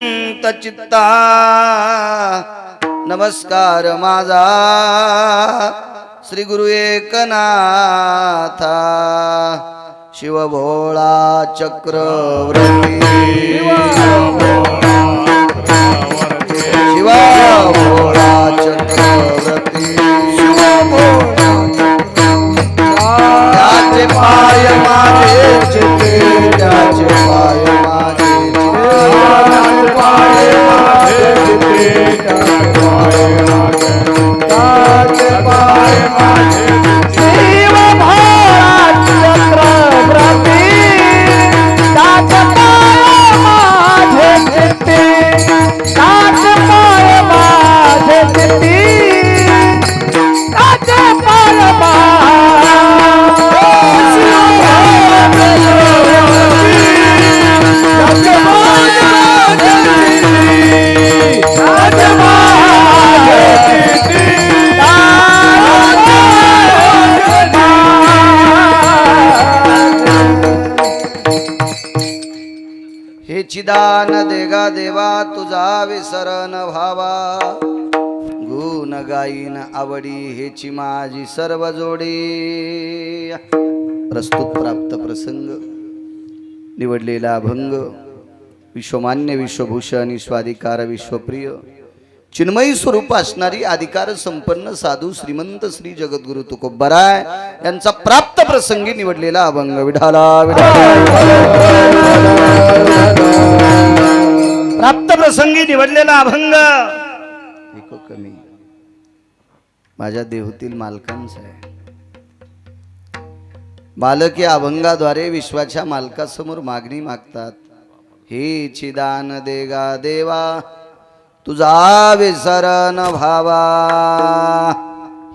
चित्ता नमस्कार माझा श्री गुरु एकनाथा शिव भोळा चक्रवर्ती शिव भोळा चक्रवर्ती शिव त्याचे पाय माझे चिते त्याचे पाय माझे चिदान देगा देवा तुझा विसरण भावा गुण गाईन आवडी हेची माझी सर्व जोडी। प्रस्तुत प्राप्त प्रसंग निवडलेला अभंग विश्वमान्य विश्वभूषण स्वाधिकार विश्वप्रिय चिन्मयी स्वरूप असणारी अधिकार संपन्न साधू श्रीमंत श्री जगद्गुरु तुकोबराय यांचा प्राप्त प्रसंगी निवडलेला अभंग विठाला प्राप्त प्रसंगी निवडलेला अभंग एको कमी माझ्या देहूतील मालकांचा आहे। बालक या अभंगाद्वारे विश्वाच्या मालकासमोर मागणी मागतात, हे चिदान देगा देवा तुझा विसरण भावा,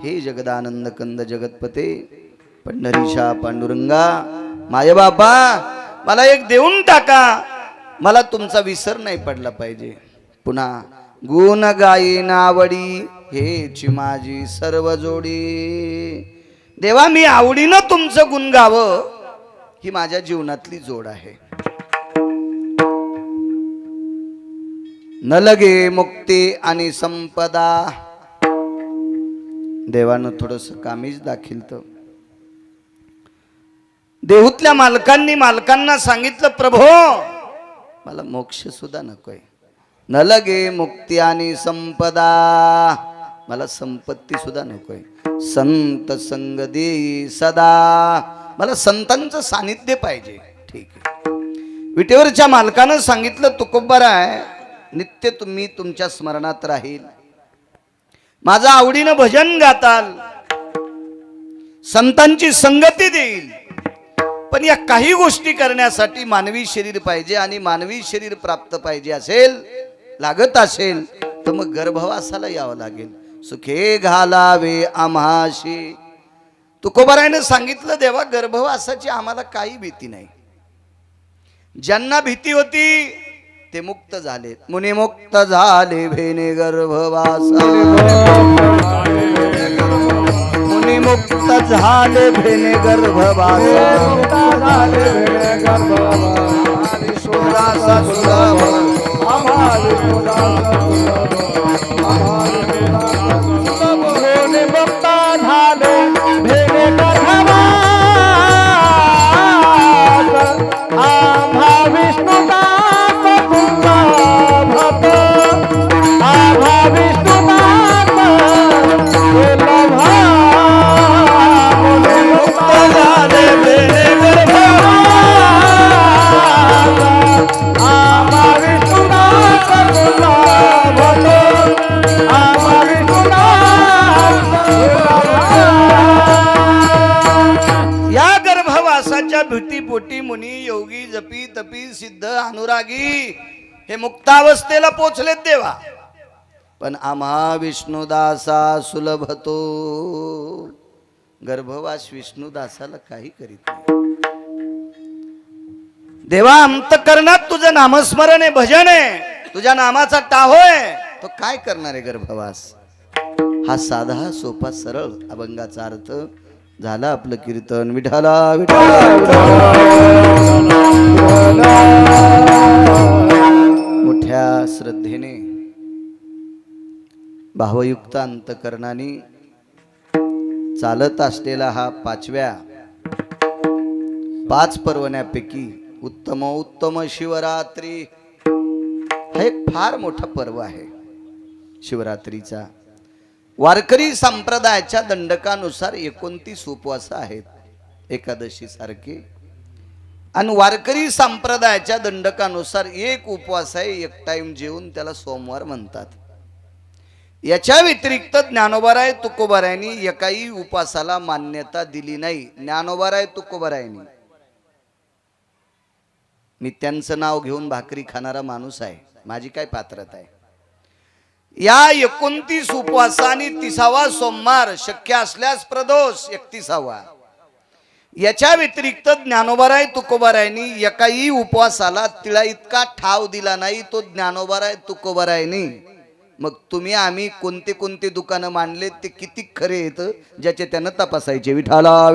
हे जगदानंद कंद जगतपते पंढरीशा पांडुरंगा माय बापा मला एक देऊन टाका, मला तुमचा विसर नाही पडला पाहिजे। पुन्हा गुण गायीन आवडी हेची माझी सर्व जोडी, देवा मी आवडीनं तुमचं गुण गावं ही माझ्या जीवनातली जोड आहे। न लगे मुक्ती आणि संपदा, देवानं थोडस कामीज दाखिलतं। देहूतल्या मालकांना सांगितलं, प्रभो मला मोक्ष सुद्धा नकोय, न लगे मुक्ती आणि संपदा, मला संपत्ती सुद्धा नकोय, संत संग देई सदा, मला संतांचं सानिध्य पाहिजे। ठीक आहे, विटेवरच्या मालकानं सांगितलं, तुकोबराय नित्य तुम्ही तुमच्या स्मरणात राहील, माझं आवडीनं भजन गाताल, संतांची संगती देईल, पण या काही गोष्टी करण्यासाठी मानवी शरीर पाहिजे आणि मानवी शरीर प्राप्त पाहिजे असेल लागत असेल तर मग गर्भवासाला यावं लागेल, सुखे घालावे आम्हाशी। तुकोबरायनं सांगितलं, देवा गर्भवासाची आम्हाला काही भीती नाही, ज्यांना भीती होती ते मुक्त झाले, मुनी मुक्त झाले भेने गर्भवासा, मुनी मुक्त झाले भेने गर्भवासा, सुरासा सुलभ भीतीपोटी मुनी योगी जपी तपी सिद्ध अनुरागी हे मुक्तावस्थेला पोचलेत देवा, पण आम्हा विष्णुदासा सुलभतो, गर्भवास विष्णुदासाला काही करीत नाही। देवा अंतकरणात तुझं नामस्मरण आहे, भजन आहे, तुझ्या नामाचा टाहोय, तो काय करणार आहे गर्भवास। हा साधा सोपा सरळ अभंगाचा अर्थ झाला आपलं कीर्तन विठाला विठाला मोठ्या श्रद्धेने भावयुक्त अंतकरणाने चालत असलेला हा 5 पर्वण्यापैकी उत्तम शिवरात्री हा एक फार मोठा पर्व आहे. शिवरात्रीचा वारकरी संप्रदायाच्या दंडकानुसार 29 उपवास आहेत एकादशी सारखे, आणि वारकरी संप्रदायाच्या दंडकानुसार एक उपवास आहे, एक टाइम जेवून त्याला सोमवार म्हणतात. याच्या व्यतिरिक्त ज्ञानोबाराय तुकोबारायांनी एकाही उपवासाला मान्यता दिली नाही. ज्ञानोबाराय तुकोबारायांनी, मी त्यांचं नाव घेऊन भाकरी खाणारा माणूस आहे, माझी काय पात्रता आहे. या 29 उपवासाने 30वा सोमवार, शक्य असल्यास प्रदोष 31वा, याच्या व्यतिरिक्त ज्ञानोबाराय तुकोबारायांनी एकाही उपवासाला तिळा इतका ठाव दिला नाही. तो ज्ञानोबाराय तुकोबारायांनी. मग तुम्ही आम्ही कोणते कोणते दुकानं मांडले ते किती खरे आहेत ज्याचे त्यानं तपासायचे. विठाला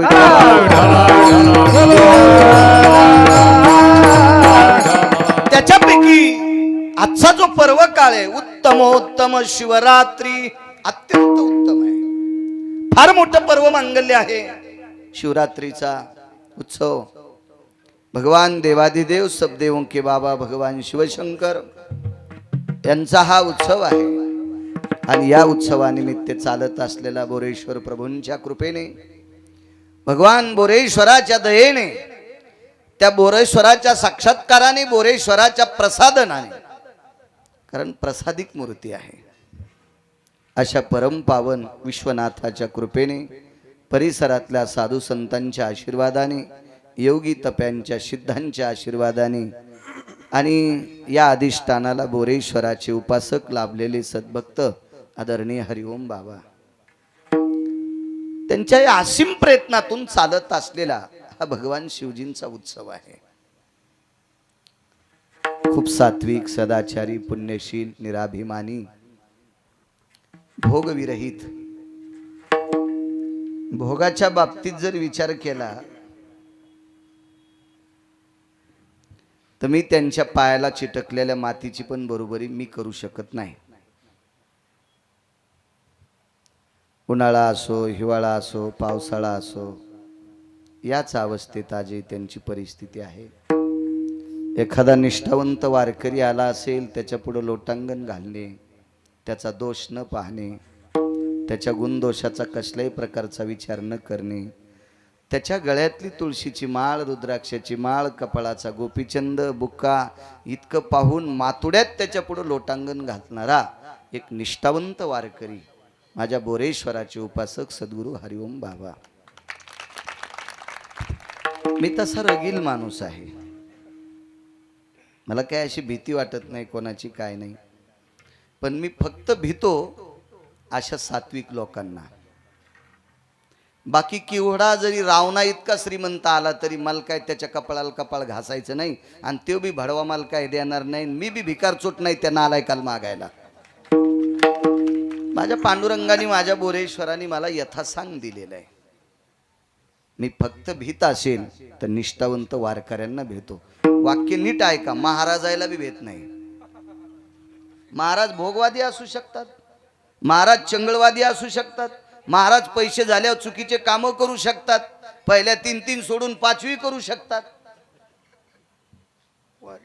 त्याच्यापैकी आजचा जो पर्व काळ आहे उत्तमोत्तम शिवरात्री अत्यंत उत्तम आहे. फार मोठं पर्व मांगल्य आहे शिवरात्रीचा उत्सव. भगवान देवादिदेव सबदेवों के बाबा भगवान शिवशंकर यांचा हा उत्सव आहे. आणि या उत्सवानिमित्त चालत असलेला बोरेश्वर प्रभूंच्या कृपेने, भगवान बोरेश्वराच्या दयेने, त्या बोरेश्वराच्या साक्षात्काराने, बोरेश्वराच्या प्रसादनाने, कारण प्रसादिक मूर्ती आहे, अशा परम पावन विश्वनाथाच्या कृपेने, परिसरातल्या साधू संतांच्या आशीर्वादाने, योगी तप्यांच्या सिद्धांच्या आशीर्वादाने आणि या अधिष्ठानाला बोरेश्वराचे उपासक लाभलेले सद्भक्त आदरणीय हरिओम बाबा, त्यांच्या या असीम प्रयत्नातून चालत असलेला हा भगवान शिवजींचा उत्सव आहे. खूप सात्विक, सदाचारी, पुण्यशील, निराभिमानी, भोगविरहित. भोगाच्या बाबतीत जर विचार केला तर मी त्यांच्या पायाला चिटकलेल्या मातीची पण बरोबरी मी करू शकत नाही. उन्हाळा असो, हिवाळा असो, पावसाळा असो, याच अवस्थेत आजही त्यांची परिस्थिती आहे. एखादा निष्ठावंत वारकरी आला असेल, त्याच्या पुढे लोटांगण घालणे, त्याचा दोष न पाहणे, त्याच्या गुणदोषाचा कसल्याही प्रकारचा विचार न करणे, त्याच्या गळ्यातली तुळशीची माळ, रुद्राक्षाची माळ, कपाळाचा गोपीचंद, बुक्का इतकं पाहून मातुड्यात त्याच्या पुढे लोटांगण घालणारा एक निष्ठावंत वारकरी माझ्या बोरेश्वराचे उपासक सद्गुरू हरिओम बाबा. मी तसा रगील माणूस आहे, मला काय अशी भीती वाटत नाही कोणाची, काय नाही. पण मी फक्त भीतो अशा सात्विक लोकांना. बाकी किवडा जरी रावणा इतका श्रीमंत आला तरी मला काय त्याच्या कपाळाला कपाळ घासायचं नाही, आणि तो बी भडवा मला काय देणार नाही. मी बी भिकारचोट नाही त्या नालायकाला मागायला. माझ्या पांडुरंगाने, माझ्या बोरेश्वराने मला यथासांग दिलेला आहे. मी फक्त भीत असेल तर निष्ठावंत वारकऱ्यांना भेटतो. वाक्य नीट ऐका, महाराजायला बी भेट नाही. महाराज भोगवादी असू शकतात, महाराज चंगळवादी असू शकतात, महाराज पैसे झाल्यावर चुकीचे कामं करू शकतात, पहिल्या 3 सोडून 5वी करू शकतात.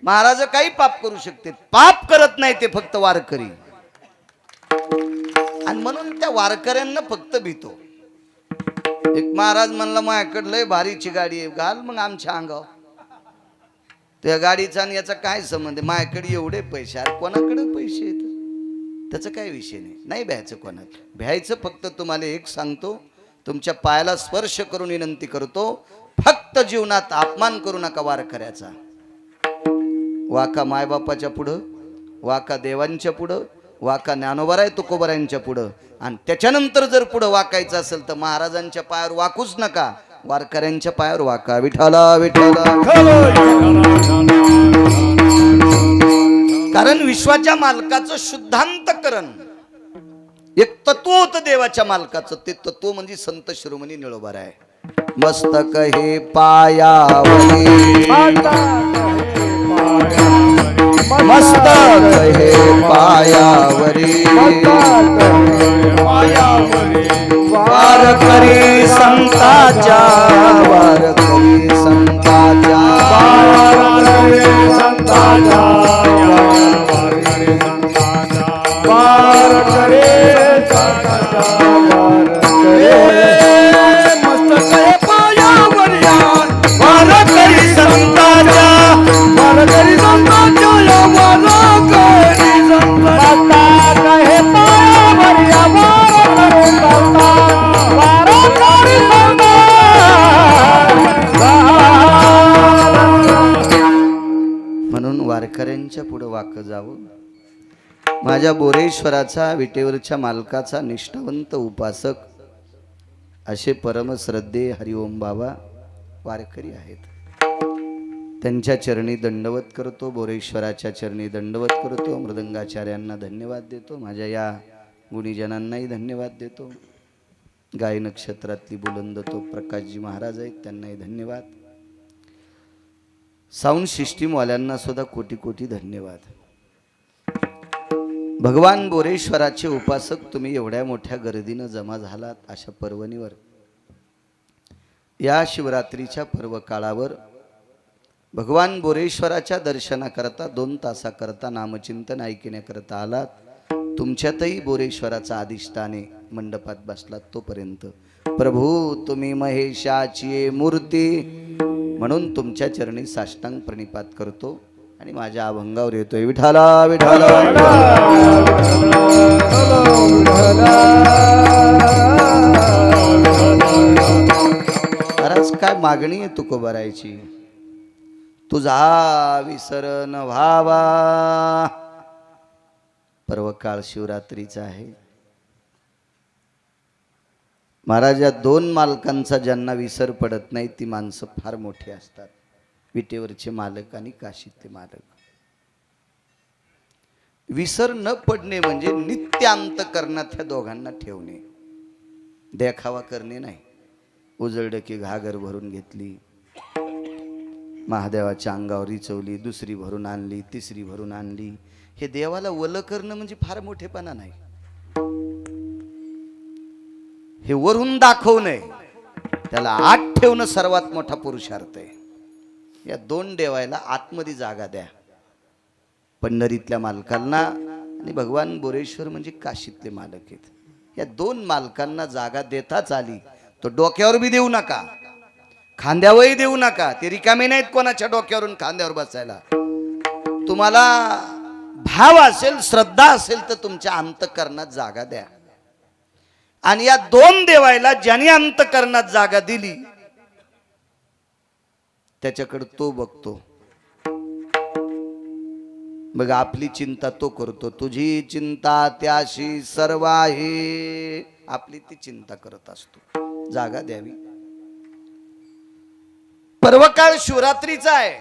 महाराज काही पाप करू शकते, पाप करत नाही ते फक्त वारकरी. आणि म्हणून त्या वारकऱ्यांना फक्त भीतो. एक महाराज म्हणला माझ्याकडे लय भारीची गाडी आहे, घाल मग आमच्या अंगावर. त्या गाडीचा आणि याचा काय संबंध आहे? माझ्याकडे एवढे पैसे, अरे कोणाकडे पैसे आहेत त्याचा काय विषय नाही. नाही भ्यायचं कोणाला, भ्यायचं फक्त तुम्हाला एक सांगतो, तुमच्या पायाला स्पर्श करून विनंती करतो, फक्त जीवनात अपमान करू नका वारकऱ्याचा. वाका मायबापाच्या पुढं, वाका देवांच्या पुढं, वाका ज्ञानोबाराय तुकोबारायांच्या पुढं, आणि त्याच्यानंतर जर पुढं वाकायचं असेल तर महाराजांच्या पायावर वाकूच नका, वारकऱ्यांच्या पायावर वाका. विठाला विठाला. कारण विश्वाच्या मालकाचं शुद्धांतकरण एक तत्व होतं देवाच्या मालकाचं. ते तत्व म्हणजे संत शिरोमणी निळोबाराय. मस्तक हे पायावरी मस्तक हे पायावरी वारकरी संताच्या वारकरी संताच्या म्हणून वारकऱ्यांच्या पुढे वाक जावं. माझ्या बोरेश्वराचा विटेवरच्या मालकाचा निष्ठावंत उपासक असे परमश्रद्धे हरिओम बाबा वारकरी आहेत. त्यांच्या चरणी दंडवत करतो, बोरेश्वराच्या चरणी दंडवत करतो. मृदंगाचार्यांना धन्यवाद देतो, माझ्या या गुणीजनांनाही धन्यवाद देतो. गाय नक्षत्रातली बुलंद तो प्रकाशजी महाराज आहेत, त्यांनाही धन्यवाद. साऊंड सिस्टीमवाल्यांना सुद्धा कोटी कोटी धन्यवाद. भगवान बोरेश्वराचे उपासक तुम्ही एवढ्या मोठ्या गर्दीनं जमा झालात अशा पर्वणीवर, या शिवरात्रीच्या पर्व काळावर भगवान बोरेश्वराच्या दर्शनाकरता 2 तासाकरता नामचिंतन ऐकण्याकरता आलात. तुमच्यातही बोरेश्वराचा अधिष्ठाने मंडपात बसलात. तोपर्यंत प्रभू तुम्ही महेशाची मूर्ती म्हणून तुमच्या चरणी साष्टांग प्रणिपात करतो आणि माझ्या अभंगावर येतोय विठाला विठाला. महाराज काय मागणी आहे तुकोबारायची? तुझा विसर न व्हावा. पर्वकाळ शिवरात्रीचा आहे महाराज. या 2 मालकांचा ज्यांना विसर पडत नाही ती माणसं फार मोठी असतात. विटेवरचे मालक आणि काशीतले मालक. विसर न पडणे म्हणजे नित्य अंतःकरणात ह्या दोघांना ठेवणे, देखावा करणे नाही. उजळलं की घागर भरून घेतली, महादेवाच्या अंगावर रिचवली, दुसरी भरून आणली, तिसरी भरून आणली. हे देवाला वल करणं म्हणजे फार मोठेपणा नाही. हे वरून दाखवणे, त्याला आत ठेवणं सर्वात मोठा पुरुषार्थ आहे. या 2 देवायला आतमध्ये जागा द्या. पंढरीतल्या मालकांना आणि भगवान बोरेश्वर म्हणजे काशीतले मालक आहेत. या 2 मालकांना जागा देताच आली. तो डोक्यावर बी देऊ नका, खांद्यावरही देऊ नका. ते रिकामे नाहीत कोणाच्या डोक्यावरून खांद्यावर बसायला. तुम्हाला भाव असेल, श्रद्धा असेल तर तुमच्या अंतःकरणात जागा द्या. आणि या 2 देवायला ज्याने अंतःकरणात जागा दिली त्याच्याकडे तो बघतो. बघ आपली चिंता तो करतो. तुझी चिंता त्याशी सर्व आहे, आपली ती चिंता करत असतो. जागा द्यावी. पर्वकाळ शिवरात्रीचा आहे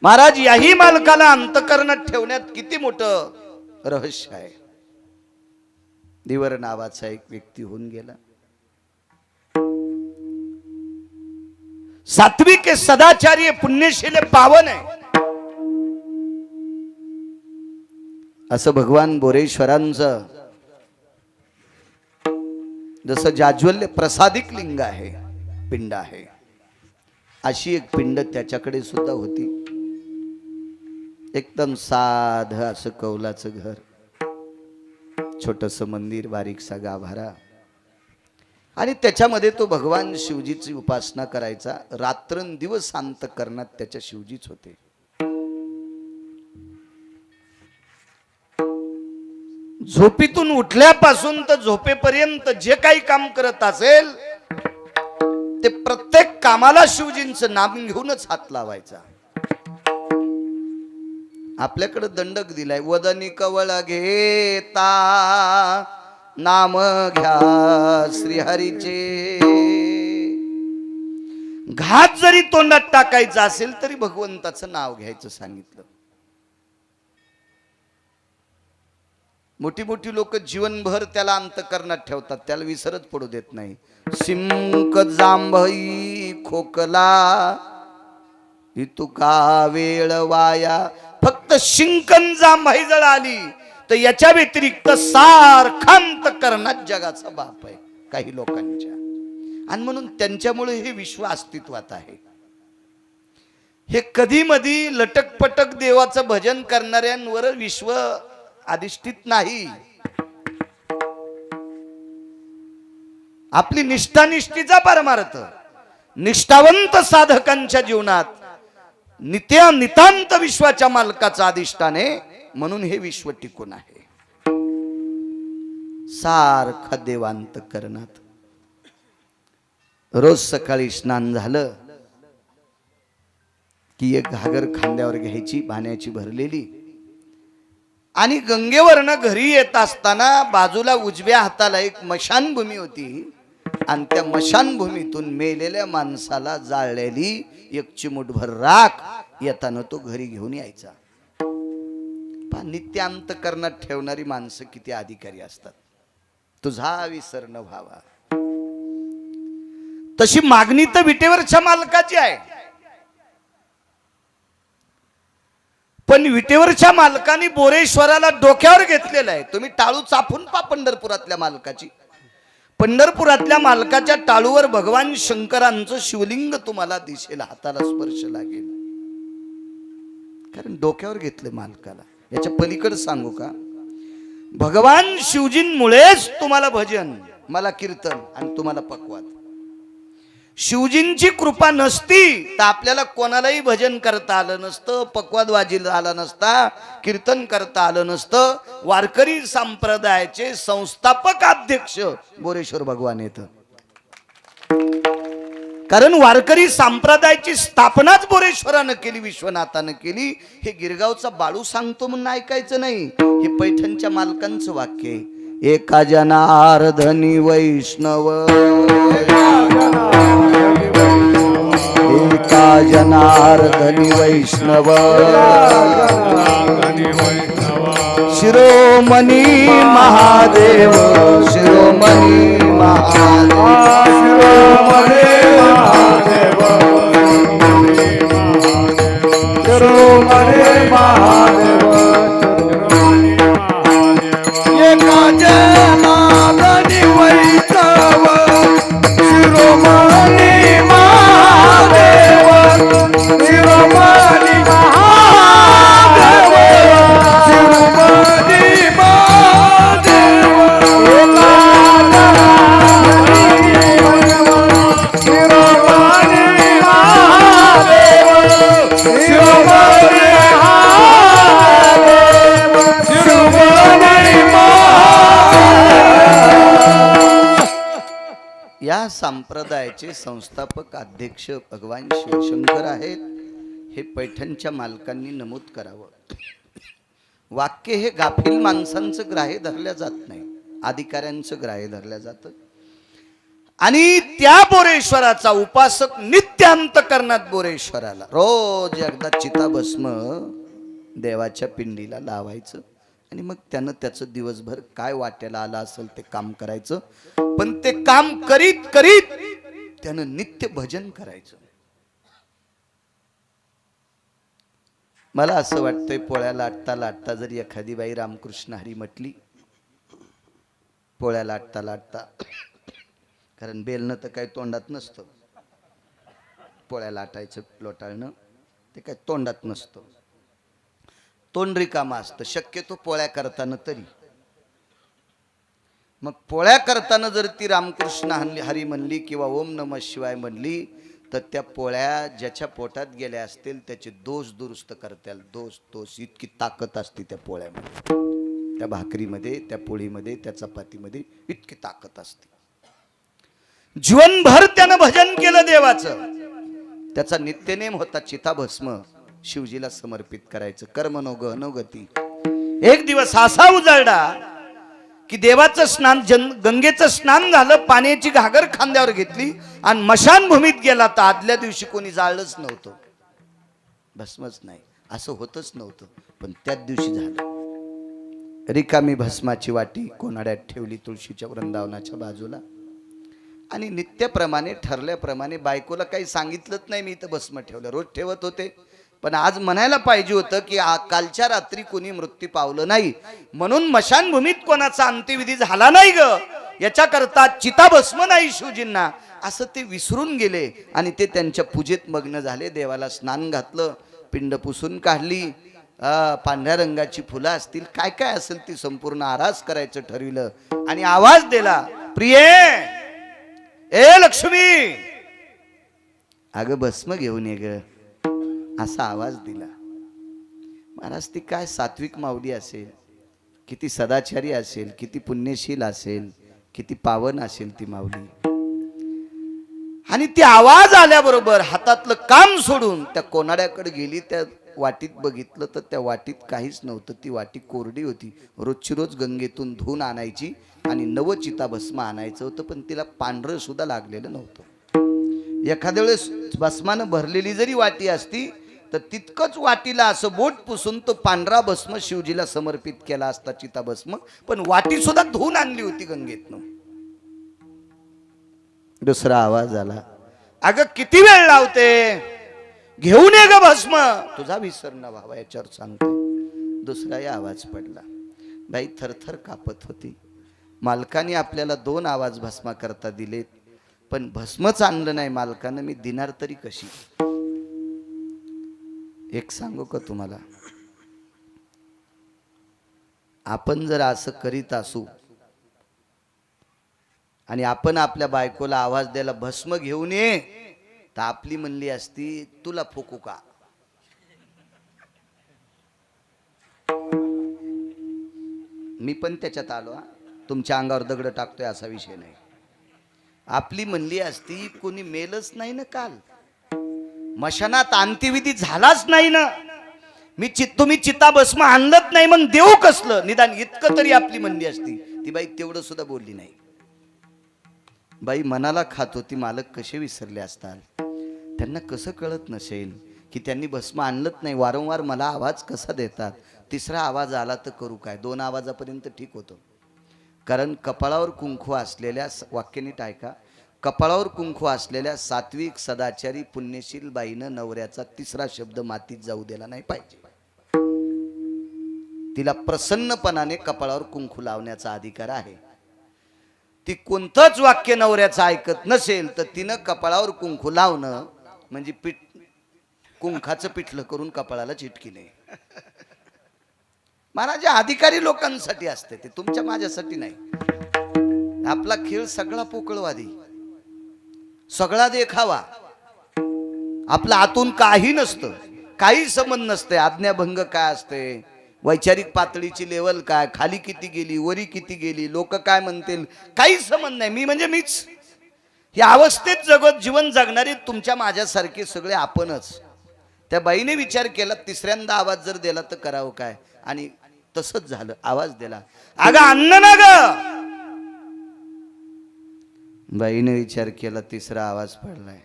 महाराज. याही मालकाला अंतःकरणात ठेवण्यात किती मोठं रहस्य आहे. दिवर नावाचा एक व्यक्ती होऊन गेला. सात्विक सदाचारी पुण्यशील पावन आहे असं भगवान बोरेश्वरांचं जसं जाज्वल्य प्रसादिक लिंग आहे, पिंड आहे, अशी एक पिंड त्याच्याकडे सुद्धा होती. एकदम साध असं कौलाचं घर, छोटस मंदिर, बारीकसा गाभारा, आणि त्याच्यामध्ये तो भगवान शिवजीची उपासना करायचा. रात्रंदिवस अंतःकरणात त्याच्या शिवजीच होते. झोपेतून उठल्यापासून तर झोपेपर्यंत जे काही काम करत असेल ते प्रत्येक कामाला शिवजींचं नाम घेऊनच हात लावायचा. आपल्याकडे दंडक दिलाय, वदनी कवळ घेता नाम घ्या श्रीहरीचे. घात जरी तोंडात टाकायचा असेल तरी भगवंताचं नाव घ्यायचं सांगितलं. मोठी मोठी लोक जीवनभर त्याला अंतःकरणात ठेवतात, त्याला विसरत पडू देत नाही. सिंक जांभई खोकला तुका वेळ वाया. फक्त शिंकण जांभई जळाली तर याच्या व्यतिरिक्त सारखांत करण्यात जगाचा बाप आहे काही लोकांच्या. आणि म्हणून त्यांच्यामुळे हे विश्व अस्तित्वात आहे. हे कधी मधी लटकपटक देवाचं भजन करणाऱ्यांवर विश्व अधिष्ठित नाही. आपली निष्ठानिष्ठीचा परमार्थ निष्ठावंत साधकांच्या जीवनात नितांत विश्वाच्या मालकाचा अधिष्ठान आहे. म्हणून हे विश्व टिकून आहे सारखा देवांत करणात. रोज सकाळी स्नान झालं की एक घागर खांद्यावर घ्यायची पाण्याची भरलेली आणि गंगेवरनं घरी येत असताना बाजूला उजव्या हाताला एक मशानभूमी होती आणि त्या मशानभूमीतून मेलेल्या माणसाला जाळलेली एक चिमूटभर राख येताना तो घरी घेऊन यायचा. नित्य अंतःकरणात ठेवणारी माणसं किती अधिकारी असतात. तुझा विसर न व्हावा. तशी मागणी तर विटेवरच्या मालकाची आहे. पण विटेवरच्या मालकाने बोरेश्वराला डोक्यावर घेतलेलं आहे. तुम्ही टाळू चापून पा पंढरपुरातल्या मालकाची. पंढरपुरातल्या मालकाच्या टाळूवर भगवान शंकरांचं शिवलिंग तुम्हाला दिसेल, हाताला स्पर्श लागेल. कारण डोक्यावर घेतलं मालकाला. याच्या पलीकडे सांगू का, भगवान शिवजींमुळेच तुम्हाला भजन, मला कीर्तन आणि तुम्हाला पक्वाद. शिवजींची कृपा नसती तर आपल्याला कोणालाही भजन करता आलं नसतं, पक्वाद वाजीला आला नसता, कीर्तन करता आलं नसतं. वारकरी संप्रदायाचे संस्थापक अध्यक्ष बोरेश्वर भगवान येत. कारण वारकरी संप्रदायाची स्थापनाच बोरेश्वरानं केली, विश्वनाथानं केली. हे गिरगावचा बाळू सांगतो म्हणून ऐकायचं नाही. हे पैठणच्या मालकांचं वाक्य आहे. एका जनार्दनी वैष्णव, एका जनार्दनी वैष्णव, शिरोमणी महादेव, शिरोमणी महादेव, शिरोमणी महादेव, एका जनार्दनी वैष्णव, शिरोमणी महादेव, शिरोमणी महादेव, शिरोमणी महादेव, शिरोमणी महादेव, शिरोमणी या संप्रदायाचे संस्थापक अध्यक्ष भगवान शिवशंकर आहेत. हे पैठणच्या मालकांनी नमूद करावं. वाक्य हे गाफील माणसांचं ग्राह्य धरल्या जात नाही, अधिकाऱ्यांचं ग्राह्य धरल्या जातं. आणि त्या बोरेश्वराचा उपासक नित्य अंतःकरणात बोरेश्वराला रोज एकदा चिताभस्म देवाच्या पिंडीला लावायचं आणि मग त्यानं त्याचं दिवसभर काय वाट्याला आलं असेल ते काम करायचं. पण ते काम करीत करीत त्यानं नित्य भजन करायचं. मला असं वाटतंय पोळ्या लाटता लाटता जरी एखादी बाई रामकृष्ण हरी म्हटली, पोळ्या लाटता लाटता, कारण बेलणं तर काही तोंडात नसतं, पोळ्या लाटायचं लोटाळणं ते काय तोंडात नसतं, तोंड रिकामं असतं शक्यतो पोळ्या करताना तरी. मग पोळ्या करताना जर ती रामकृष्ण हरी म्हणली किंवा ओम नमः शिवाय म्हणली तर त्या पोळ्या ज्याच्या पोटात गेल्या असतील त्याचे दोष दुरुस्त करतील. दोष इतकी ताकद असते त्या पोळ्यामध्ये, त्या भाकरीमध्ये, त्या पोळीमध्ये, त्या चपातीमध्ये इतकी ताकद असते. जीवनभर त्यानं भजन केलं देवाचं. त्याचा नित्यनेम होता चिताभस्म शिवजीला समर्पित करायचं. कर्म नो गहनोगती. एक दिवस असा उजाडला की देवाचं स्नान, गंगेचं स्नान झालं, पाण्याची घागर खांद्यावर घेतली आणि मशानभूमीत गेला तर आदल्या दिवशी कोणी जाळलंच नव्हतं, भस्मच नाही, असं होतच नव्हतं. पण त्याच दिवशी झालं. रिकामी भस्माची वाटी कोणाड्यात ठेवली तुळशीच्या वृंदावनाच्या बाजूला आणि नित्यप्रमाणे ठरल्याप्रमाणे बायकोला काही सांगितलंच नाही मी इथं भस्म ठेवलं, रोज ठेवत होते, पण आज म्हणायला पाहिजे होतं की कालच्या रात्री कोणी मृत्यू पावलं नाही म्हणून मशानभूमीत कोणाचा अंत्यविधी झाला नाही ग, याच्याकरता चिताभस्म नाही शिवजींना, असं ते विसरून गेले आणि ते त्यांच्या पूजेत मग्न झाले. देवाला स्नान घातलं, पिंड पुसून काढली, पांढऱ्या रंगाची फुलं असतील, काय काय असेल ती संपूर्ण आरास करायचं ठरविलं आणि आवाज दिला, प्रिये ए लक्ष्मी, अगं भस्म घेऊन ये ग, असा आवाज दिला. महाराज ती काय सात्विक माऊली असेल, किती सदाचारी असेल, किती पुण्यशील असेल, किती पावन असेल ती माऊली. आणि ती आवाज आल्याबरोबर हातातलं काम सोडून त्या कोणाड्याकडे गेली. त्या वाटीत बघितलं तर त्या वाटीत काहीच नव्हतं, ती वाटी कोरडी होती. रोजची रोज गंगेतून धुवून आणायची आणि नवचिता भस्म आणायचं होतं, पण तिला पांढरं सुद्धा लागलेलं नव्हतं. एखाद्या वेळेस भस्मानं भरलेली जरी वाटी असती तर तितकंच वाटीला असं बोट पुसून तो पांढरा भस्म शिवजीला समर्पित केला असता, चिता भस्म, पण वाटी सुद्धा धुवून आणली होती गंगेतनं. दुसरा आवाज आला, अगं किती वेळ लावते, घेऊन ये ग भस्म, तुझा विसर न व्हावा याच्यावर सांगते. दुसराही आवाज पडला. बाई थरथर कापत होती. मालकाने आपल्याला 2 आवाज भस्मा करता दिलेत, पण भस्मच आणलं नाही मालकानं, मी दिनार तरी कशी. एक सांगू का तुम्हाला, आपण जर असं करीत असू आणि आपण आपल्या बायकोला आवाज द्यायला भस्म घेऊन ये, तर आपली म्हणली असती तुला फुकू का. मी पण त्याच्यात आलो, तुमच्या अंगावर दगड टाकतोय असा विषय नाही. आपली म्हणली असती कोणी मेलच नाही ना काल, मशानात अंत्यविधी झालाच नाही ना, तुम्ही चिता भस्म आणलत नाही, मग देऊ कसलं, निदान इतकं तरी आपली म्हणली असती. ती बाई तेवढं सुद्धा बोलली नाही. बाई मनाला खात होती, मालक कसे विसरले असतात, त्यांना कसं कळत नसेल की त्यांनी भस्म आणलंच नाही, वारंवार मला आवाज कसा देतात. तिसरा आवाज आला तर करू काय. 2 आवाजापर्यंत ठीक होतं, कारण कपाळावर कुंकू असलेल्या, वाक्य नीट ऐका, कपाळावर कुंकू असलेल्या सात्विक सदाचारी पुण्यशील बाईनं नवऱ्याचा तिसरा शब्द मातीत जाऊ दिला नाही पाहिजे. तिला प्रसन्नपणाने कपाळावर कुंकू लावण्याचा अधिकार आहे. ती कोणतंच वाक्य नवऱ्याचं ऐकत नसेल तर तिनं कपाळावर कुंकू लावणं म्हणजे कुंखाचं पिठलं करून कपाळाला चिटकी नये. महाराज अधिकारी लोकांसाठी असते, ते तुमच्या माझ्यासाठी नाही. आपला खेळ सगळा पोकळवादी, सगळा देखावा, आपला आतून काही नसतं, काही संबंध नसते. आज्ञाभंग काय असते, वैचारिक पातळीची लेवल काय, खाली किती गेली, वरी किती गेली, लोक काय म्हणतील, काही संबंध नाही. मी म्हणजे मीच. या अवस्थेत जगत जीवन जगणारे तुमच्या माझ्यासारखे सगळे आपणच. त्या बाईने विचार केला, तिसऱ्यांदा आवाज जर दिला तर करावं काय, आणि तसंच झालं. आवाज दिला, अगं अन्न ना ग. बाईने विचार केला, तिसरा आवाज पडलाय,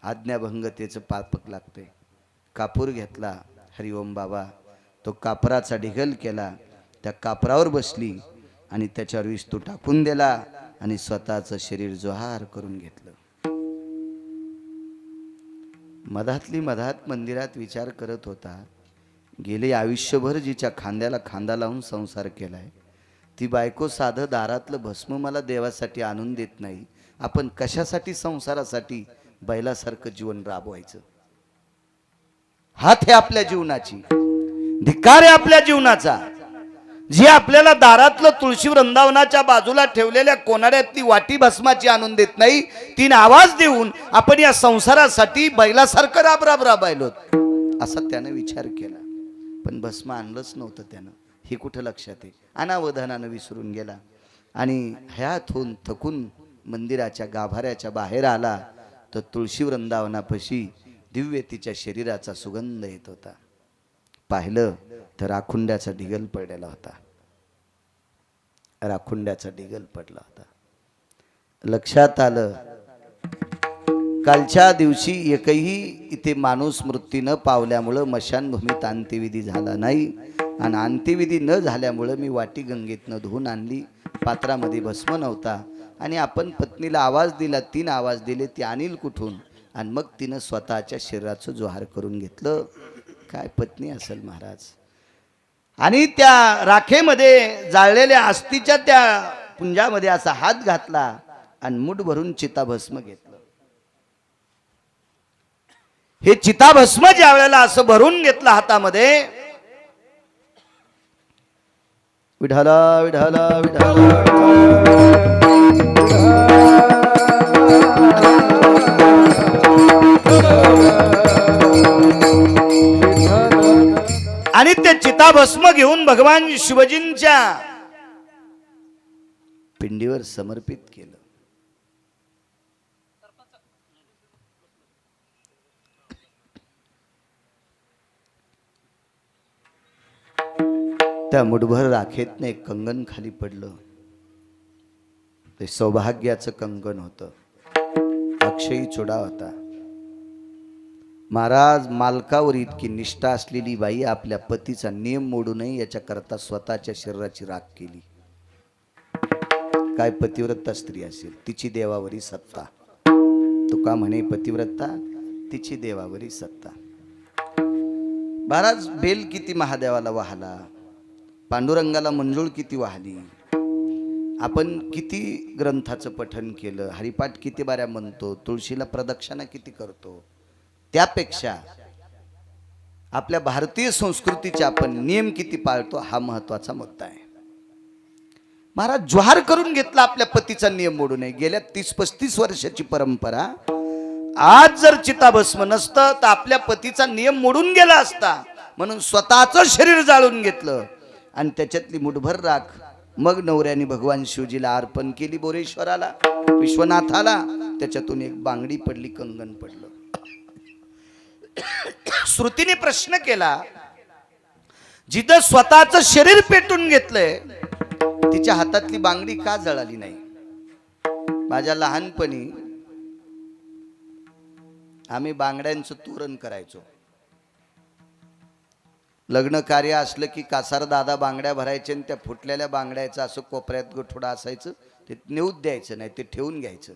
आज्ञाभंगतेचं पापक लागतंय. कापूर घेतला, हरिओम बाबा, तो कापराचा ढिगल केला, त्या कापरावर बसली आणि त्याच्यावर विस्तू टाकून दिला आणि स्वतःचं शरीर जोहार करून घेतलं. मधातली मधात मंदिरात विचार करत होता, गेले आयुष्यभर जिच्या खांद्याला खांदा लावून संसार केलाय, ती बायको साधं दारातलं भस्म मला देवासाठी आणून देत नाही, आपण कशासाठी संसारासाठी बैलासारखं जीवन राबवायचं. हात हे आपल्या जीवनाची, धिक्कार आहे आपल्या जीवनाचा. जी आपल्याला दारातलं तुळशी वृंदावनाच्या बाजूला ठेवलेल्या कोनाड्यातली वाटी भस्माची आणून देत नाही, तीन आवाज देऊन आपण या संसारासाठी बैलासारखं राबायलो, असा त्यानं विचार केला. पण भस्म आणलंच नव्हतं त्यानं, हे कुठं लक्षात आहे. अनावधानानं विसरून गेला आणि हयात होऊन थकून मंदिराच्या गाभाऱ्याच्या बाहेर आला तर तुळशी वृंदावनापाशी दिव्य तिच्या शरीराचा सुगंध येत होता. पाहिलं तर राखुंड्याचा ढिगल पडलेला होता, राखुंड्याचा ढिगल पडला होता. लक्षात आलं, कालच्या दिवशी एकही इथे माणूस मृत्यू न पावल्यामुळं मशानभूमीत अंत्यविधी झाला नाही, आणि अंत्यविधी न झाल्यामुळं मी वाटी गंगेतनं धुवून आणली, पात्रामध्ये भस्म नव्हता आणि आपण पत्नीला आवाज दिला, 3 आवाज दिले, ती आणील कुठून? आणि मग तिनं स्वतःच्या शरीराचं जोहार करून घेतलं. काय पत्नी असेल महाराज. आणि त्या राखेमध्ये जाळलेल्या अस्थिच्या त्या पुंजामध्ये असा हात घातला आणि मूठ भरून चिताभस्म घेतलं. हे चिताभस्म ज्या वेळेला असं भरून घेतलं हातामध्ये, विठाला विठाला विठाला आणि ते चिताभस्म घेऊन भगवान शिवजींच्या पिंडीवर समर्पित केलं. त्या मुठभर राखेतने एक कंगन खाली पडलं. ते सौभाग्याचं कंगन होतं, अक्षयी चुडा होता. महाराज, मालकावर इतकी निष्ठा असलेली बाई आपल्या पतीचा नियम मोडू नये याच्याकरता स्वतःच्या शरीराची राख केली. काय पतिव्रता स्त्री असेल, तिची देवावरी सत्ता. तुका म्हणे पतिव्रता तिची देवावरी सत्ता. महाराज, बेल किती महादेवाला वाहला, पांडुरंगाला मंजुळ किती वाहली, आपण किती ग्रंथाचं पठन केलं, हरिपाठ किती बाऱ्या म्हणतो, तुळशीला प्रदक्षिणा किती करतो, त्यापेक्षा आपल्या भारतीय संस्कृतीचे आपण नियम किती पाळतो हा महत्वाचा मुद्दा आहे. महाराज, जोहार करून घेतला आपल्या पतीचा नियम मोडू नये. गेल्या 30-35 वर्षाची परंपरा. आज जर चिताभस्म नसतं तर आपल्या पतीचा नियम मोडून गेला असता. म्हणून स्वतःचं शरीर जाळून घेतलं आणि त्याच्यातली मुठभर राख मग नवऱ्याने भगवान शिवजीला अर्पण केली, बोरेश्वराला, विश्वनाथाला. त्याच्यातून एक बांगडी पडली, कंगन पडलं. श्रुतीने प्रश्न केला, जिथं स्वतःचं शरीर पेटून घेतलंय तिच्या हातातली बांगडी का जळाली नाही? माझ्या लहानपणी आम्ही बांगड्यांचं तोरण करायचो. लग्न कार्य असलं की कासार दादा बांगड्या भरायचे आणि त्या फुटलेल्या बांगड्याचं असं कोपऱ्यात गोठोडा असायचं, ते नेऊन द्यायचं नाही, ते ठेवून घ्यायचं.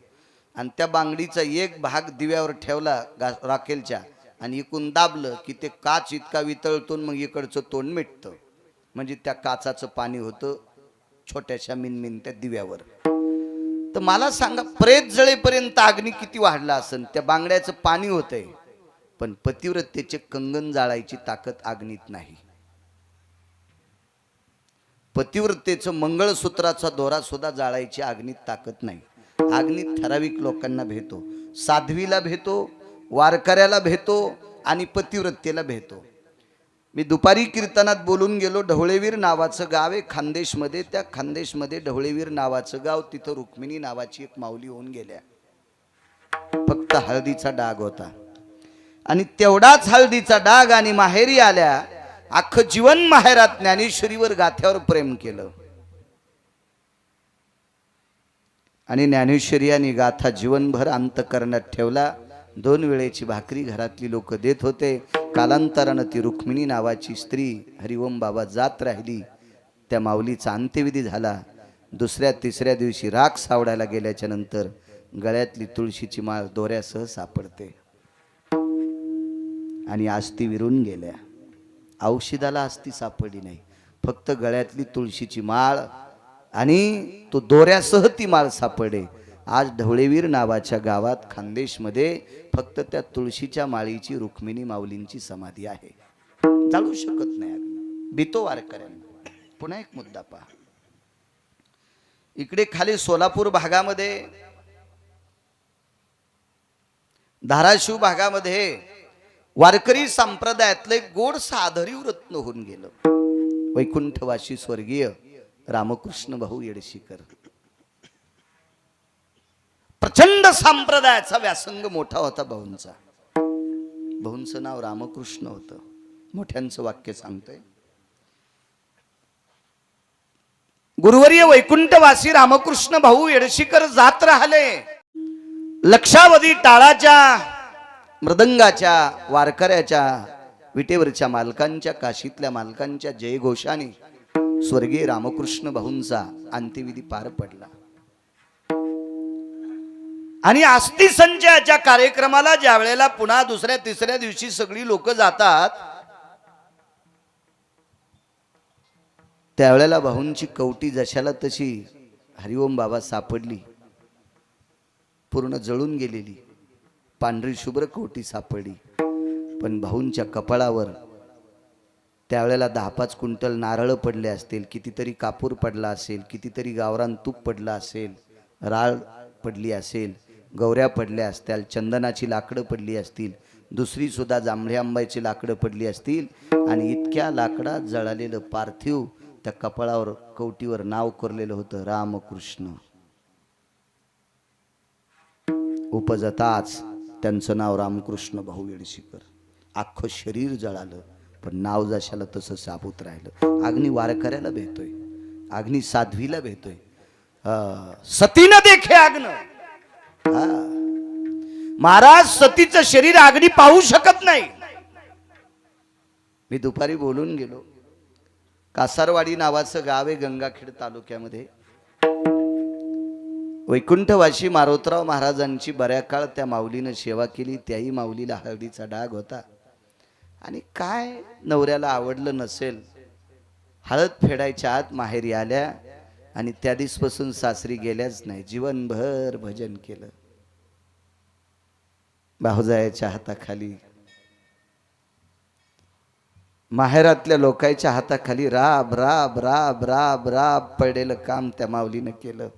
आणि त्या बांगडीचा एक भाग दिव्यावर ठेवला राखेलच्या आणि इकून दाबलं की ते काच इतका वितळतो, मग इकडचं तोंड मिटतं. म्हणजे त्या काचाचं पाणी होतं छोट्याशा मिनमिन त्या दिव्यावर. तर मला सांगा, प्रेत जळेपर्यंत अग्नी किती वाढला असेल, त्या बांगड्याचं पाणी होतंय, पण पतिव्रतेचे कंगन जाळायची ताकद अग्नीत नाही. पतिव्रतेचं मंगळसूत्राचा दोरा सुद्धा जाळायची अग्नीत ताकद नाही. अग्नीत ठराविक लोकांना भेटतो, साध्वीला भेटतो, वारकऱ्याला भेटतो आणि पतिव्रतेला भेटतो. मी दुपारी कीर्तनात बोलून गेलो, ढवळेवीर नावाचं गाव आहे खानदेशमध्ये. त्या खानदेशमध्ये ढवळेवीर नावाचं गाव, तिथं रुक्मिणी नावाची एक माऊली होऊन गेल्या. फक्त हळदीचा डाग होता आणि तेवढाच हळदीचा डाग आणि माहेरी आल्या. अख्खं जीवन माहेरात ज्ञानेश्वरीवर गाथ्यावर प्रेम केलं आणि ज्ञानेश्वरी आणि गाथा जीवनभर अंतकरणात ठेवला. 2 वेळेची भाकरी घरातली लोक देत होते. कालांतरानं ती रुक्मिणी नावाची स्त्री हरिओम बाबा जात राहिली. त्या माऊलीचा अंत्यविधी झाला. 2ऱ्या-3ऱ्या दिवशी राख सावडायला गेल्याच्या नंतर गळ्यातली तुळशीची माळ दोऱ्यासह सापडते आणि आस्ती विरून गेल्या. औषधाला आस्ती सापडली नाही, फक्त गळ्यातली तुळशीची माळ आणि तो दोऱ्यासह ती माळ सापडे. आज ढवळेवीर नावाच्या गावात खानदेशमध्ये फक्त त्या तुळशीच्या माळीची रुक्मिणी माऊलींची समाधी आहे. जाळू शकत नाही अग्नी, भीतो वारकऱ्यांना. पुन्हा एक मुद्दा पहा, इकडे खाली सोलापूर भागामध्ये, धाराशिव भागामध्ये वारकरी संप्रदायातले गोड साधरी रत्न होऊन गेलं. वैकुंठवासी स्वर्गीय रामकृष्ण भाऊ येडशीकर. प्रचंड संप्रदायाचा व्यासंग मोठा होता भाऊंचा. भाऊंचं नाव रामकृष्ण होतं. मोठ्यांचं वाक्य सांगतोय, गुरुवर्य वैकुंठवासी रामकृष्ण भाऊ येडशीकर जात राहिले. लक्षावधी टाळाच्या, मृदंगाच्या, वारकऱ्याच्या, विटेवरच्या मालकांच्या, काशीतल्या मालकांच्या जयघोषाने स्वर्गीय रामकृष्ण भाऊंचा अंत्यविधी पार पडला आणि अस्थि संचयाच्या कार्यक्रमाला ज्या वेळेला पुन्हा दुसऱ्या तिसऱ्या दिवशी सगळी लोक जातात त्यावेळेला भाऊंची कवटी जशाला तशी हरिओम बाबा सापडली, पूर्ण जळून गेलेली पांढरी शुभ्र कवटी सापडली. पण भाऊंच्या कपाळावर त्यावेळेला 10-5 क्विंटल नारळ पडले असतील, कितीतरी कापूर पडला असेल, कितीतरी गावरान तूप पडला असेल, राळ पडली असेल, गौऱ्या पडल्या असतील, चंदनाची लाकडं पडली असतील, दुसरी सुद्धा जांभळ्या आंब्याची लाकडं पडली असतील आणि इतक्या लाकडात जळालेलं पार्थिव त्या कपाळावर कवटीवर नाव कोरलेलं होतं रामकृष्ण. उपजताच त्यांचं नाव रामकृष्ण भाऊ येडशीकर. अख्खं शरीर जळालं पण नाव जशाला तसं साबूत राहिलं. अग्नी वारकऱ्याला भेटतोय, अग्नी साध्वीला भेटतोय, सतीनं देखे अग्न. महाराज सतीचं शरीर अग्नी पाहू शकत नाही. मी दुपारी बोलून गेलो. कासारवाडी नावाचं गाव आहे गंगाखेड तालुक्यामध्ये. वैकुंठवासी मारोतराव महाराजांची बऱ्या काळ त्या माऊलीनं सेवा केली. त्याही माऊलीला हळदीचा डाग होता आणि काय नवऱ्याला आवडलं नसेल, हळद फेडायच्या आत माहेरी आल्या आणि त्या दिवसपासून सासरी गेल्याच नाही. जीवनभर भजन केलं. भाऊजायाच्या हाताखाली, माहेरातल्या लोकांच्या हाताखाली राब राब राब राब राब पडलेलं काम त्या माऊलीनं केलं.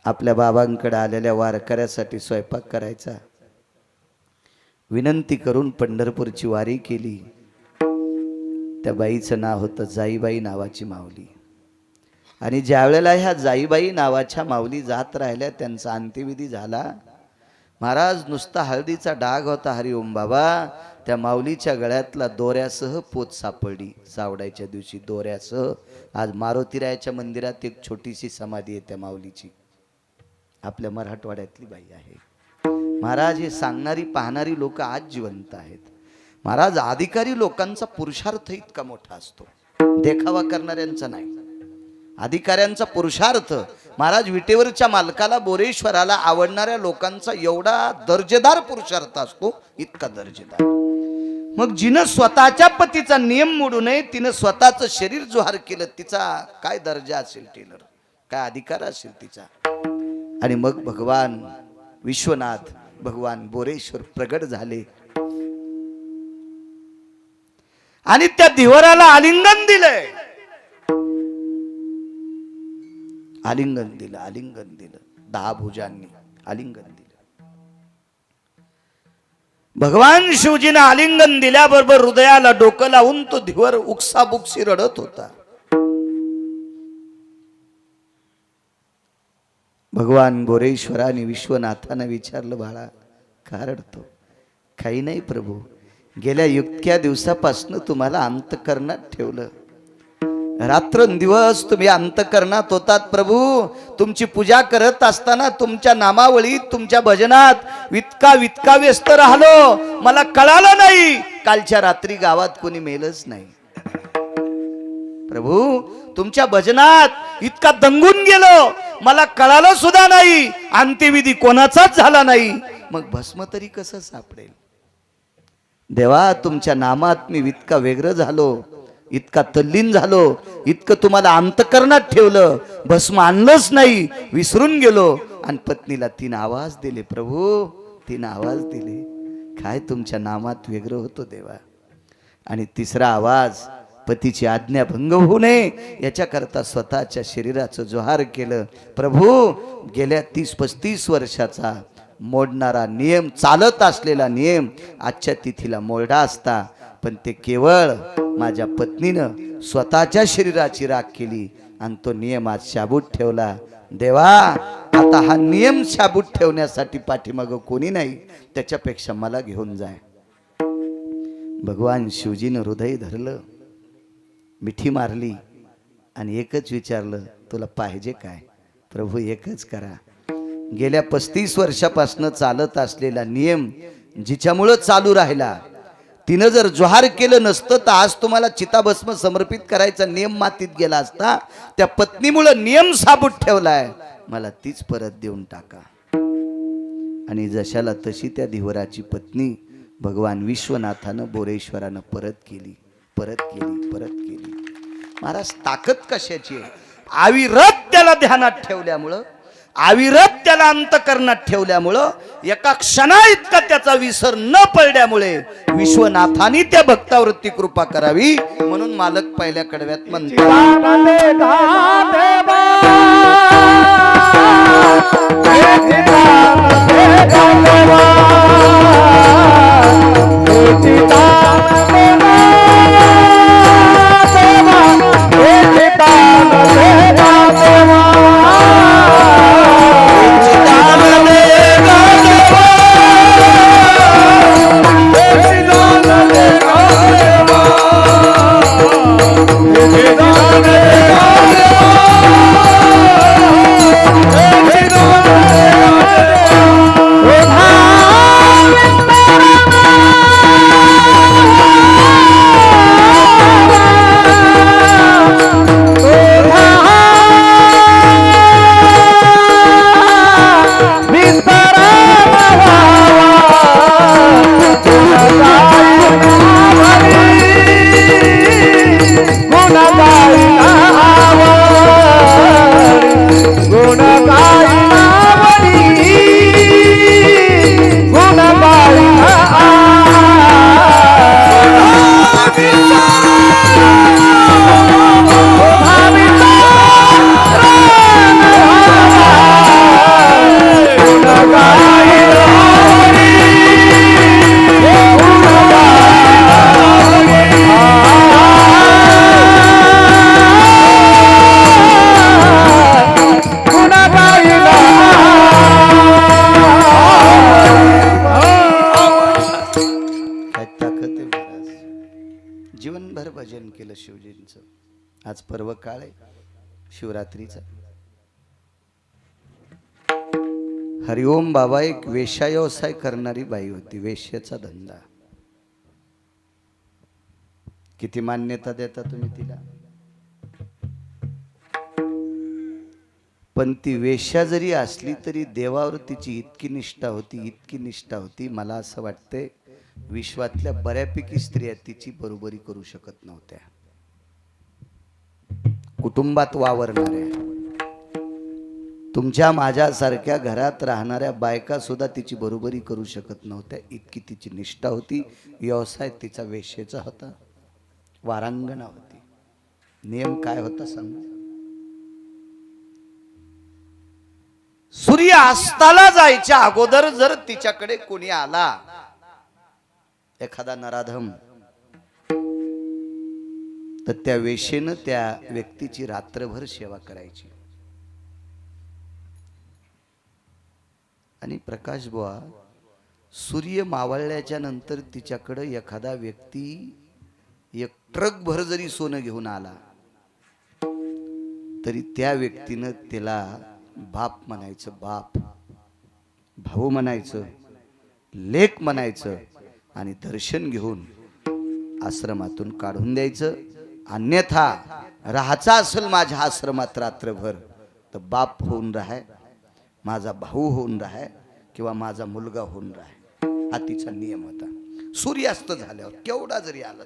आपल्या बाबांकडे आलेल्या वारकऱ्यासाठी स्वयंपाक करायचा, विनंती करून पंढरपूरची वारी केली. त्या बाईचं नाव होतं जाईबाई नावाची माऊली. आणि ज्या वेळेला ह्या जाईबाई नावाच्या माऊली जात राहिल्या, त्यांचा अंत्यविधी झाला. महाराज नुसता हळदीचा डाग होता हरिओम बाबा. त्या माऊलीच्या गळ्यातला दोऱ्यासह पोत सापडली. सावडायच्या दिवशी दोऱ्यासह. आज मारुतीरायाच्या मंदिरात एक छोटीशी समाधी आहे त्या माऊलीची. आपल्या मराठवाड्यातली बाई आहे. महाराज हे सांगणारी पाहणारी लोक आज जिवंत आहेत. महाराज अधिकारी लोकांचा पुरुषार्थ इतका मोठा असतो, देखावा करणाऱ्यांचा नाही. अधिकाऱ्यांचा पुरुषार्थ, महाराज विटेवरच्या मालकाला बोरेश्वराला आवडणाऱ्या लोकांचा एवढा दर्जेदार पुरुषार्थ असतो, इतका दर्जेदार. मग जिनं स्वतःच्या पतीचा नियम मोडू नये, तिनं स्वतःचं शरीर जोहार केलं, तिचा काय दर्जा असेल, टेलर काय अधिकार असेल तिचा. आणि मग भगवान विश्वनाथ, भगवान बोरेश्वर प्रगट झाले आणि त्या धिवराला आलिंगन दिलंय. आलिंगन दिलं, आलिंगन दिलं. 10 भुजांनी आलिंगन दिलं. भगवान शिवजीनं आलिंगन दिल्याबरोबर हृदयाला डोकं लावून तो धिवर उकसाबुकसी रडत होता. भगवान बोरेश्वराने विश्वनाथानं विचारलं, बाळा का रडतो? काही नाही प्रभू, गेल्या इतक्या दिवसापासून तुम्हाला अंतकरणात ठेवलं. रात्रंदिवस तुम्ही अंतकरणात होतात प्रभू. तुमची पूजा करत असताना तुमच्या नामावळीत, तुमच्या भजनात वितका व्यस्त राहिलो. मला कळालं नाही, कालच्या रात्री गावात कोणी मेलच नाही. प्रभू तुमच्या भजनात इतका दंगून गेलो, मला कळालं सुद्धा नाही. अंत्यविधी कोणाचाच झाला नाही. मग भस्म तरी कसं सापडेल? देवा तुमच्या नामात मी इतका वेगळं झालो, इतका तल्लीन झालो, इतकं तुम्हाला अंतकरणात ठेवलं, भस्म आणलंच नाही, विसरून गेलो. आणि पत्नीला 3 आवाज दिले प्रभू, 3 आवाज दिले. काय तुमच्या नामात वेगळं होतो देवा. आणि 3रा आवाज, पतीची आज्ञा भंग होऊ नये याच्याकरता स्वतःच्या शरीराचं जोहार केलं. प्रभू गेल्या 30-35 वर्षाचा मोडणारा नियम, चालत असलेला नियम आजच्या तिथीला मोडा असता, पण ते केवळ माझ्या पत्नीनं स्वतःच्या शरीराची राख केली आणि तो नियम आज शाबूत ठेवला. देवा आता हा नियम शाबूत ठेवण्यासाठी पाठीमागं कोणी नाही, त्याच्यापेक्षा मला घेऊन जाय. भगवान शिवजीनं हृदय धरलं, मिठी मारली आणि एकच विचारलं, तुला पाहिजे काय? प्रभू एकच करा. गेल्या 35 वर्षापासून चालत असलेला नियम जिच्यामुळं चालू राहिला, तिनं जर जोहार केलं नसतं तर आज तुम्हाला चिताभस्म समर्पित करायचा नियम मातीत गेला असता. त्या पत्नीमुळे नियम साबूत ठेवलाय, मला तीच परत देऊन टाका. आणि जशाला तशी त्या धीवराची पत्नी भगवान विश्वनाथानं बोरेश्वरानं परत केली. महाराज ताकद कशाची आहे? अविरत त्याला ध्यानात ठेवल्यामुळं, अविरत त्याला अंतकरणात ठेवल्यामुळं, एका क्षणा इतका त्याचा विसर न पडल्यामुळे विश्वनाथाने त्या भक्तावरती कृपा करावी. म्हणून मालक पहिल्या कडव्यात म्हणतात, जीवनभर भजन केलं शिवजींचं. आज पर्व काळ आहे शिवरात्रीचा. हरिओम बाबा एक वेश्या व्यवसाय करणारी बाई होती, वेश्याचा धंदा. किती मान्यता देता तुम्ही तिला? पण ती वेश्या जरी असली तरी देवावर तिची इतकी निष्ठा होती, मला असं वाटतंय विश्वातल्या बऱ्यापैकी स्त्रिया तिची बरोबरी करू शकत नव्हत्या. कुटुंबात वावरणाऱ्या, तुमच्या माझ्यासारख्या घरात राहणाऱ्या बायका सुद्धा तिची बरोबरी करू शकत नव्हत्या, इतकी तिची निष्ठा होती. व्यवसाय तिचा वेश्येचा होता, वारांगणा होती. नियम काय होता सांग? सूर्य अस्ताला जायच्या अगोदर जर तिच्याकडे कोणी आला, एखादा नराधम, तर त्या वेश्येनं त्या व्यक्तीची रात्रभर सेवा करायची. आणि प्रकाश बुवा, सूर्य मावळल्याच्या नंतर तिच्याकडे एखादा व्यक्ती एक ट्रक भर जरी सोनं घेऊन आला तरी त्या व्यक्तीनं त्याला बाप म्हणायचं, बाप, भाऊ म्हणायचं, लेक म्हणायचं आणि दर्शन घेऊन आश्रमातून काढून द्यायचं. अन्यथा राहायचं असेल माझ्या आश्रमात रात्रभर तर बाप होऊन राहाय, माझा भाऊ होऊन राहाय किंवा माझा मुलगा होऊन राहाय, हा तिचा नियम होता. सूर्यास्त झाल्यावर केवढा जरी आला.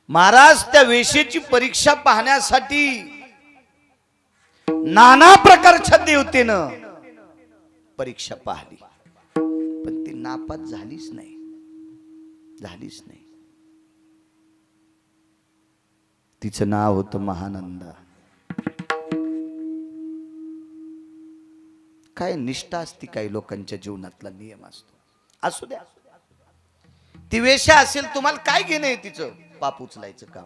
महाराज त्या वेश्येची परीक्षा पाहण्यासाठी नाना प्रकारच्या देवतेनं परीक्षा पाहिली, पण ती नापास झालीच नाही. तिचं नाव होतं महानंदा. काय निष्ठा असती काही लोकांच्या जीवनातला नियम असतो. असू द्या, ती वेश्या असेल, तुम्हाला काय घेणं आहे तिचं? पाप उचलायचं काम.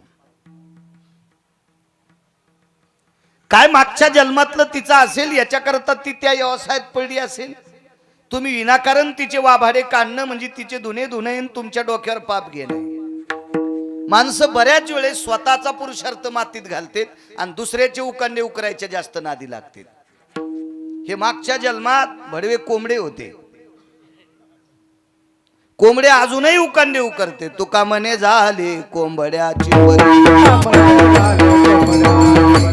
काय मागच्या जन्मातलं तिचं असेल याच्याकरता ती त्या व्यवसायात पडली असेल. तुम्ही विनाकारण तिचे वाभाडे काढणं म्हणजे तिचे धुणे तुमच्या डोक्यावर पाप घेणं. माणसं बऱ्याच वेळेस स्वतःचा पुरुषार्थ मातीत घालतात आणि दुसऱ्याचे उकांडे उकरायचे जास्त नादी लागतात. हे मागच्या जन्मात भडवे कोंबडे होते. कोंबड्या अजूनही उकांडे उकरते. तुका म्हणे झाली कोंबड्याची परी,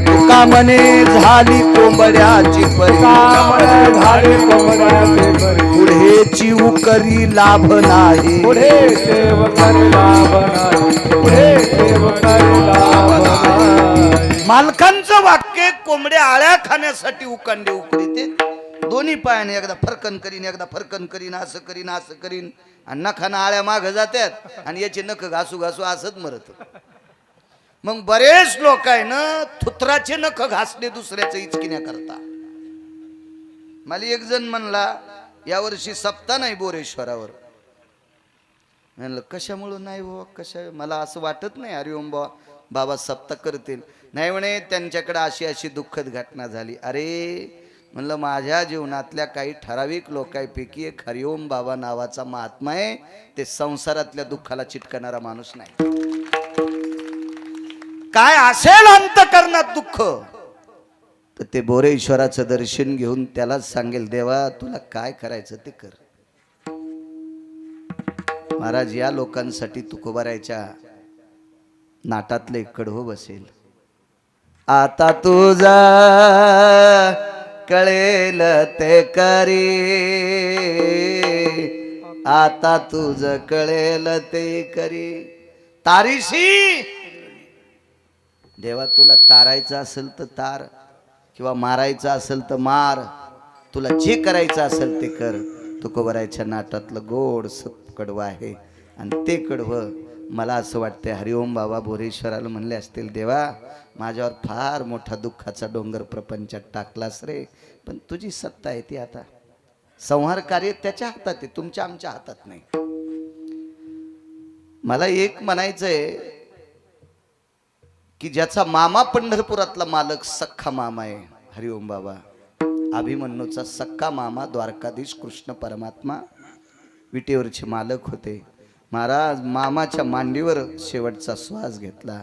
तुका म्हणे झाली कोंबड्याची परी, पुढेची उकरी लाभ नाही, मालकांचं वाक्य कोंबड्या आळ्या खाण्यासाठी उकांडे उकरीते. दोन्ही पायाने एकदा फरकन करीन, एकदा फरकन करीन, असं करीन असं करीन, आणि नखानं आळ्या माग जातात आणि याचे नख घासू घासू असंच मरत. मग बरेच लोक आहे ना थुत्राचे नख घासले दुसऱ्याचं इचकिण्या करता. मला एक जण म्हणला यावर्षी सप्ताह नाही बोरेश्वरावर. म्हणलं कशामुळं नाही हो, कशा, मला असं वाटत नाही हरिओम बाबा सप्ताह करतील. नाही म्हणे त्यांच्याकडे अशी अशी दुःखद घटना झाली. अरे म्हणलं माझ्या जीवनातल्या काही ठराविक लोकांपैकी एक हरिओम बाबा नावाचा महात्मा आहे. ते संसारातल्या दुःखाला चिटकणारा माणूस नाही. काय असेल अंतकरणात दुःख तर ते बोरेश्वराचं दर्शन घेऊन त्यालाच सांगेल देवा तुला काय करायचं ते कर. महाराज या लोकांसाठी तुकोबारायच्या नाटातले कडहो बसेल. आता तुझा कळेल ते करी, आता तुझ कळेल ते करी. तारीशी देवा तुला तारायचं असेल तर तार, किंवा मारायचं असेल तर मार, तुला जे करायचं असेल ते कर. तुकोबारायच्या नाटातलं गोड कडवं आहे. आणि ते कडवं मला असं वाटतंय हरिओम बाबा बोरेश्वराला म्हणले असतील देवा माझ्यावर फार मोठा दुःखाचा डोंगर प्रपंचात टाकलास रे, पण तुझी सत्ता आहे ती आता. संहार कार्य त्याच्या हातात आहे, तुमच्या आमच्या हातात नाही. मला एक म्हणायचंय की ज्याचा मामा पंढरपुरातला मालक सख्खा मामा आहे हरिओम बाबा, अभिमन्यूचा सख्खा मामा द्वारकाधीश कृष्ण परमात्मा विटेवरचे मालक होते. महाराज मामाच्या मांडीवर शेवटचा श्वास घेतला.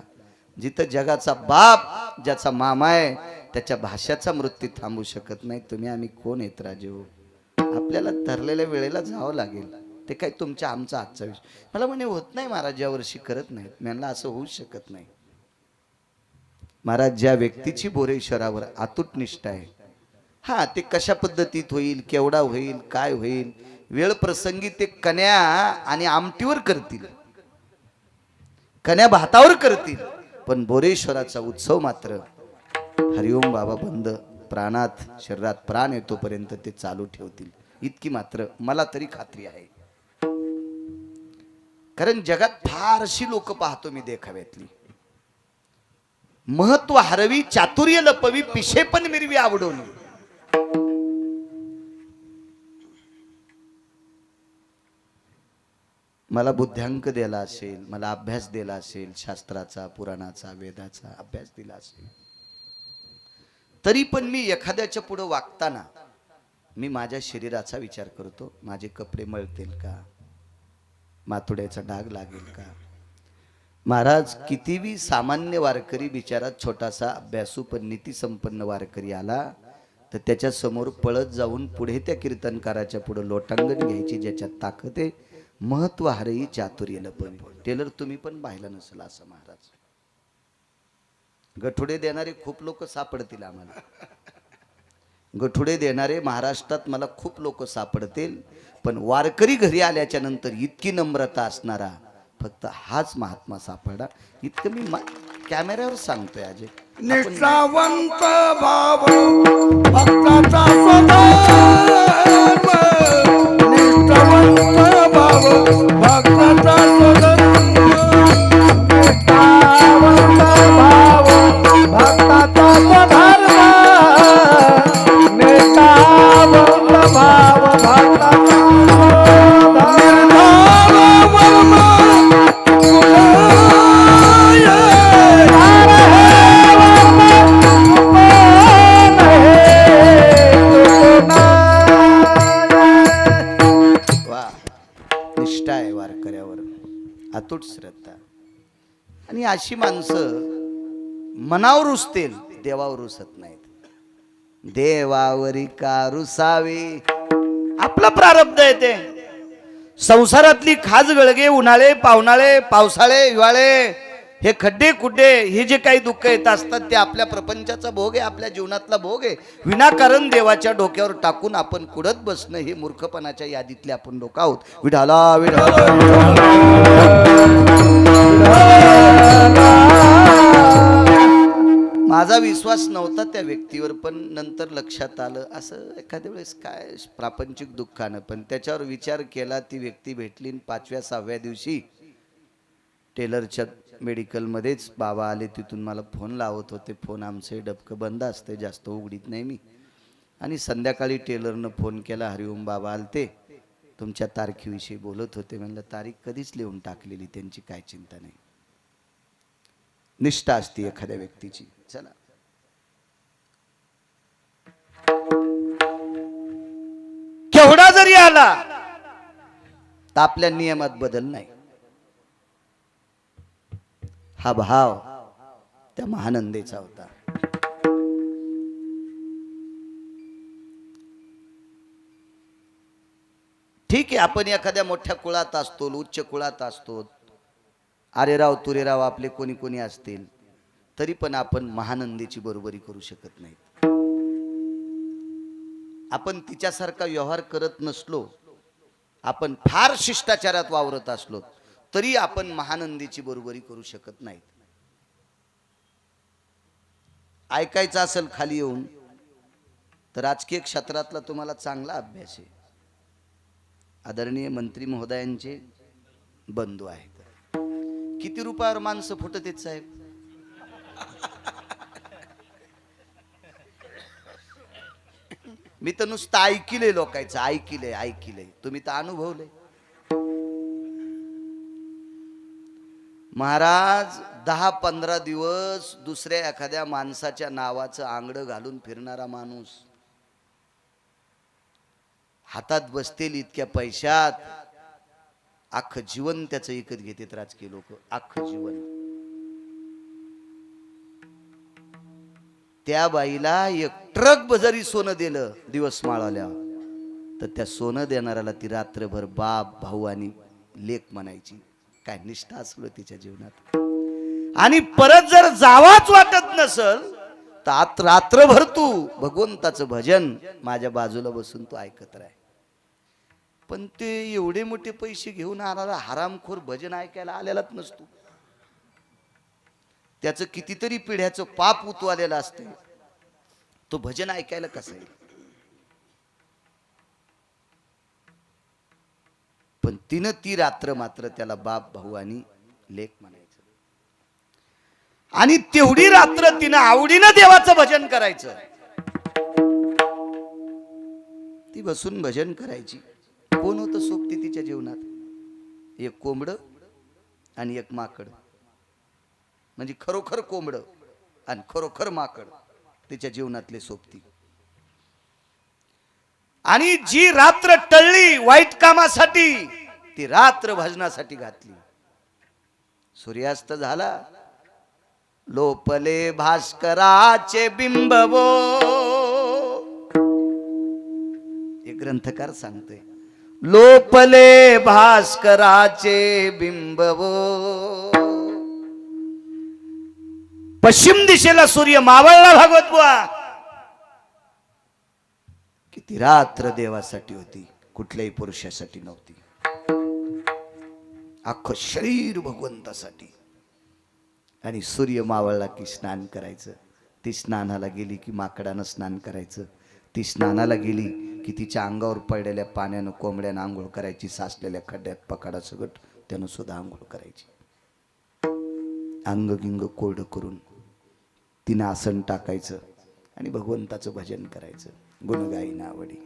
जिथं जगाचा बाप ज्याचा मामा आहे त्याच्या भाषाचा मृत्यू थांबू शकत नाही. तुम्ही आम्ही कोण येत राजेहो, आपल्याला ठरलेल्या वेळेला जावं लागेल. ते काय तुमच्या आमचा आजचा विषय. मला म्हणे होत नाही महाराज यावर्षी करत नाहीत. म्हणलं असं होऊ शकत नाही. महाराज ज्या व्यक्तीची बोरेश्वरावर अतूट निष्ठा आहे, हा ते कशा पद्धतीत होईल, केवढा होईल, काय होईल, वेळ प्रसंगी ते कन्या आणि आमटीवर करतील, कन्या भातावर करतील, पण बोरेश्वराचा उत्सव मात्र हरिओम बाबा बंद प्राणात शरीरात प्राण येतोपर्यंत ते चालू ठेवतील. इतकी मात्र मला तरी खात्री आहे. कारण जगात फारशी लोक पाहतो मी देखाव्यातली. महत्व हरवी चातुर्य लपवी पिशे पण मिरवी आवडून. मला बुद्ध्यांक दिला असेल, मला अभ्यास दिला असेल, शास्त्राचा पुराणाचा वेदाचा अभ्यास दिला असेल, तरी पण मी एखाद्याच्या पुढे वागताना मी माझ्या शरीराचा विचार करतो. माझे कपडे मळतील का, माथुड्याचा डाग लागेल का. महाराज कितीवी सामान्य वारकरी बिचारा छोटासा अभ्यासू पण नीती संपन्न वारकरी आला तर त्याच्या समोर पळत जाऊन पुढे त्या कीर्तनकाराच्या पुढे लोटांगण घ्यायची ज्याच्यात ताकद आहे. महत्व हरई चातुर्य लपवी. टेलर तुम्ही पण पाहिलं नसेल असं महाराज. गठुडे देणारे खूप लोक सापडतील आम्हाला. गठुडे देणारे महाराष्ट्रात मला खूप लोक सापडतील, पण वारकरी घरी आल्याच्या नंतर इतकी नम्रता असणारा फक्त हाच महात्मा सापडा. इतकं मी कॅमेऱ्यावर सांगतोय अजय. निष्ठावंत भाव भक्ताचा स्वधर्म, निष्ठावंत भाव भक्ताचा स्वधर्म, निष्ठावंत भाव भक्ताचा स्वधर्म, निष्ठावंत भाव भक्ताचा अतूट श्रद्धा. आणि अशी माणसं मनावर रुसतील, देवावर रुसत नाहीत. देवावरी का रुसावे, आपलं प्रारब्ध आहे ते. संसारातली खाज गळगे, उन्हाळे पावसाळे, हिवाळे, हे खड्डे खुड्डे, हे जे काही दुःख येत असतात ते आपल्या प्रपंचाचा भोग आहे, आपल्या जीवनातला भोग आहे. विनाकारण देवाच्या डोक्यावर टाकून आपण कुडत बसणं हे मूर्खपणाच्या यादीतले आपण लोक आहोत. विठाला विठाला. माझा विश्वास नव्हता त्या व्यक्तीवर, पण नंतर लक्षात आलं असं एखाद्या वेळेस काय प्रापंचिक दुःखानं, पण त्याच्यावर विचार केला. ती व्यक्ती भेटली. 5व्या-6व्या दिवशी टेलरच्या मेडिकलमध्येच बाबा आले. तिथून मला फोन लावत होते. फोन आमचे डबकं बंद असते, जास्त उघडीत नाही मी. आणि संध्याकाळी टेलरनं फोन केला, हरिओम बाबा आलते, तुमच्या तारखेविषयी बोलत होते. म्हणलं तारीख कधीच लिहून टाकलेली, त्यांची काय चिंता नाही. निष्ठा असते एखाद्या व्यक्तीची. चला, केवढा जरी आला तर आपल्या नियमात बदल नाही. हा भाव त्या महानंदेचा होता. ठीक आहे, आपण एखाद्या मोठ्या कुळात असतो, उच्च कुळात असतो, अरे राव तुरे राव आपले कोणी कोणी असतील, तरी पण आपण महानंदेची बरोबरी करू शकत नाही. आपण तिच्यासारखा व्यवहार करत नसलो, आपण फार शिष्टाचारात वावरत असलो, तरी आपण महानंदेची बरोबरी करू शकत नाही. ऐकायचं असेल खाली येऊन तर राजकीय क्षेत्रातला तुम्हाला चांगला अभ्यास आहे. आदरणीय मंत्री महोदयांचे बंधू आहेत. किती रुपयावर माणसं फुटत आहेत साहेब? मी तर नुसतं ऐकिले, लोकांचं ऐकिले. तुम्ही तर अनुभवले. महाराज 10-15 दिवस दुसऱ्या एखाद्या माणसाच्या नावाचं आंगडं घालून फिरणारा माणूस, हातात बसतेल इतक्या पैशात अख्खं जीवन त्याचं विकत घेतात राजकीय लोक. अख्खं जीवन. त्या बाईला 1 ट्रक जरी सोनं दिलं दिवस माळाल्या, तर त्या सोनं देणाऱ्याला ती रात्रभर बाप भाऊ आणि लेक म्हणायची. काय निष्ठा असलो तिच्या जीवनात. आणि परत जर जावाच वाटत नसल तर रात्रभर तू भगवंताचं भजन माझ्या बाजूला बसून तू ऐकत राह. पण ते एवढे मोठे पैसे घेऊन आणारा हरामखोर भजन ऐकायला आलेलाच नसतो. त्याचं कितीतरी पिढ्याचं पाप उतवालेलं असतं, तो भजन ऐकायला कसा येईल? पण तिनं ती रात्र मात्र त्याला बाप भाऊ आणि लेक म्हणायचं. आणि तेवढी रात्र तिनं आवडीनं देवाचं भजन करायचं. ती बसून भजन करायची. कोण होतं सोबती तिच्या जीवनात? 1 कोंबड आणि 1 माकड. म्हणजे खरोखर कोंबड आणि खरोखर माकड तिच्या जीवनातले सोबती. आणि जी रात्र टळली वाईट कामासाठी, ती रात्र भजनासाठी घातली. सूर्यास्त झाला, लोपले भास्कराचे बिंबवो. एक ग्रंथकार सांगतोय, लोपले भास्कराचे बिंबवो. पश्चिम दिशेला सूर्य मावळला. भागवत बुवा, किती रात्र देवासाठी होती, कुठल्याही पुरुषासाठी नव्हती. अख्खं शरीर भगवंतासाठी. आणि सूर्य मावळला की स्नान करायचं. ती स्नानाला गेली की माकडानं स्नान करायचं. ती स्नानाला गेली की तिच्या अंगावर पडलेल्या पाण्यानं कोंबड्यानं आंघोळ करायची. साचलेल्या खड्ड्यात पकाडा सगट त्यानं सुद्धा आंघोळ करायची. अंग गिंग कोरडं करून तिनं आसन टाकायचं आणि भगवंताचं भजन करायचं. गुणगायी नावडी.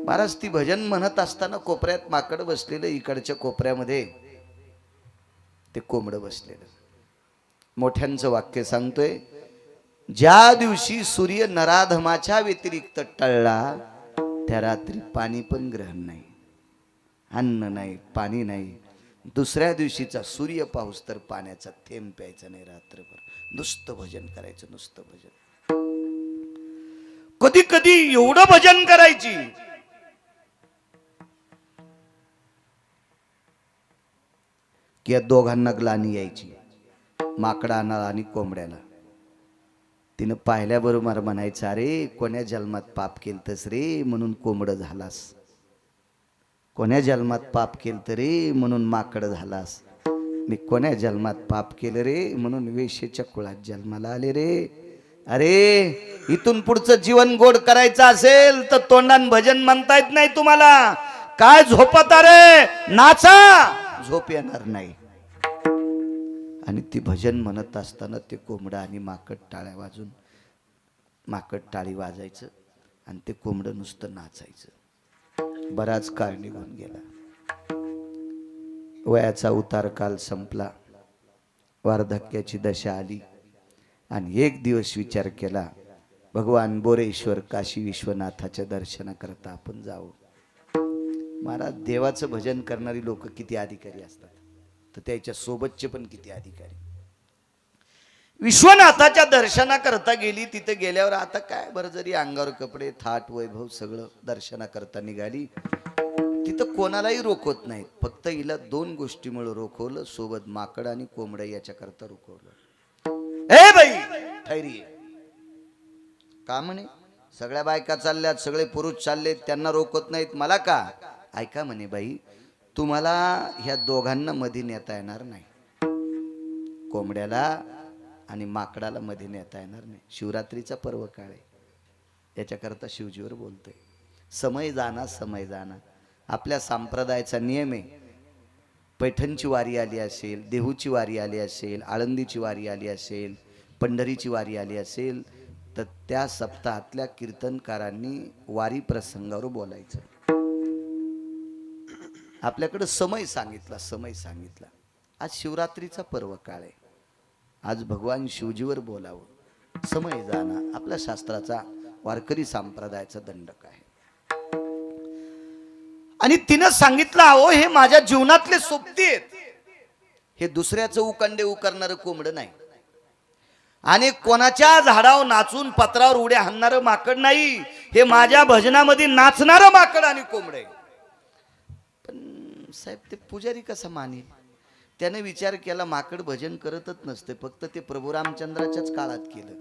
महाराज ती भजन म्हणत असताना कोपऱ्यात माकड बसलेलं, इकडच्या कोपऱ्यामध्ये ते कोंबड बसलेलं. मोठ्यांचं वाक्य सांगतोय, ज्या दिवशी सूर्य नराधमाच्या व्यतिरिक्त टळला, त्या रात्री पाणी पण ग्रहण नाही, अन्न नाही, पाणी नाही. दुसऱ्या दिवशीचा सूर्य पाऊस तर पाण्याचा थेंब प्यायचा नाही. रात्रभर नुसतं भजन करायचं, नुसतं भजन. कधी कधी एवढं भजन करायची की या दोघांना ग्लानी यायची, माकडाला आणि कोंबड्याला. तिनं पाहिल्याबरोबर म्हणायचं, अरे कोण्या जन्मात पाप केलतस रे म्हणून कोंबडं झालास, कोण्या जन्मात पाप केलं रे म्हणून माकड झालास, मी कोण्या जन्मात पाप केलं रे म्हणून वेश्येच्या कुळात जन्माला आले रे. अरे इथून पुढचं जीवन गोड करायचं असेल तर तोंडान भजन म्हणता येत नाही तुम्हाला. काय झोपत रे, नाचा, झोप येणार नाही. आणि ती भजन म्हणत असताना ते कोंबडं आणि माकड टाळ्या वाजून, माकड टाळी वाजायचं आणि ते कोंबडं नुसतं नाचायचं. बराच काळ निघून गेला. वयाचा उतार काल संपला, वार्धक्याची दशा आली आणि एक दिवस विचार केला, भगवान बोरेश्वर काशी विश्वनाथाच्या दर्शनाकरता आपण जावं. महाराज, देवाचं भजन करणारी लोक किती अधिकारी असतात, तर त्याच्या सोबतचे पण किती अधिकारी. विश्वनाथाच्या दर्शनाकरता गेली. तिथे गेल्यावर आता काय बरं, जरी अंगावर कपडे, थाट, वैभव सगळं दर्शनाकरता निघाली. तिथं कोणालाही रोखवत नाहीत, फक्त हिला दोन गोष्टीमुळे रोखवलं, सोबत माकड आणि कोंबड्या याच्याकरता रोखवलं. ए बाई ठैरी, का म्हणे सगळ्या बायका चालल्यात, सगळे पुरुष चाललेत, त्यांना रोखत नाहीत, मला का? ऐका म्हणे बाई, तुम्हाला ह्या दोघांना मध्ये नेता येणार नाही, कोंबड्याला आणि माकडाला मध्ये नेता येणार नाही. शिवरात्रीचा पर्व काळ आहे, याच्याकरता शिवजीवर बोलतोय. समय जाना, समय जाना. आपल्या संप्रदायाचा नियम आहे, पैठणची वारी आली असेल, देहूची वारी आली असेल, आळंदीची वारी आली असेल, पंढरीची वारी आली असेल, तर त्या सप्ताहातल्या कीर्तनकारांनी वारी प्रसंगावर बोलायचं. आपल्याकडे समय सांगितला, समय सांगितला. आज शिवरात्रीचा पर्व काळ आहे, आज भगवान शिवजीवर बोलावं. समय जाना आपल्या शास्त्राचा, वारकरी संप्रदायाचा दंडक आहे. आणि तिनं सांगितलं, अहो हे माझ्या जीवनातले सोबती आहेत, हे दुसऱ्याचं उकंडे उकरणारं कोंबडं नाही, आणि कोणाच्या झाडावर नाचून पत्रावर उड्या हाणणारं माकड नाही, हे माझ्या भजनामध्ये नाचणारं माकड आणि कोंबडे. पण साहेब, ते पुजारी कसा मानेल? त्याने विचार केला, माकड भजन करतच नसते, फक्त ते प्रभू रामचंद्राच्याच काळात केलं,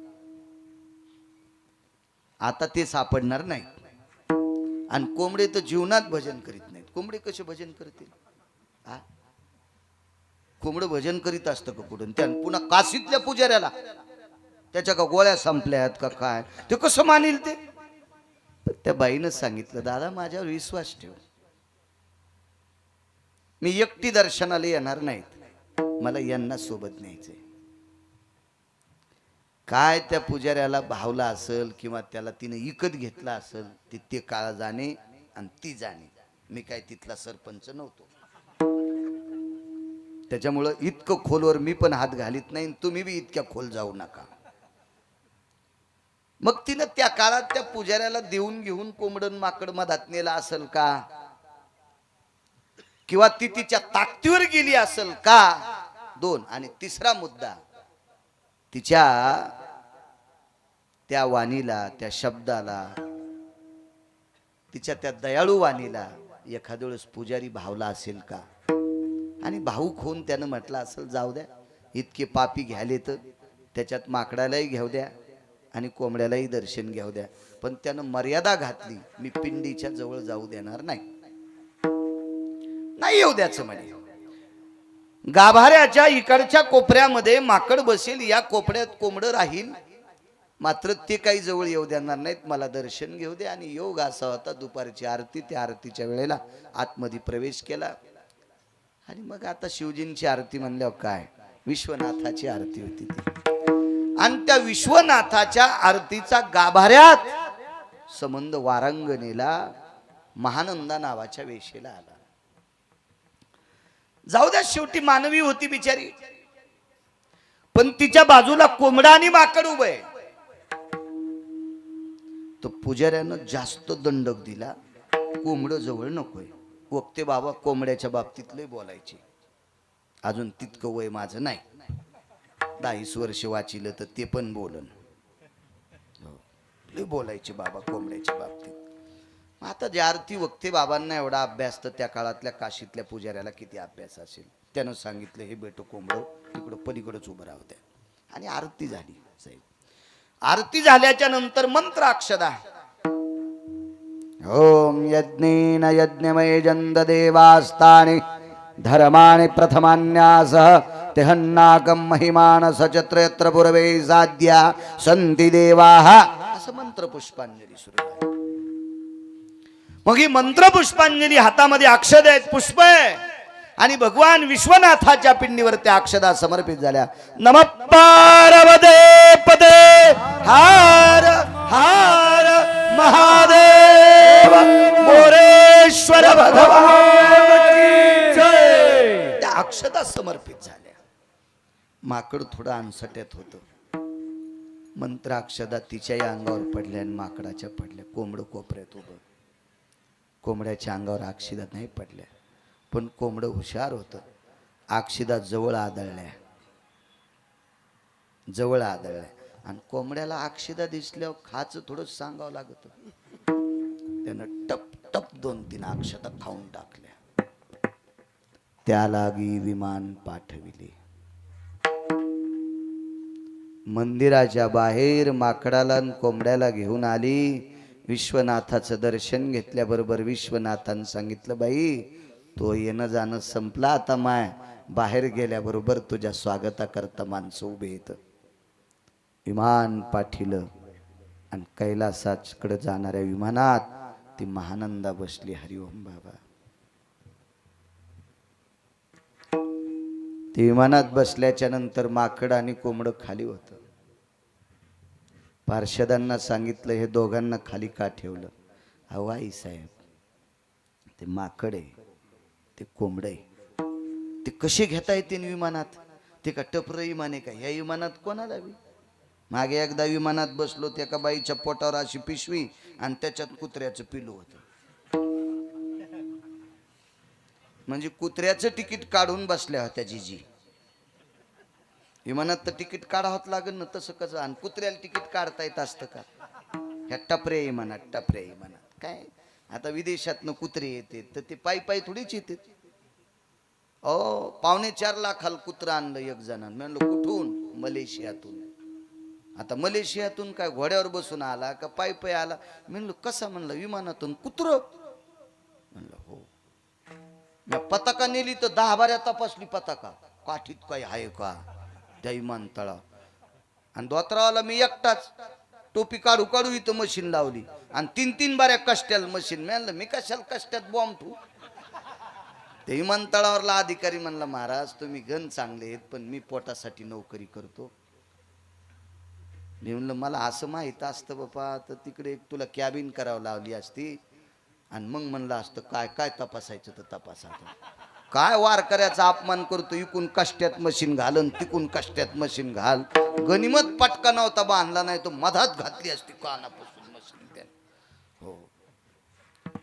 आता ते सापडणार नाही. आणि कोंबडे तर जीवनात भजन करीत नाहीत. कोंबडे कसे भजन करतील? हा, कोंबडं भजन करीत असतं का कुठून? त्या पुन्हा काशीतल्या पुजाऱ्याला त्याच्या का गोळ्या संपल्यात का काय, ते कसं मानेल ते? त्या बाईनं सांगितलं, दादा माझ्यावर विश्वास ठेव, मी एकटी दर्शनाला येणार नाहीत, मला यांना सोबत न्यायचंय. काय त्या पुजाऱ्याला भावला असेल किंवा त्याला तिने इकत घेतला असेल, ते काळ जाणे आणि ती जाणे. मी काय तिथला सरपंच नव्हतो, त्याच्यामुळं इतकं खोलवर मी पण हात घालीत नाही, तुम्ही बी इतक्या खोल जाऊ नका. मग तिनं त्या काळात त्या पुजाऱ्याला देऊन घेऊन कोंबडन माकड मधात नेला असेल का, किंवा ती तिच्या ताकदीवर गेली असेल का? दोन. आणि तिसरा मुद्दा, तिच्या त्या वाणीला, त्या शब्दाला, तिच्या त्या दयाळू वाणीला एखाद्या वेळेस पुजारी भावला असेल का? आणि भाऊक होऊन त्यानं म्हटलं असेल, जाऊ द्या, इतके पापी घ्याले तर त्याच्यात माकडालाही घेऊ द्या आणि कोंबड्यालाही दर्शन घेऊ द्या. पण त्यानं मर्यादा घातली, मी पिंडीच्या जवळ जाऊ देणार नाही, नाही येऊ द्याचं म्हणे. गाभाऱ्याच्या इकडच्या कोपऱ्यामध्ये माकड बसेल, या कोपऱ्यात कोंबडं राहील, मात्र ते काही जवळ येऊ देणार नाहीत, मला दर्शन घेऊ दे. आणि योग असा होता, दुपारची आरती, त्या आरतीच्या वेळेला आतमध्ये प्रवेश केला. आणि मग आता शिवजींची आरती म्हणल्यावर काय, विश्वनाथाची आरती होती ती. आणि त्या विश्वनाथाच्या आरतीचा गाभाऱ्यात संबंध वारांगणेला महानंदा नावाच्या वेशेला आला. जाऊ द्या, शेवटी मानवी होती बिचारी, पण तिच्या बाजूला कोंबडा आणि माकड उभे. तो पुजाऱ्यानं जास्त दंडक दिला, कोंबड जवळ नकोय. वक्ते बाबा कोंबड्याच्या बाबतीत लय बोलायचे, अजून तितकं वय माझं नाही, 10 वर्ष वाचिलं तर ते पण बोलन, लय बोलायचे बाबा कोंबड्याच्या बाबतीत. आता ज्या आरती वक्ते बाबांना एवढा अभ्यास तर त्या काळातल्या काशीतल्या पुजाऱ्याला किती अभ्यास असेल. त्यानं सांगितलं हे बेटो कोंबडं तिकडं पलीकडंच उभं राहू द्या आणि आरती झाली. साहेब आरती झाल्याच्या नंतर मंत्र अक्षदा. ओम यज्ञेन यज्ञमय जंद देवास्तानि धर्माणि प्रथमान्यासः तेहन्नाकं महिमान सचत्र यत्र पूर्वे साध्या संती देवाः. असं मंत्र पुष्पांजली सुरू आहे. मग ही मंत्र पुष्पांजली हातामध्ये अक्षद आहेत, पुष्प आहे आणि भगवान विश्वनाथाच्या पिंडीवर त्या अक्षदा समर्पित झाल्या. नमः पार्वते पदे हार हार महादेव मोरेश्वर भगवान की जय. त्या अक्षदा समर्पित झाल्या. माकड थोडं अनसट्यात होतं. मंत्र अक्षदा तिच्याही अंगावर पडल्या आणि माकडाच्या पडल्या. कोंबड कोपऱ्यात उभं. कोंबड्याच्या अंगावर अक्षिदा नाही पडल्या, पण कोंबडं हुशार होतं. अक्षिदा जवळ आदळल्या आणि कोंबड्याला अक्षिदा दिसल्यावर खाच थोडं सांगावं लागत. त्यानं टप टप 2-3 अक्षता खाऊन टाकल्या. त्या लागी विमान पाठविले. मंदिराच्या बाहेर माकडाला आणि कोंबड्याला घेऊन आली. विश्वनाथाचं दर्शन घेतल्याबरोबर विश्वनाथानं सांगितलं, बाई तो येणं जाणं संपला आता. माय बाहेर गेल्याबरोबर तुझ्या स्वागताकरता माणसं उभे येत. विमान पाठिलं आणि कैलासाकडे जाणाऱ्या विमानात ती महानंदा बसली. हरिओम बाबा. ती विमानात बसल्याच्या नंतर माकड आणि कोंबड खाली होतं. पार्षदांना सांगितलं हे दोघांना खाली का ठेवलं. अहो आई साहेब, ते माकड आहे, ते कोंबड आहे, ते कसे घेता येते विमानात. ते का टपर विमान आहे का. ह्या विमानात कोणाला बी. मागे एकदा विमानात बसलो, त्या एका बाईच्या पोटावर अशी पिशवी आणि त्याच्यात कुत्र्याचं पिलू होतं. म्हणजे कुत्र्याचं तिकीट काढून बसल्या होत्या जिजी. विमानात तर तिकीट काढावं लागेल ना, तसं कसं. आणि कुत्र्याला तिकीट काढता येत असतं का. ह्या टपऱ्या विमानात काय. आता विदेशातनं कुत्रे येते तर ते पायी पायी थोडीच येते. 4.25 लाखाला कुत्रं आणलं एक जणांना. म्हणलं कुठून. मलेशियातून. आता मलेशियातून काय घोड्यावर बसून आला का पायी पायी आला. म्हणलं कसा. म्हणलं विमानातून. कुत्रं. म्हणलं हो. पताका नेली तर 10-12 तपासली पताका काठीत काही आहे का त्या विमानतळा. आणि धोत्रावाला मी एकटाच. टोपी काढू काढू इथं मशीन लावली आणि 3-3 बाऱ्या कष्ट्याल मशीन. म्हणलं मी कशाला कष्ट्यात बॉम्ब ठेवू. ते विमानतळावरला अधिकारी म्हणला, महाराज तुम्ही गण चांगले आहेत, पण मी पोटासाठी नोकरी करतो. मी म्हणलं मला असं माहित असतं बापा तर तिकडे एक तुला कॅबिन करावं लावली असती आणि मग म्हणलं असतं काय काय तपासायचं तर तपासा. काय वारकऱ्याचा अपमान करतो. इकून कष्ट्यात मशीन घालन तिकून कष्ट्यात मशीन घाल. गनिमत पटका नव्हता बांधला नाही तो मधात घातली असती कानापासून मशीन त्याने. हो.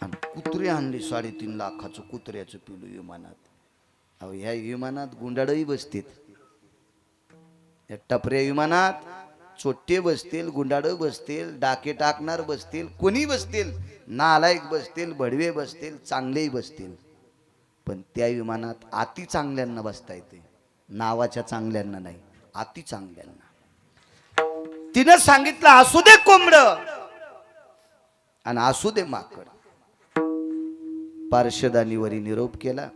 आणि कुत्रे आणली 3.5 लाखाचं कुत्र्याचं पिलू विमानात. अहो ह्या विमानात गुंडाळही बसतील. या टपऱ्या विमानात चोट्टे बसतील, गुंडाळ बसतील, डाके टाकणार बसतील, कोणी बसतील. नालायक बसतील, भडवे बसतील, चांगलेही बसतील. पण त्या विमानात अति चांगल्यांना बसता येते. नावाच्या चांगल्यांना नाही, अति चांगल्यांना. तिनं सांगितलं असू दे कोंबड आणि असू दे माकड. पार्षदांनी वरी निरोप केला.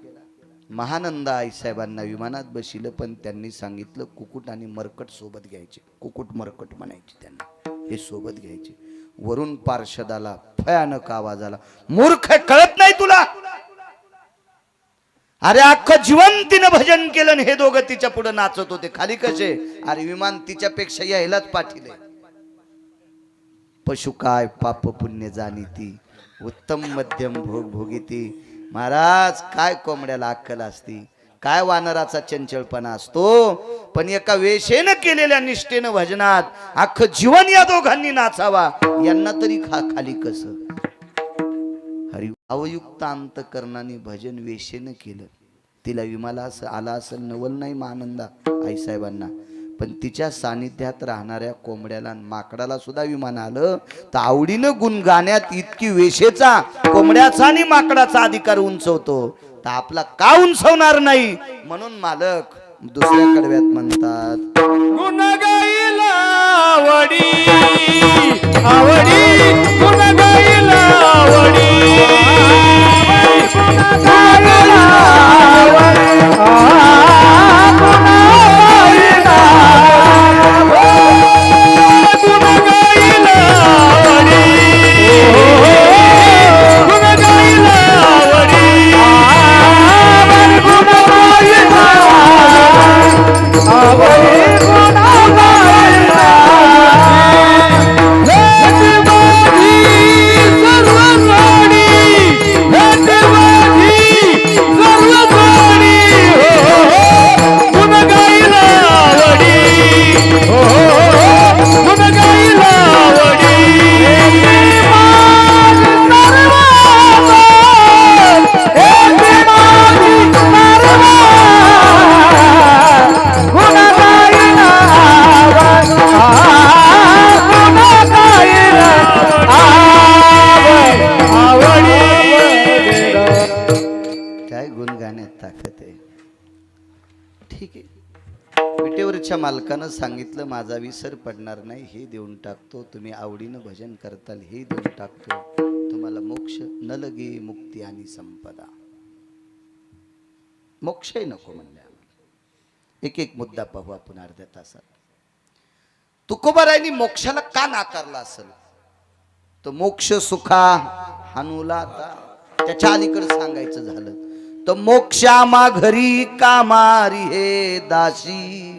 महानंदा आईसाहेबांना विमानात बसिलं, पण त्यांनी सांगितलं कुकुट आणि मरकट सोबत घ्यायचे. कुकुट मरकट म्हणायचे त्यांना, हे सोबत घ्यायचे. वरून पार्षदाला भयानक आवाज आला, मूर्ख कळत नाही तुला. अरे अख्खं जीवन तिनं भजन केलं, हे दोघं तिच्या पुढे नाचत होते. खाली कसे. अरे विमान तिच्यापेक्षा यायलाच पाठीले. पशु काय पाप पुण्य जाणीती, उत्तम मध्यम भोग भोगीती. महाराज काय कोंबड्याला अक्कल असती, काय वानराचा चंचलपणा असतो. पण एका वेशेनं केलेल्या निष्ठेनं भजनात अख्खं जीवन या दोघांनी नाचावा. यांना तरी खाली कसं. हरि अवयुक्त अंतकरणाने भजन वेशेनं केलं. तिला विमाला असं आला असेल नवल नाही महानंदा आईसाहेबांना, पण तिच्या सानिध्यात राहणाऱ्या कोंबड्याला आणि माकडाला सुद्धा विमान आलं तर आवडीनं गुणगाण्यात इतकी वेशेचा कोंबड्याचा आणि माकडाचा अधिकार उंचवतो तर आपला का उंचवणार नाही. म्हणून मालक दुसऱ्या कडव्यात म्हणतात, गुण गाईला आवडी आवडी गुण गाईला आवडी गुण गाईला आवडी गुण गाईला गुण गाईला आवडी गुण गाईला आवडी गुण गाईला आवडी गुण गाईला काय गुण गाण्यात ताकद आहे. ठीक आहे, विटेवरच्या मालकानं सांगितलं माझा विसर पडणार नाही, हे देऊन टाकतो. तुम्ही आवडीनं भजन करताल, हे देऊन टाकतो. तुम्हाला मोक्ष न लगे मुक्ती आणि संपदा. मोक्षही नको म्हणले आम्हाला. एक एक मुद्दा पाहू आपण अर्ध्या तासात. तुकोबारायांनी मोक्षाला का नाकारला असेल? तो मोक्ष सुखा हानुला, त्याच्या अलीकडे सांगायचं झालं तर मोक्षामा घरी कामारी हे दासी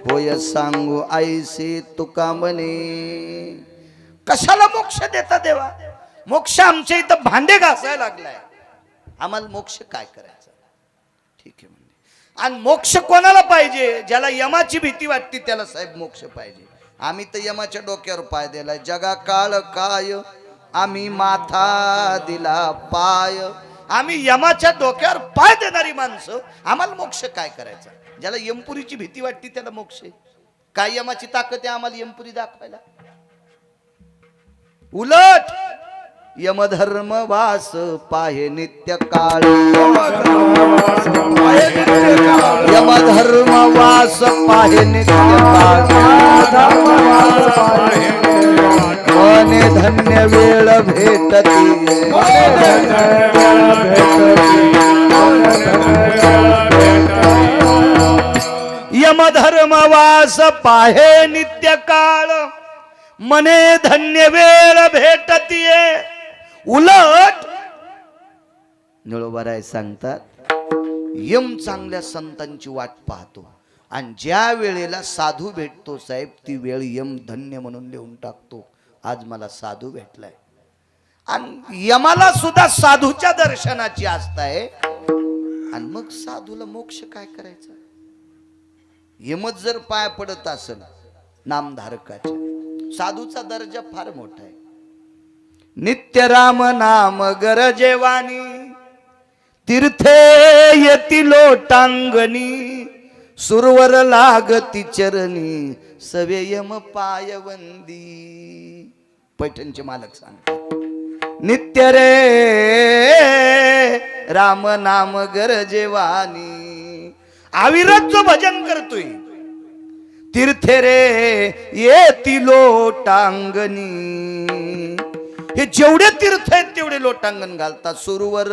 होय सांगू आईसे तुका म्हणे. कशाला मोक्ष देता देवा? मोक्ष आमच्या इथं भांडे घासायला लागलाय, आम्हाला मोक्ष काय करायचं? ठीक आहे म्हणजे. आणि मोक्ष कोणाला पाहिजे? ज्याला यमाची भीती वाटते त्याला साहेब मोक्ष पाहिजे. आम्ही तर यमाच्या डोक्यावर पाय दिलाय. जगा काळ काय आम्ही माथा दिला पाय. आम्ही यमाच्या डोक्यावर पाय देणारी माणसं, आम्हाला मोक्ष काय करायचा? ज्याला यमपुरीची भीती वाटते त्याला मोक्ष. काय यमाची ताकद आहे आम्हाला यमपुरी दाखवायला? उलट यमधर्म वास पाहे नित्य काळ. यमधर्म वास पाहे नित्य काळ. मने धन्य वेळ भेटती. यमधर्म वास पाहे नित्य काळ. मने धन्य वेळ भेटतीये. उलट निळोबाराय सांगतात यम चांगल्या संतांची वाट पाहतो आणि ज्या वेळेला साधू भेटतो साहेब ती वेळ यम धन्य म्हणून लिहून टाकतो. आज मला साधू भेटलाय. आणि यमाला सुद्धा साधूच्या दर्शनाची आस्था आहे. आणि मग साधूला मोक्ष काय करायचा? यमच जर पाय पडत असेल नामधारकाच्या, साधूचा दर्जा फार मोठा आहे. नित्य राम नाम गरजेवानी तीर्थे येती लोटांगणी. सुरवर लागती चरणी सवे यम पायवंदी. पैठणचे मालक सांगतात नित्य रे राम नाम गरजेवानी. अविरत जो भजन करतोय तीर्थे रे येती लोटांगणी. हे जेवढे तीर्थ आहेत तेवढे लोटांगण घालतात. सुरवर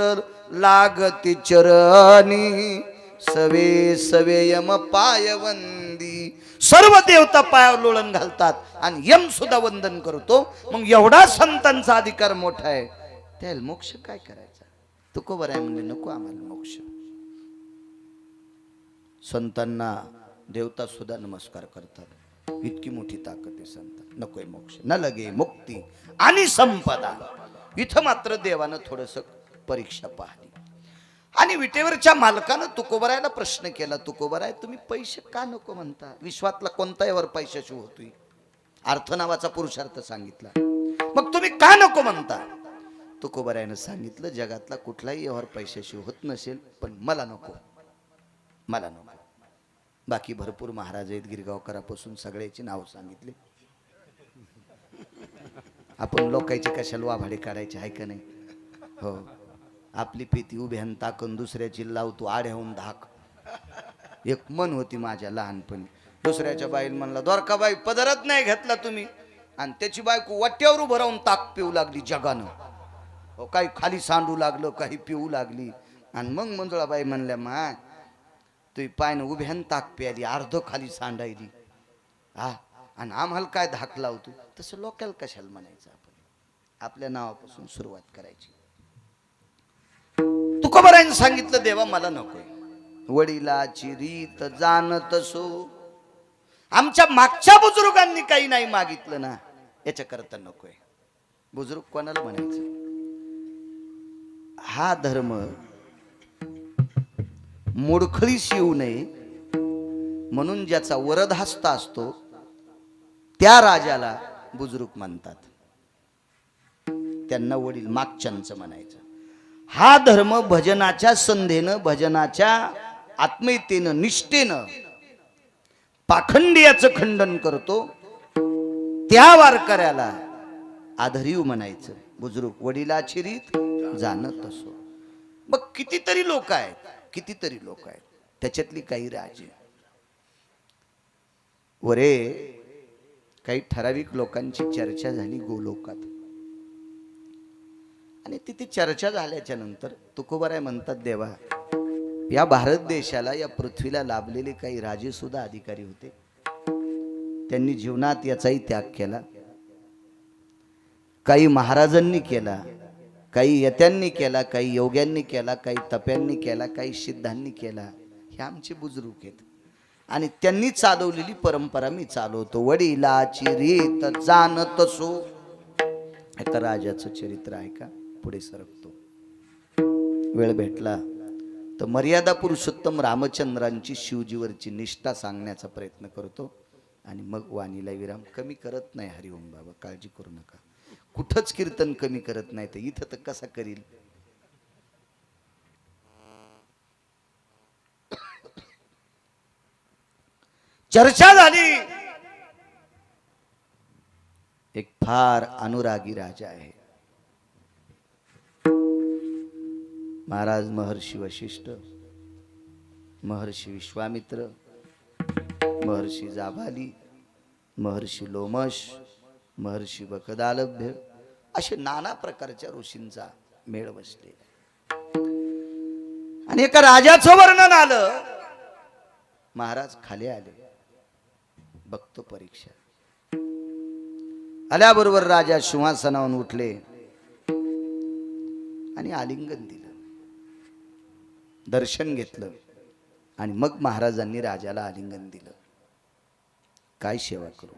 लागती चरणी सवे सवे यम पायवंदी. सर्व देवता पायावर लोळण घालतात आणि यम सुद्धा वंदन करतो. मग एवढा संतांचा अधिकार मोठा आहे, त्याला मोक्ष काय करायचा? तुकोबर आहे म्हणजे नको आम्हाला मोक्ष. संतांना देवता सुद्धा नमस्कार करतात. इतकी मोठी ताकद आहे संतांना. नकोय मोक्ष न लगे मुक्ती आणि संपदा. इथं मात्र देवानं थोडस परीक्षा पाहिली. आणि विटेवरच्या मालकानं तुकोबरायला प्रश्न केला, तुकोबराय तुम्ही पैसे का नको म्हणता? विश्वातला कोणता यावर पैशाशी होतोय? अर्थ नावाचा पुरुषार्थ सांगितला. मग तुम्ही का नको म्हणता? तुकोबरायनं सांगितलं जगातला कुठलाही व्यवहार पैशाशी होत नसेल पण मला नको, मला नको. बाकी भरपूर महाराज आहेत गिरगावकरापासून सगळ्याची नाव सांगितले. आपण लोकांचे कशाला वाभाडे काढायचे आहे का नाही. हो, आपली पेती उभ्यान ताकन दुसऱ्याची लावतो आड्याहून धाक. एक मन होती माझ्या लहानपणी. दुसऱ्याच्या बाईला म्हणला द्वारकाबाई पदरच नाही घेतला तुम्ही, आणि त्याची बायको वाट्यावर उभं राहून ताक पिऊ लागली जगानं. हो, काही खाली सांडू लागलं, काही पिऊ लागली. आणि मग मंजुळाबाई म्हणल्या माय तुही पायनं उभ्यान ताक प्याली, अर्ध खाली सांडायली. हा, आणि आम्हाला काय धाक लावतो. तसं लोकांना कशाला म्हणायचं. आपण आपल्या नावापासून सुरुवात करायची. तुकोबारायने सांगितलं देवा मला नकोय. वडिलाची रीत जाणत सो. आमच्या मागच्या बुजुर्गांनी काही नाही मागितलं ना, याच्या करता नकोय. बुजुर्ग कोणाला म्हणायचं. हा धर्म मोडखळीस येऊ नये म्हणून ज्याचा वरदहस्त असतो त्या राजाला बुजुर्ग म्हणतात. त्यांना वडील मागच्यांचं म्हणायचं. हा धर्म भजनाच्या संधेनं, भजनाच्या आत्मीयतेनं, निष्ठेनं पाखंडियाचं खंडन करतो. त्या वारकऱ्याला आधरीव म्हणायचं. बुजुर्ग वडिलाची रीत जाणत असो. मग कितीतरी लोक आहेत, कितीतरी लोक आहेत. त्याच्यातली काही राजे वरे काही ठराविक लोकांची चर्चा झाली गोलोकात. आणि तिथे चर्चा झाल्याच्या नंतर तुकोबाराय म्हणतात देवा या भारत देशाला, या पृथ्वीला लाभलेले काही राजे सुद्धा अधिकारी होते. त्यांनी जीवनात याचाही त्याग केला. काही महाराजांनी केला, काही यत्यांनी केला, काही योग्यांनी केला, काही तप्यांनी केला, काही सिद्धांनी केला. हे आमचे बुजुर्ग आहेत आणि त्यांनी चालवलेली परंपरा मी चालवतो. वडिलाची रीत जाणत सो. आता राजाचं चरित्र आहे का, पुढे सरकतो. वेळ भेटला तर मर्यादा पुरुषोत्तम रामचंद्रांची शिवजीवरची निष्ठा सांगण्याचा प्रयत्न करतो आणि मग वाणीला विराम. कमी करत नाही हरिओम बाबा, काळजी करू नका. कुठंच कीर्तन कमी करत नाही, तर इथं तर कसा करील. चर्चा झाली. एक फार अनुरागी राजा आहे. महाराज महर्षी वशिष्ठ, महर्षी विश्वामित्र, महर्षी जाबाली, महर्षी लोमश, महर्षी बकदालभ्य, असे नाना प्रकारच्या ऋषींचा मेळ बसले. आणि एका राजाचं वर्णन आलं. महाराज खाली आले. बघतो परीक्षा. आल्याबरोबर राजा सिंहासनावरून उठले आणि आलिंगन दिलं, दर्शन घेतलं आणि मग महाराजांनी राजाला आलिंगन दिलं. काय सेवा करू.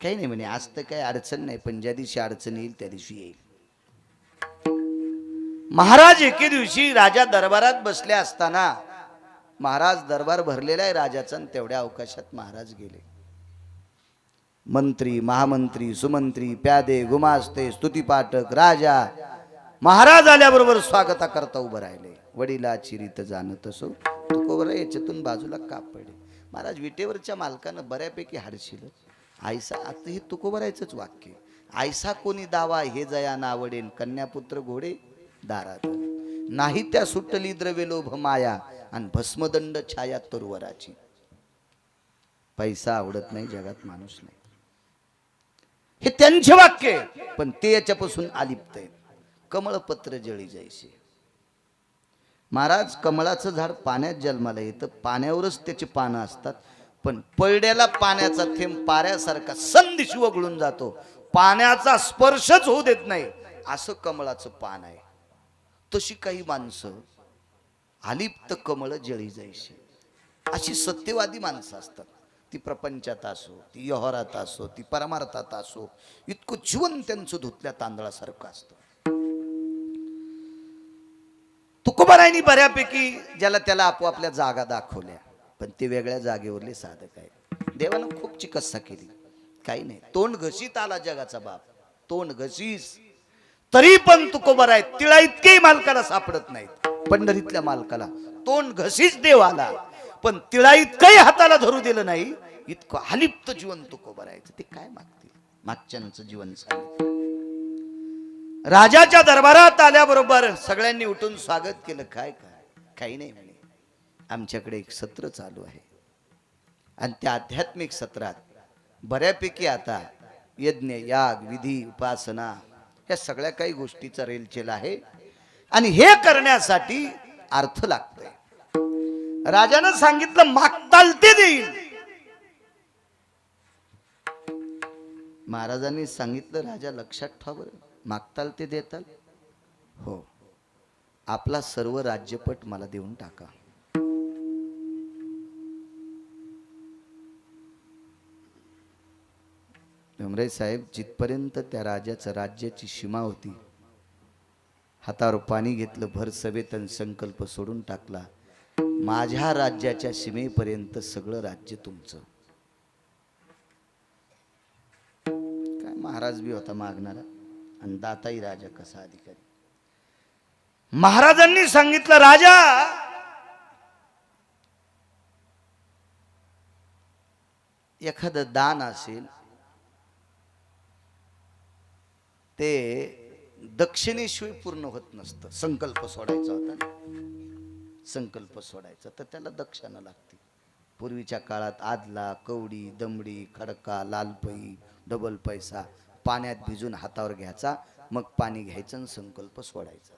काही नाही म्हणे, आज तर काही अडचण नाही, पण ज्या दिवशी अडचण येईल त्या दिवशी येईल. महाराज एके दिवशी राजा दरबारात बसले असताना, महाराज दरबार भरलेला आहे राजाचा, तेवढ्या अवकाशात महाराज गेले. मंत्री, महामंत्री, सुमंत्री, प्यादे, गुमास्ते, स्तुतीपाठक, राजा महाराज आल्याबरोबर स्वागता करता उभं राहिले. वडिलाची रीत जाणत असो. तुकोबाराय याच्यातून बाजूला का पडले. महाराज विटेवरच्या मालकानं बऱ्यापैकी हाडशील. आयसा, आता हे तुकोबारायचंच वाक्य. आयसा कोणी दावा हे जया नावडेन, कन्यापुत्र घोडे दारात नाही त्या सुटली द्रव्य लोभ माया, आणि भस्मदंड छाया तरुवराची. पैसा आवडत नाही जगात माणूस नाही, हे त्यांचे वाक्य. पण ते याच्यापासून अलिप्त आहेत. कमळपत्र जळी जायचे. महाराज कमळाचं झाड पाण्यात जन्माला येतं, पाण्यावरच त्याची पानं असतात, पण पळड्याला पाण्याचा थेंब पाऱ्यासारखा संदिशी वगळून जातो, पाण्याचा स्पर्शच होऊ देत नाही, असं कमळाचं पान आहे. तशी काही माणसं अलिप्त कमळ जळी जायची, अशी सत्यवादी माणसं असतात. ती प्रपंचात असो, ती व्यवहारात असो, ती परमार्थात असो, इतकं जीवन त्यांचं धुतल्या तांदळासारखं असतं. तुकोबारायांनी बऱ्यापैकी ज्याला त्याला आपोआपल्या जागा दाखवल्या, पण ते वेगळ्या जागेवरले साधक आहेत. देवानं खूप चिकित्सा केली, काही नाही. तोंड घशीत आला जगाचा बाप, तोंड घशीस, तरी पण तुकोबाराय तिळा इतकेही मालकाला सापडत नाहीत. पंढरीतल्या मालकाला तोंड घशीच देव आला, पण तिळा इतकंही हाताला धरू दिलं नाही, इतकं हालिप्त जीवन तुकोबा राहायचं. ते काय मागतील? मागच्यांचं जीवन सांगितलं. राजाच्या दरबारात आल्याबरोबर सगळ्यांनी उठून स्वागत केलं. काय काय? काही नाही म्हणे, आमच्याकडे एक सत्र चालू आहे आणि त्या आध्यात्मिक सत्रात बऱ्यापैकी आता यज्ञ, याग, विधी, उपासना या सगळ्या काही गोष्टीचा रेलचेल आहे आणि हे करण्यासाठी अर्थ लागतोय. राजानं सांगितलं मागताल ते देईल. महाराजांनी सांगितलं, राजा लक्षात ठेवा बरं, मागताल ते देताल? हो, आपला सर्व राज्यपट मला देऊन टाका. भीमराय साहेब जिथपर्यंत त्या राजाचं राज्याची सीमा होती, हातावर पाणी घेतलं, भर सभेत संकल्प सोडून टाकला, माझ्या राज्याच्या सीमेपर्यंत सगळं राज्य तुमचं. काय महाराज बी होता मागणारा आणि दाताही राजा कसा अधिकारी. महाराजांनी सांगितलं, राजा एखादं दान असेल ते दक्षिणेशिवाय पूर्ण होत नसतं. संकल्प सोडायचा होता ना, संकल्प सोडायचा तर त्याला दक्षिणा लागते. पूर्वीच्या काळात आदला, कवडी, दमडी, खडका, लालपई, डबल पैसा पाण्यात भिजून हातावर घ्यायचा, मग पाणी घ्यायचं आणि संकल्प सोडायचा.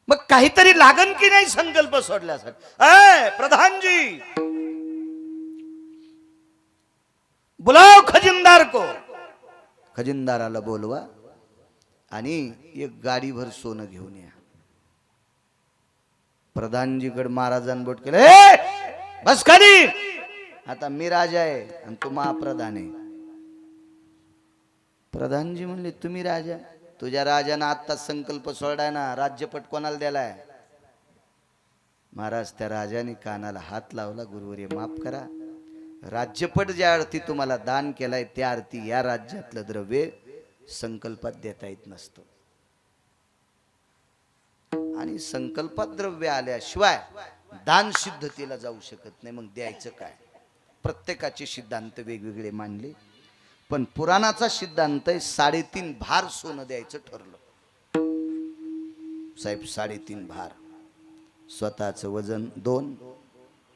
मग काहीतरी लागन की नाही संकल्प सोडल्यासाठी? प्रधानजी बुलाव खजिनदार को. खजिनदाराला बोलवा आणि एक गाडीभर सोनं घेऊन या. प्रधानजीकडे महाराजांनी बोट केलं, बस खाली, आता मी राजा आहे आणि तू महाप्रधान आहे. प्रधानजी म्हणले, तुम्ही राजा? तुझ्या राजानं आत्ता संकल्प सोडाय ना, राज्यपट कोणाला द्यालाय? महाराज त्या राजाने कानाला हात लावला, गुरुवर्य माफ करा, राज्यपट ज्या अर्थी तुम्हाला दान केलाय त्या अर्थी या राज्यातलं द्रव्य संकल्पात देता येत नसतं आणि संकल्पात द्रव्य आल्याशिवाय दान सिद्धतेला जाऊ शकत नाही. मग द्यायचं काय? प्रत्येकाचे सिद्धांत वेगवेगळे मांडले, पण पुराणाचा सिद्धांत आहे 3.5 भार सोनं द्यायचं ठरलं. साहेब 3.5 भार, स्वतःचं वजन 2,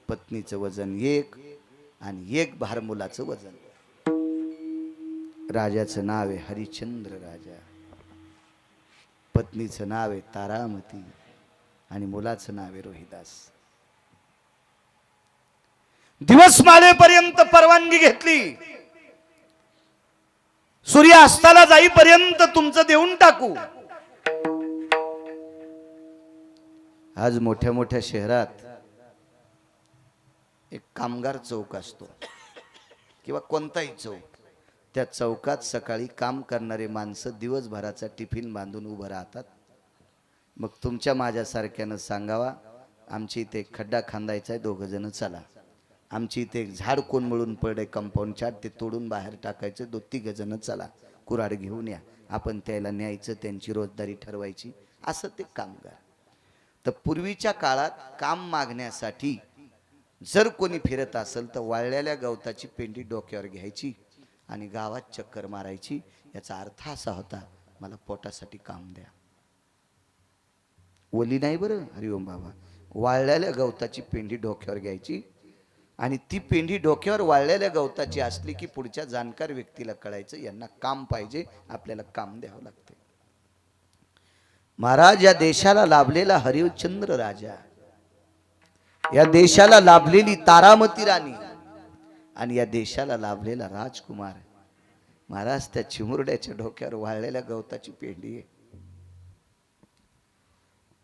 पत्नीचं वजन 1 आणि 1 भार मुलाचं वजन. राजाचं नाव आहे हरिश्चंद्र राजा, पत्नीचं नाव आहे तारामती आणि मुलाचं नाव आहे रोहिदास. दिवस माळेपर्यंत परवानगी घेतली, सूर्य अस्ताला जाईपर्यंत तुमचं देऊन टाकू. आज मोठ्या मोठ्या शहरात एक कामगार चौक असतो किंवा कोणताही चौक, त्या चौकात सकाळी काम करणारे माणसं दिवसभराचा टिफिन बांधून उभं राहतात. मग तुमच्या माझ्यासारख्यानं सांगावा, आमची इथे एक खड्डा खांदायचा आहे, 2 जण चला. आमची इथे एक झाड कोण मिळून पडे कंपाऊंडच्या, ते तोडून बाहेर टाकायचं, 2-3 जण चला, कुऱ्हाड घेऊन या, आपण त्याला न्यायचं, त्यांची रोजदारी ठरवायची. असं ते कामगार. तर पूर्वीच्या काळात काम मागण्यासाठी जर कोणी फिरत असेल तर वाळलेल्या गवताची पेंडी डोक्यावर घ्यायची आणि गावात चक्कर मारायची. याचा अर्थ असा होता, मला पोटासाठी काम द्या. ओली नाही बरं, हरिओम बाबा, वाळलेल्या गवताची पेंडी डोक्यावर घ्यायची आणि ती पेंडी डोक्यावर वाळलेल्या गवताची असली की पुढच्या जाणकार व्यक्तीला कळायचं, यांना काम पाहिजे, आपल्याला काम द्यावं लागते. महाराज, या देशाला लाभलेला हरिश्चंद्र राजा, या देशाला लाभलेली तारामती राणी आणि या देशाला लाभलेला राजकुमार महाराज, त्या चिमुरड्याच्या डोक्यावर वाळलेल्या गवताची पेंडी आहे,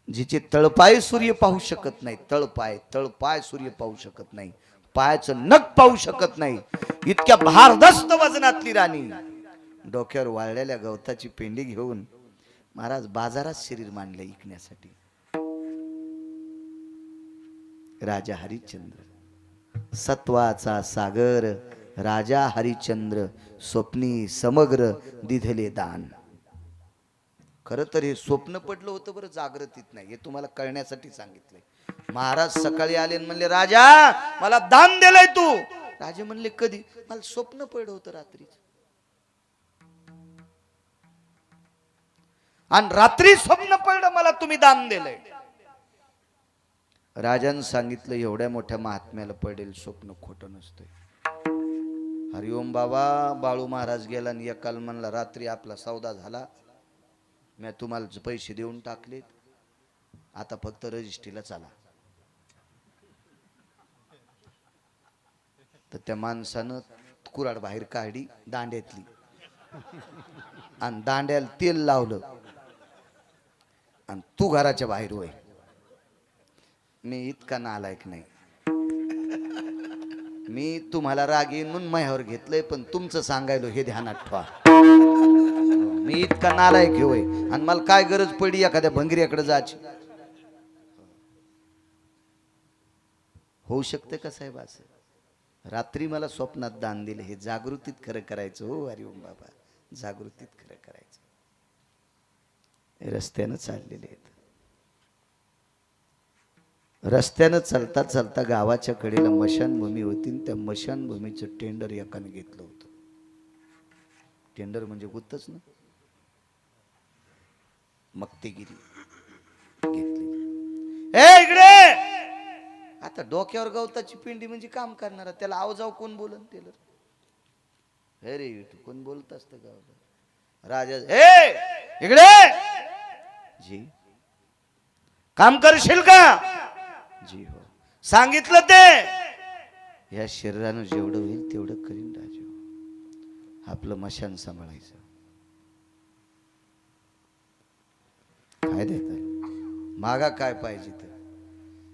जिचे तळपाय सूर्य पाहू शकत नाही. तळपाय सूर्य पाहू शकत नाही, पायाचं नख पाहू शकत नाही, इतक्या भारदस्त वजनातली राणी डोक्यावर वाळलेल्या गवताची पेंडी घेऊन महाराज बाजारात शरीर मांडले विकण्यासाठी. राजा हरिश्चंद्र, सत्वाचा सागर राजा हरिश्चंद्र, स्वप्नी समग्र दिधले दान. खरं तर हे स्वप्न पडलं होतं बरं, जागृतीत नाही. हे तुम्हाला कळण्यासाठी सांगितलंय. महाराज सकाळी आले आणि म्हणले, राजा मला दान दिलंय तू. राजे म्हणले, कधी? मला स्वप्न पडलं होतं रात्रीच. आणि रात्री स्वप्न पडलं मला तुम्ही दान दिलंय. राजानं सांगितलं, एवढ्या मोठ्या महात्म्याला पडेल स्वप्न खोटं नसतंय. हरिओम बाबा. बाळू महाराज गेला आणि एकाल म्हणला, रात्री आपला सौदा झाला, मी तुम्हाला पैसे देऊन टाकलेत, आता फक्त रजिस्ट्रीला चला. तर त्या माणसानं कुऱ्हाड बाहेर काढली दांड्यातली आणि दांड्याला तेल लावलं आणि तू घराच्या बाहेर होय. मी इतका नालायक नाही. मी तुम्हाला राग येईन म्हणून माझ्यावर घेतलंय, पण तुमचं सांगायलो हे ध्यानात ठेवा. मी इतका नालायक होय आणि मला काय गरज पडली एखाद्या भंगीऱ्याकडे जायची. होऊ शकते का साहेब असं? रात्री मला स्वप्नात दान दिले. हे जागृतीत खरं करायचं हो हरिओम बाबा, जागृतीत खरं करायचं. हे रस्त्यानं चाललेले आहेत. रस्त्यानं चालता चालता गावाच्या कडेला मशानभूमी होती. त्या मशानभूमीचं टेंडर एकाने घेतलं होतं. टेंडर म्हणजे गुत्तच ना, मक्तेगिरी घेतली. ए इकडे. आता डोक्यावर गवताची पिंडी म्हणजे काम करणारा, त्याला आव जाऊ कोण बोलन? टेलर हे रे कोण बोलत असतं गावाला? राजा ए इकडे. जी काम करशील का? जी हो. सांगितलं ते. या शरीरानं जेवढं होईल तेवढं करीन राजा. आपलं मशान सांभाळायचं. काय देत मागा काय पाहिजे तर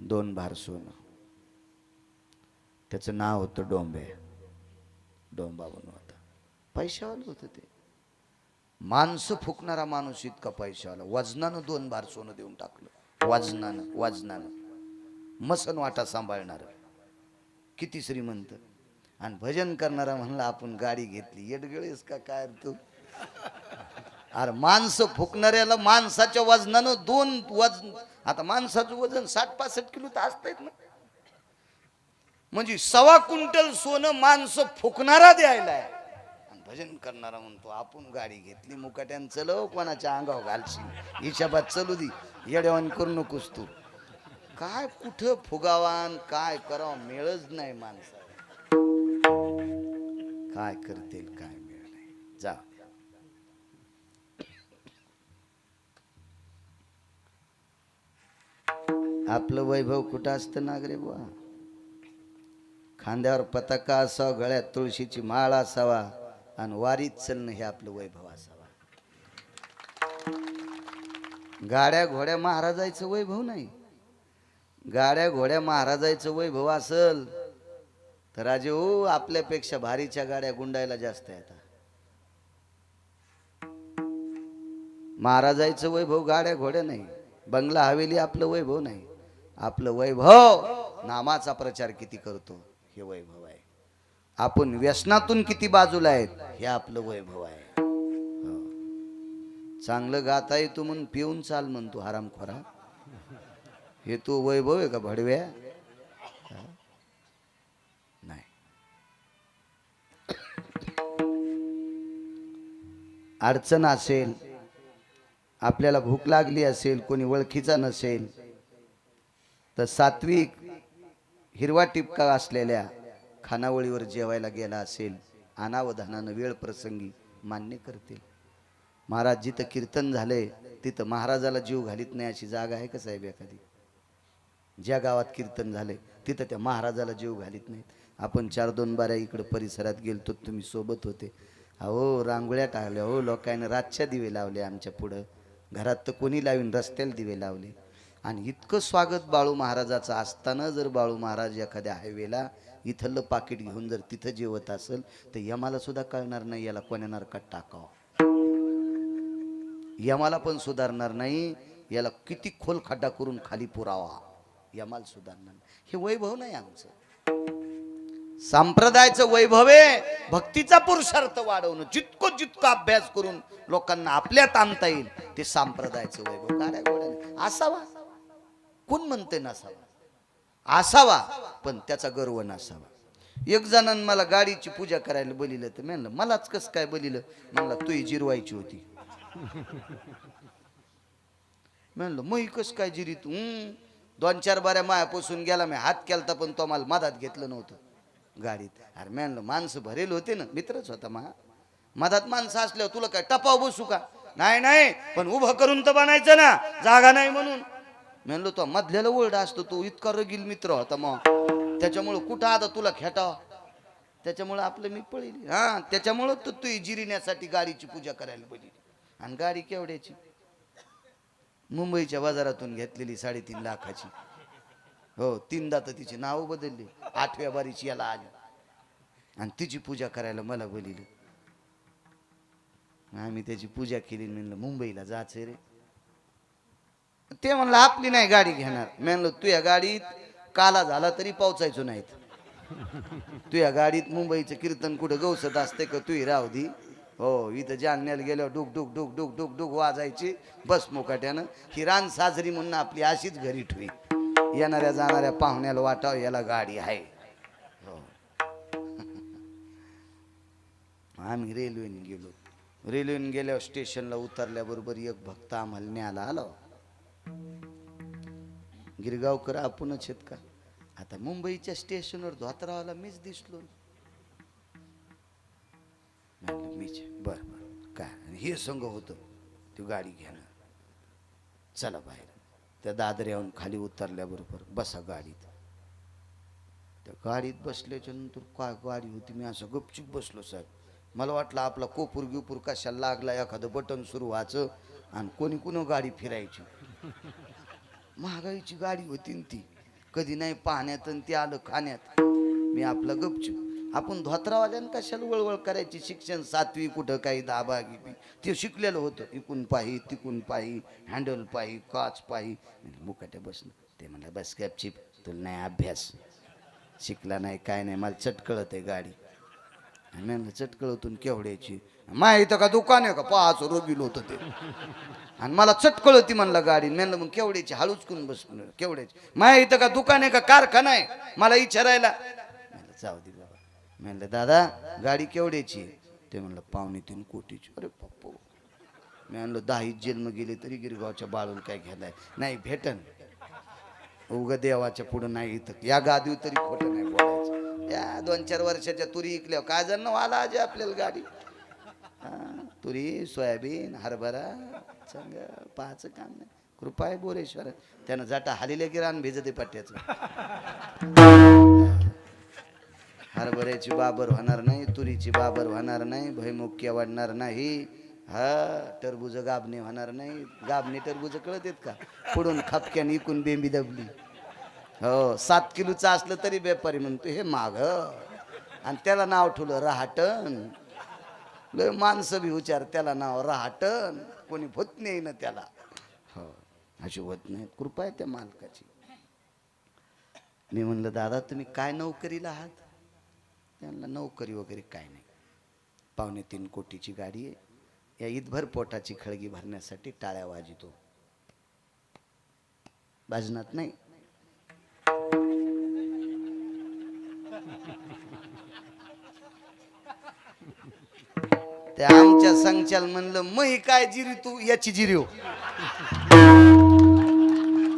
2 भार सोनं. त्याचं नाव होतं डोंबे. डोंबा बनू होता. पैशावाला होतं ते. माणसं फुकणारा माणूस इतका पैशावाला. वजनानं 2 भार सोनं देऊन टाकलं. वजनानं मसन वाटा सांभाळणार. किती श्रीमंत. आणि भजन करणारा म्हणला आपण गाडी घेतली. येडगळेस का काय तू? अरे माणसं फुकणाऱ्याला माणसाच्या वजनानं 2 वजन. आता माणसाचं वजन 60-65 किलो तर असतंच ना. म्हणजे 1.25 क्विंटल सोनं माणसं फुकणारा द्यायला आहे. आणि भजन करणारा म्हणतो आपण गाडी घेतली. मुकाट्यान चलव, कोणाच्या अंगावर घालशील. हिशाबात चलू दे. येड्यावान करू नकोस तू. काय कुठं फुगावान काय करावं मेळच नाही माणसाला. काय करतील काय मेळ नाही. जा. आपलं वैभव कुठं असतं नागरे बुवा? खांद्यावर पताका असावा, गळ्यात तुळशीची माळ असावा आणि वारीत चलणं हे आपलं वैभव असावा. गाड्या घोड्या महाराजायचं वैभव नाही. गाड्या घोड्या महाराजायचं वैभव असल तर राजे हो आपल्यापेक्षा भारीच्या गाड्या गुंडायला जास्त आहेत. महाराजायचं वैभव गाड्या घोड्या नाही. बंगला हवेली आपलं वैभव नाही. आपलं वैभव नामाचा प्रचार किती करतो हे वैभव आहे. आपण व्यसनातून किती बाजूला आहेत हे आपलं वैभव आहे. चांगलं गाता येतो म्हणून पिऊन चाल म्हणतो हरामखोरा. हे तो वैभव आहे का भडव्या? नाही. अडचण असेल, आपल्याला भूक लागली असेल, कोणी ओळखीचा नसेल तर सात्विक हिरवा टिपका असलेल्या खानावळीवर जेवायला गेला असेल, अनावधानानं वेळ प्रसंगी मान्य करतील. महाराज जिथं कीर्तन झालंय तिथं महाराजाला जीव घालीत नाही अशी जागा आहे का साहेब एखादी? ज्या गावात कीर्तन झालंय तिथं त्या महाराजाला जीव घालीत नाहीत. आपण 4-2 बाऱ्या इकडं परिसरात गेलतो, तुम्ही सोबत होते. अहो रांगोळ्या टाकल्या हो लोकांनी, रातच्या दिवे लावले आमच्या पुढं. घरात तर कोणी लावीन, रस्त्याला दिवे लावले. आणि इतकं स्वागत बाळू महाराजाचं असताना जर बाळू महाराज एखाद्या हायवेला इथलं पाकिट घेऊन जर तिथं जेवत असेल तर यमाला सुद्धा कळणार नाही याला कोण्या नरकात टाकावं. यमाला पण सुधारणार नाही, याला किती खोल खड्डा करून खाली पुरावा, यमाला सुधारणार नाही. हे वैभव नाही आमचं. संप्रदायाचं वैभव आहे भक्तीचा पुरुषार्थ वाढवणं. जितकं जितकं अभ्यास करून लोकांना आपल्यात आणता येईल ते संप्रदायाचं वैभव. गाड्या घोड्याने असावा, कोण म्हणते नसावा, असावा, पण त्याचा गर्व नसावा. एक जणांनी मला गाडीची पूजा करायला बोलिलं तर म्हणलं मलाच कसं काय बोलिलं. म्हणलं तुही जिरवायची होती. म्हणलं मग कसं काय जिरी तू. 2-4 बाऱ्या मायापासून गेला मी, हात केलता पण तो मला मधात घेतलं नव्हतं गाडीत. अरे म्हणलं माणसं भरेल होते ना, मित्रच होता मधात माणसं असल्यावर तुला काय टपाव बसू का. नाही नाही पण उभं करून तर बनायचं ना, जागा नाही म्हणून. म्हणलो तो मधल्याला ओरडा असतो, तो इतका रगील मित्र होता मग, त्याच्यामुळं कुठं आता तुला खेटावा. त्याच्यामुळं आपलं मी पळली. हा त्याच्यामुळं तू जिरिण्यासाठी गाडीची पूजा करायला बोलली. आणि गाडी केवढ्याची, मुंबईच्या बाजारातून घेतलेली 3.5 लाखाची. हो 3दा तर तिची नाव बदलली, 8व्या बारीची याला आली. आणि तिची पूजा करायला मला बोलिलं. आम्ही त्याची पूजा केली. म्हणलं मुंबईला जायचं रे. ते म्हणलं आपली नाही गाडी घेणार. म्हणलं तू या गाडीत काला झाला तरी पोचायचो नाहीत. तू या गाडीत मुंबईचं कीर्तन कुठं गवसत असते का, तू राहू दी. हो इथं जालन्याला गेल्यावर डुक डुक डुक डुक डुक डुक वाजायची बस मुकाट्यानं. ही रान साजरी म्हणून आपली अशीच घरी ठेवी. येणाऱ्या जाणाऱ्या पाहुण्याला वाटावं याला गाडी आहे. हो आम्ही रेल्वेने गेलो. रेल्वेने गेल्यावर स्टेशनला उतरल्याबरोबर एक भक्त आम्हाला न्यायला आला. गिरगावकर आपणच आहेत का. आता मुंबईच्या स्टेशनवर धोतरावाला मीच दिसलो. मीच बर बर काय हे संघ होतं ती गाडी घेणार. चला बाहेर. त्या दादऱ्याहून खाली उतरल्याबरोबर बसा गाडीत. त्या गाडीत बसल्याच्या नंतर काय गाडी होती, मी असं गपचूप बसलो साहेब. मला वाटलं आपला कोपूर गिपूर कशाला लागला, एखादं बटन सुरू व्हायचं आणि कोणी कुणी गाडी फिरायची. महागाईची गाडी होती न ती, कधी नाही पाहण्यात आणि ती आलं खाण्यात. मी आपलं गपचूप. आपण धोत्रावाल्यानं कशाला वळवळ करायची. शिक्षण 7वी कुठं काही 10 गिबी ते शिकलेलं होतं. इकून पाही तिकून पाही, हँडल पाही, काच पाही. मुकाट्या बसलं. ते म्हणलं बस गपचिप, तुला नाही अभ्यास, शिकला नाही काय नाही, मला चटकळत आहे गाडी. आणि म्हणलं चटकळतून केवढ्याची. माय इथं का दुकान आहे का, 5 रोगील होतं ते. आणि मला चटकळ होती म्हणलं गाडी. म्हणलं मग केवढ्याची, हळूच करून बसलो. केवढ्याची माय इथं का दुकान आहे का कारखाना आहे मला विचारायला. म्हणलं जाऊ दे बाबा. म्हणलं दादा गाडी केवढ्याची. ते म्हणलं 2.25 कोटीची. अरे पप्पो. मी म्हणलं 10 जेलनं गेले तरी गिरगावच्या बाळून काय घ्यायलाय नाही भेटन. उग देवाच्या पुढं नाही इथं या गादीवर तरी खोटं नाही बोलायचं. या 2-4 वर्षाच्या तुरी इकल्यावर काय जण आला आजी आपल्याला गाडी. तुरी सोयाबीन हरभरा चांगलं पाहायचं काम नाही. कृपा आहे बोरेश्वर. त्यानं जाटा हालीले की रान भिजते पट्ट्याचं. हरभऱ्याची बाबर होणार नाही, तुरीची बाबर होणार नाही, भैमुख्य वाढणार नाही. हा टरबूज गाबणे होणार नाही. गाबणे टरबूज कळत आहेत का, पुढून खपक्याने इकून बेंबी दबली. हो 7 किलोचं असलं तरी व्यापारी म्हणतो हे माग. आणि त्याला नाव ठेवलं रहाटण. लय माणसं बी विचार त्याला नाव रहाटण. कोणी होत नाही ना त्याला. हो अशी होत नाही. कृपा आहे त्या मालकाची. मी म्हणलं दादा तुम्ही काय नोकरीला आहात. त्यांना नोकरी वगैरे काय नाही. 2.25 कोटीची गाडी आहे. या ईदभर पोटाची खळगी भरण्यासाठी टाळ्या वाजितो. भाजनात नाही. त्या आमच्या संचाल म्हणलं मग काय जिरी तू याची जिरीव.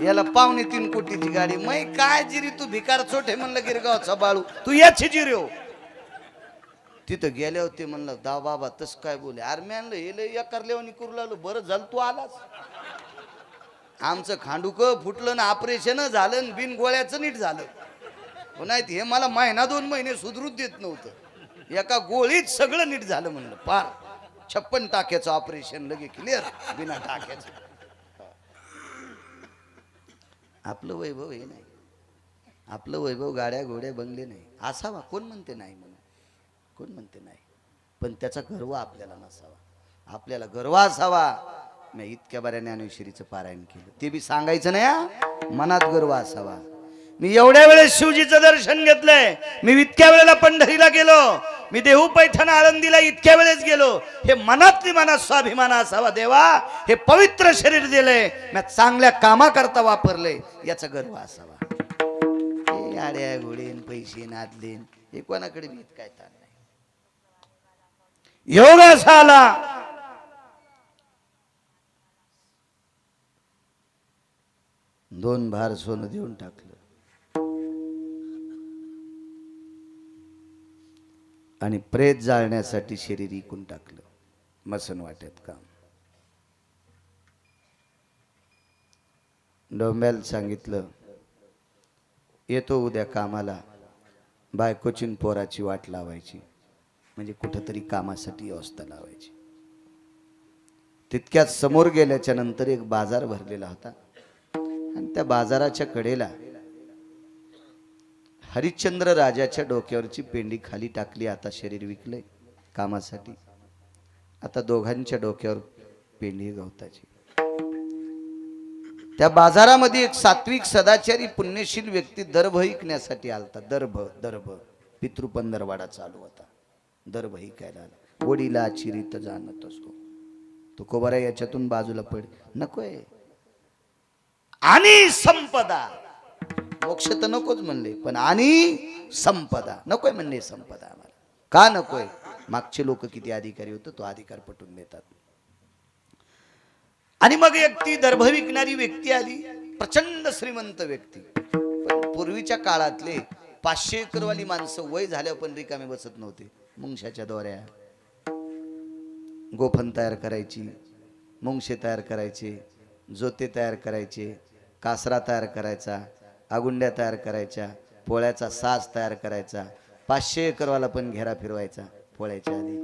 याला 2.25 कोटीची गाडी. मग काय जिरी तू भिकार छोटे म्हणलं गिरगावचा बाळू तू याची जिरीव. तिथं गेले होते म्हणलं दा बाबा तस काय बोले. अरे मी आणलं हे लय करल्यावानी करू लागलो. बरं झालं तू आलास. आमचं खांडूक फुटलं ना, ऑपरेशन झालं, बिन गोळ्याचं नीट झालं. नाही हे मला 1-2 महिने सुधरूच देत नव्हतं. एका गोळीत सगळं नीट झालं म्हणलं. पार 56 टाक्याचं ऑपरेशन लगे क्लिअर बिना टाक्याचं. आपलं वैभव हे नाही. आपलं वैभव गाड्या घोड्या बंगले नाही. असावा कोण म्हणते नाही म्हणून, कोण म्हणते नाही. पण त्याचा गर्व आपल्याला नसावा. आपल्याला गर्व असावा. मी इतक्या बऱ्या ज्ञानेश्वरीचं पारायण केलं ते बी सांगायचं नाही. मनात गर्व असावा. मी एवढ्या वेळेस शिवजीचं दर्शन घेतलंय, मी इतक्या वेळेला पंढरीला गेलो, मी देहू पैठण आळंदीला इतक्या वेळेस गेलो. हे मनातली मनात स्वाभिमान असावा देवा, हे पवित्र शरीर दिलंय, मी चांगल्या कामाकरता वापरलंय याचा गर्व असावा. हे आड्या घोडेन पैसे नादलेन हे कोणाकडे भीत काय ताण नाही. योग असा आला, दोन भार सोनं देऊन टाकलं आणि प्रेत जाळण्यासाठी शरीर इकून टाकलं. मसन वाटत काम. डोंब्याला सांगितलं येतो उद्या कामाला, बायकोची न पोराची वाट लावायची, म्हणजे कुठंतरी कामासाठी व्यवस्था लावायची. तितक्यात समोर गेल्याच्या नंतर एक बाजार भरलेला होता आणि त्या बाजाराच्या कडेला हरिश्चंद्र राजाच्या डोक्यावरची पेंडी खाली टाकली. आता शरीर विकलंय कामासाठी, आता दोघांच्या डोक्यावर पेंडी गवताची. त्या बाजारामध्ये एक सात्विक सदाचारी पुण्यशील व्यक्ती दर्भ ऐकण्यासाठी आलता. दर्भ पितृपंधरवाडा चालू होता. दर्भ ऐकायला आला. वडीला चिरीत जाणत असतो तो कोबरा याच्यातून बाजूला पड नकोय. आणि संपदा, मोक्ष तर नकोच म्हणले, पण आणि संपदा नकोय म्हणले. संपदा आम्हाला का नकोय? मागचे लोक किती अधिकारी होते, तो अधिकार पटवून देतात. आणि मग एक ती दर्भ विकणारी व्यक्ती आली, प्रचंड श्रीमंत व्यक्ती. पण पूर्वीच्या काळातले 500 एकरवाली माणसं वय झाल्यावर पण रिकामे बसत नव्हते. मुंगशाच्या दोऱ्या, गोफन तयार करायची, मुंगशे तयार करायचे, जोते तयार करायचे, कासरा तयार करायचा, आगुंड्या तयार करायच्या, पोळ्याचा साज तयार करायचा. 500 एकरवाला पण घेरा फिरवायचा पोळ्याच्या आधी.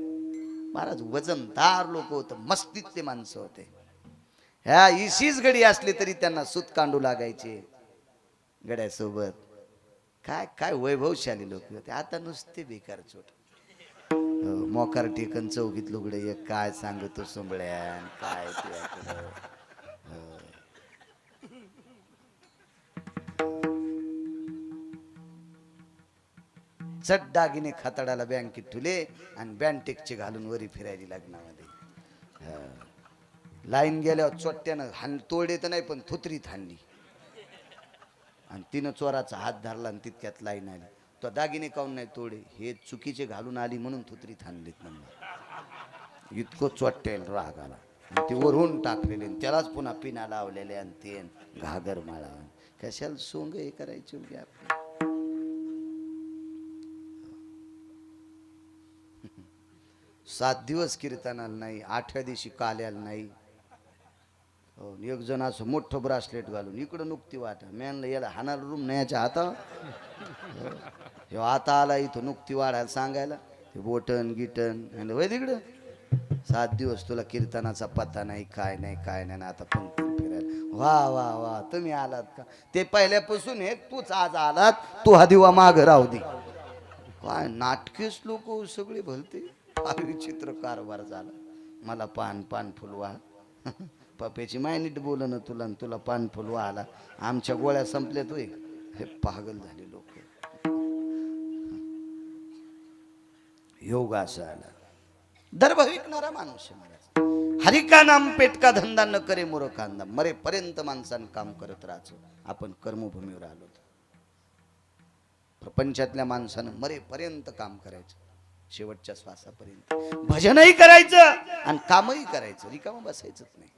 महाराज वजनदार लोक होते, मस्तीतले माणसं होते. ह्या इशीच गडी असले तरी त्यांना सूत कांडू लागायचे गड्यासोबत. काय काय वैभवशाली लोक होते. आता नुसते बेकार चोट. मोकार टेकन चौकीत लुगडे एक काय सांगतो सोंबळ्या काय चट दागिने खाताडाला बँकेत ठुले आणि बँटेकचे घालून वरी फिरायली लग्नामध्ये. लाईन गेल्यावर चोट्ट्यानं तोडे तर नाही पण थुत्रीत हाणली आणि तिनं चोराचा हात धरला आणि तितक्यात लाईन आली. तो दागिने काऊन नाही तोडे, हे चुकीचे घालून आली म्हणून थुत्रीत हाणलीत म्हणून. इतकं चोट्ट्याला राग आला. ते वरून टाकलेले त्यालाच पुन्हा पिना लावलेले आणि ते घागर माळा. कशाला सोंग हे करायचे उद्या आपले. 7 दिवस कीर्तनाला नाही, 8व्या दिवशी काल्याला नाही. एक जण असं मोठं ब्रासलेट घालून इकडं नुकती वाटा. मॅनला याला हाणार रूम नाही याच्या हाता. हे आता आला इथं नुकती वाढायला सांगायला, हे बोटन गिटन वय तिकडं. 7 दिवस तुला कीर्तनाचा पत्ता नाही, काय नाही काय नाही. आता पण फिरायला वा वा वा तुम्ही आलात का? ते पहिल्यापासून हे तूच आज आलात, तू हा दिवा माग राहू दे. काय नाटकेच लोक सगळे भलते. विचित्र कारभार झाला. मला पान पान फुलवा पप्याची माय नीट बोल ना तुला, तुला पान फुलवा आला. आमच्या गोळ्या संपल्यात होय. हे पागल झाले लोक. योग असा आला. दर्भ विकणारा माणूस हरी का नाम पेटका धंदा न करे मूर्खांदा. मरेपर्यंत माणसानं काम करत राहायचं. आपण कर्मभूमीवर आलो. प्रपंचातल्या माणसानं मरेपर्यंत काम करायचं, शेवटच्या श्वासापर्यंत. भजनही करायचं आणि कामही करायचं, रिकामं बसायचंच नाही.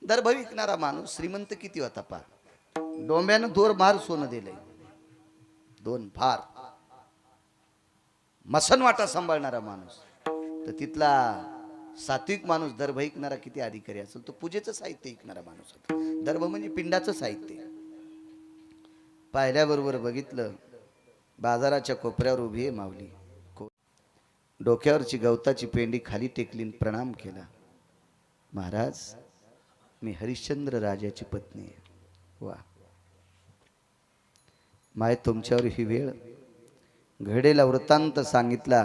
दर्भ विकणारा माणूस श्रीमंत किती होता पा. डोंब्यानं 2 भार सोनं दिलंय. 2 भार. मसनवाटा सांभाळणारा माणूस. तर तिथला सात्विक माणूस दर्भ ऐकणारा किती अधिकारी असेल. तो पूजेचं साहित्य ऐकणारा माणूस होता. दर्भ म्हणजे पिंडाचं साहित्य. पाहिल्याबरोबर बघितलं बाजाराच्या कोपऱ्यावर उभी आहे माऊली. डोक्यावरची गवताची पेंडी खाली टेकली, प्रणाम केला. महाराज मी हरिश्चंद्र राजाची पत्नी आहे. वा माय तुमच्यावर ही वेळ. घडेला वृत्तांत सांगितला.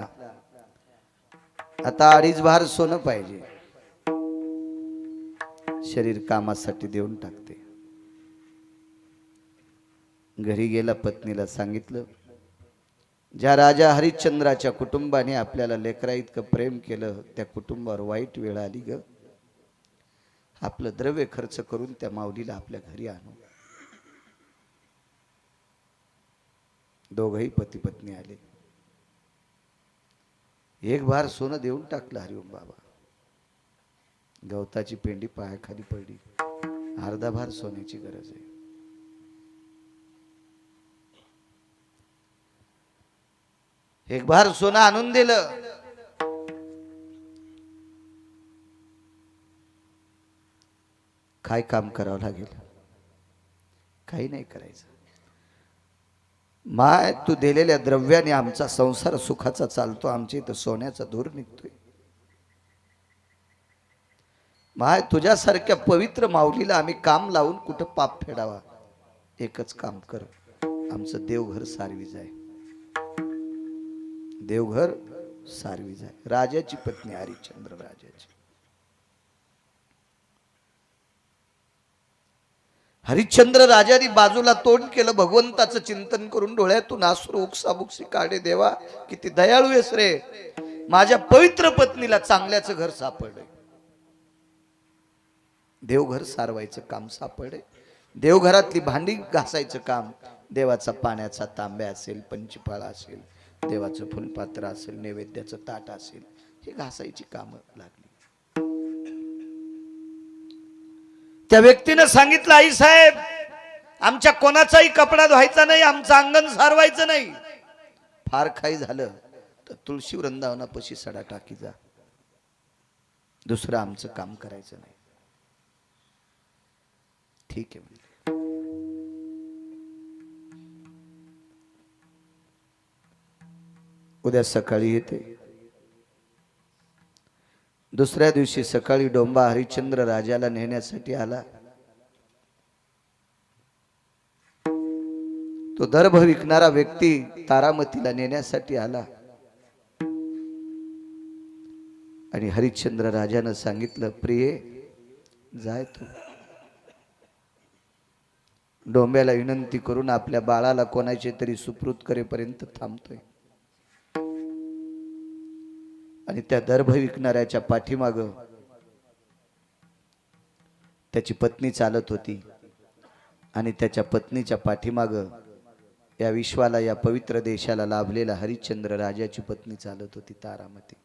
आता 2.5 भार सोनं पाहिजे. शरीर कामासाठी देऊन टाकते. घरी गेला, पत्नीला सांगितलं, ज्या राजा हरिश्चंद्राच्या कुटुंबाने आपल्याला लेकरा इतकं प्रेम केलं, त्या कुटुंबावर वाईट वेळ आली ग. आपलं द्रव्य खर्च करून त्या माऊलीला आपल्या घरी आणू. दोघही पती पत्नी आले. एक भार सोनं देऊन टाकलं हरिओम बाबा. गवताची पेंडी पायाखाली पडली. अर्धा भार सोन्याची गरज आहे. एक भार सोनं आणून दिलं. काय काम करावं लागेल? काही नाही करायचं. माय, तू दिलेल्या द्रव्याने आमचा संसार सुखाचा चालतो. आमच्या इथं सोन्याचा धूर निघतोय. माय, तुझ्यासारख्या पवित्र माऊलीला आम्ही काम लावून कुठं पाप फेडावा? एकच काम कर, आमचं देवघर सारवी जाय. देवघर सारवी जाय. राजाची पत्नी, हरिश्चंद्र राजाची. हरिश्चंद्र राजाने बाजूला तोंड केलं, भगवंताचं चिंतन करून डोळ्यातून अश्रू उपसाबुक्षी काढे. देवा, किती दयाळू आहेस रे. माझ्या पवित्र पत्नीला चांगल्याचं घर सापडलंय. देवघर सारवायचं काम सापडे. देवघरातली भांडी घासायचं काम, देवाचा पाण्याचा तांब्या असेल, पंचफळ असेल, देवाचं फुलपात्र असेल, नैवेद्याचं ताट असेल, हे घासायची कामं लागली. त्या व्यक्तीनं सांगितलं, आई साहेब, आमच्या कोणाचाही कपडा धुवायचा नाही, आमचं अंगण सारवायचं नाही. फार काही झालं तर तुळशी वृंदावनापाशी सडा टाकी जा. दुसरं आमचं काम करायचं नाही. ठीक आहे म्हणजे. उद्या सकाळी येते. दुसऱ्या दिवशी सकाळी डोंबा हरिश्चंद्र राजाला नेण्यासाठी आला. तो दर्भ विकणारा व्यक्ती तारामतीला नेण्यासाठी आला. आणि हरिश्चंद्र राजानं सांगितलं, प्रिये, जाय तू. डोंब्याला विनंती करून आपल्या बाळाला कोणाचे तरी सुपूर्द करेपर्यंत थांबतोय. आणि त्या दर्भ विकणाऱ्याच्या पाठीमाग त्याची पत्नी चालत होती. आणि त्याच्या पत्नीच्या पाठीमाग या विश्वाला, या पवित्र देशाला लाभलेला हरिश्चंद्र राजाची पत्नी चालत होती, तारामती.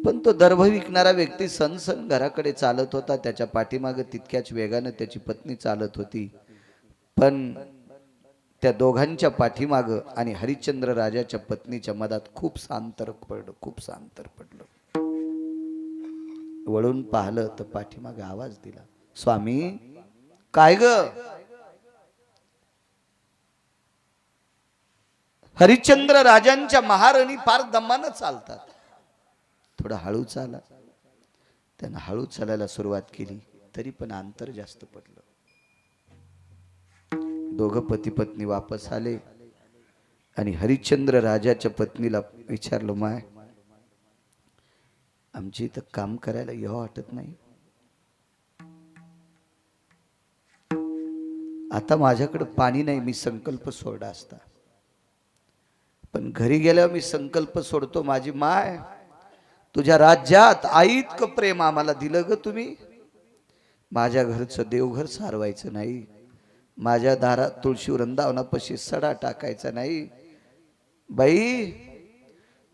पण तो दर्भ विकणारा व्यक्ती सनसन घराकडे चालत होता. त्याच्या पाठीमाग तितक्याच वेगानं त्याची पत्नी चालत होती. पण त्या दोघांच्या पाठीमाग आणि हरिश्चंद्र राजाच्या पत्नीच्या मधात खूप अंतर पडलं, खूप अंतर पडलं. वळून पाहिलं तर पाठीमाग आवाज दिला, स्वामी, काय ग? हरिश्चंद्र राजांच्या महाराणी फार दमानं चालतात. थोडा हळू चाला. त्यानं हळू चालायला सुरुवात केली, तरी पण अंतर जास्त पडलं. दोघं पती पत्नी वापस आले. आणि हरिश्चंद्र राजाच्या पत्नीला विचारलं, माय, आमची इथं काम करायला यावं वाटत नाही. आता माझ्याकडे पाणी नाही, मी संकल्प सोडला असता. पण घरी गेल्यावर मी संकल्प सोडतो. माझी माय, तुझ्या राज्यात आई इतकं प्रेम आम्हाला दिलं ग तुम्ही. माझ्या घरचं देवघर सारवायचं नाही, माझ्या दारात तुळशी वृंदावनापाशी सडा टाकायचा नाही. बाई,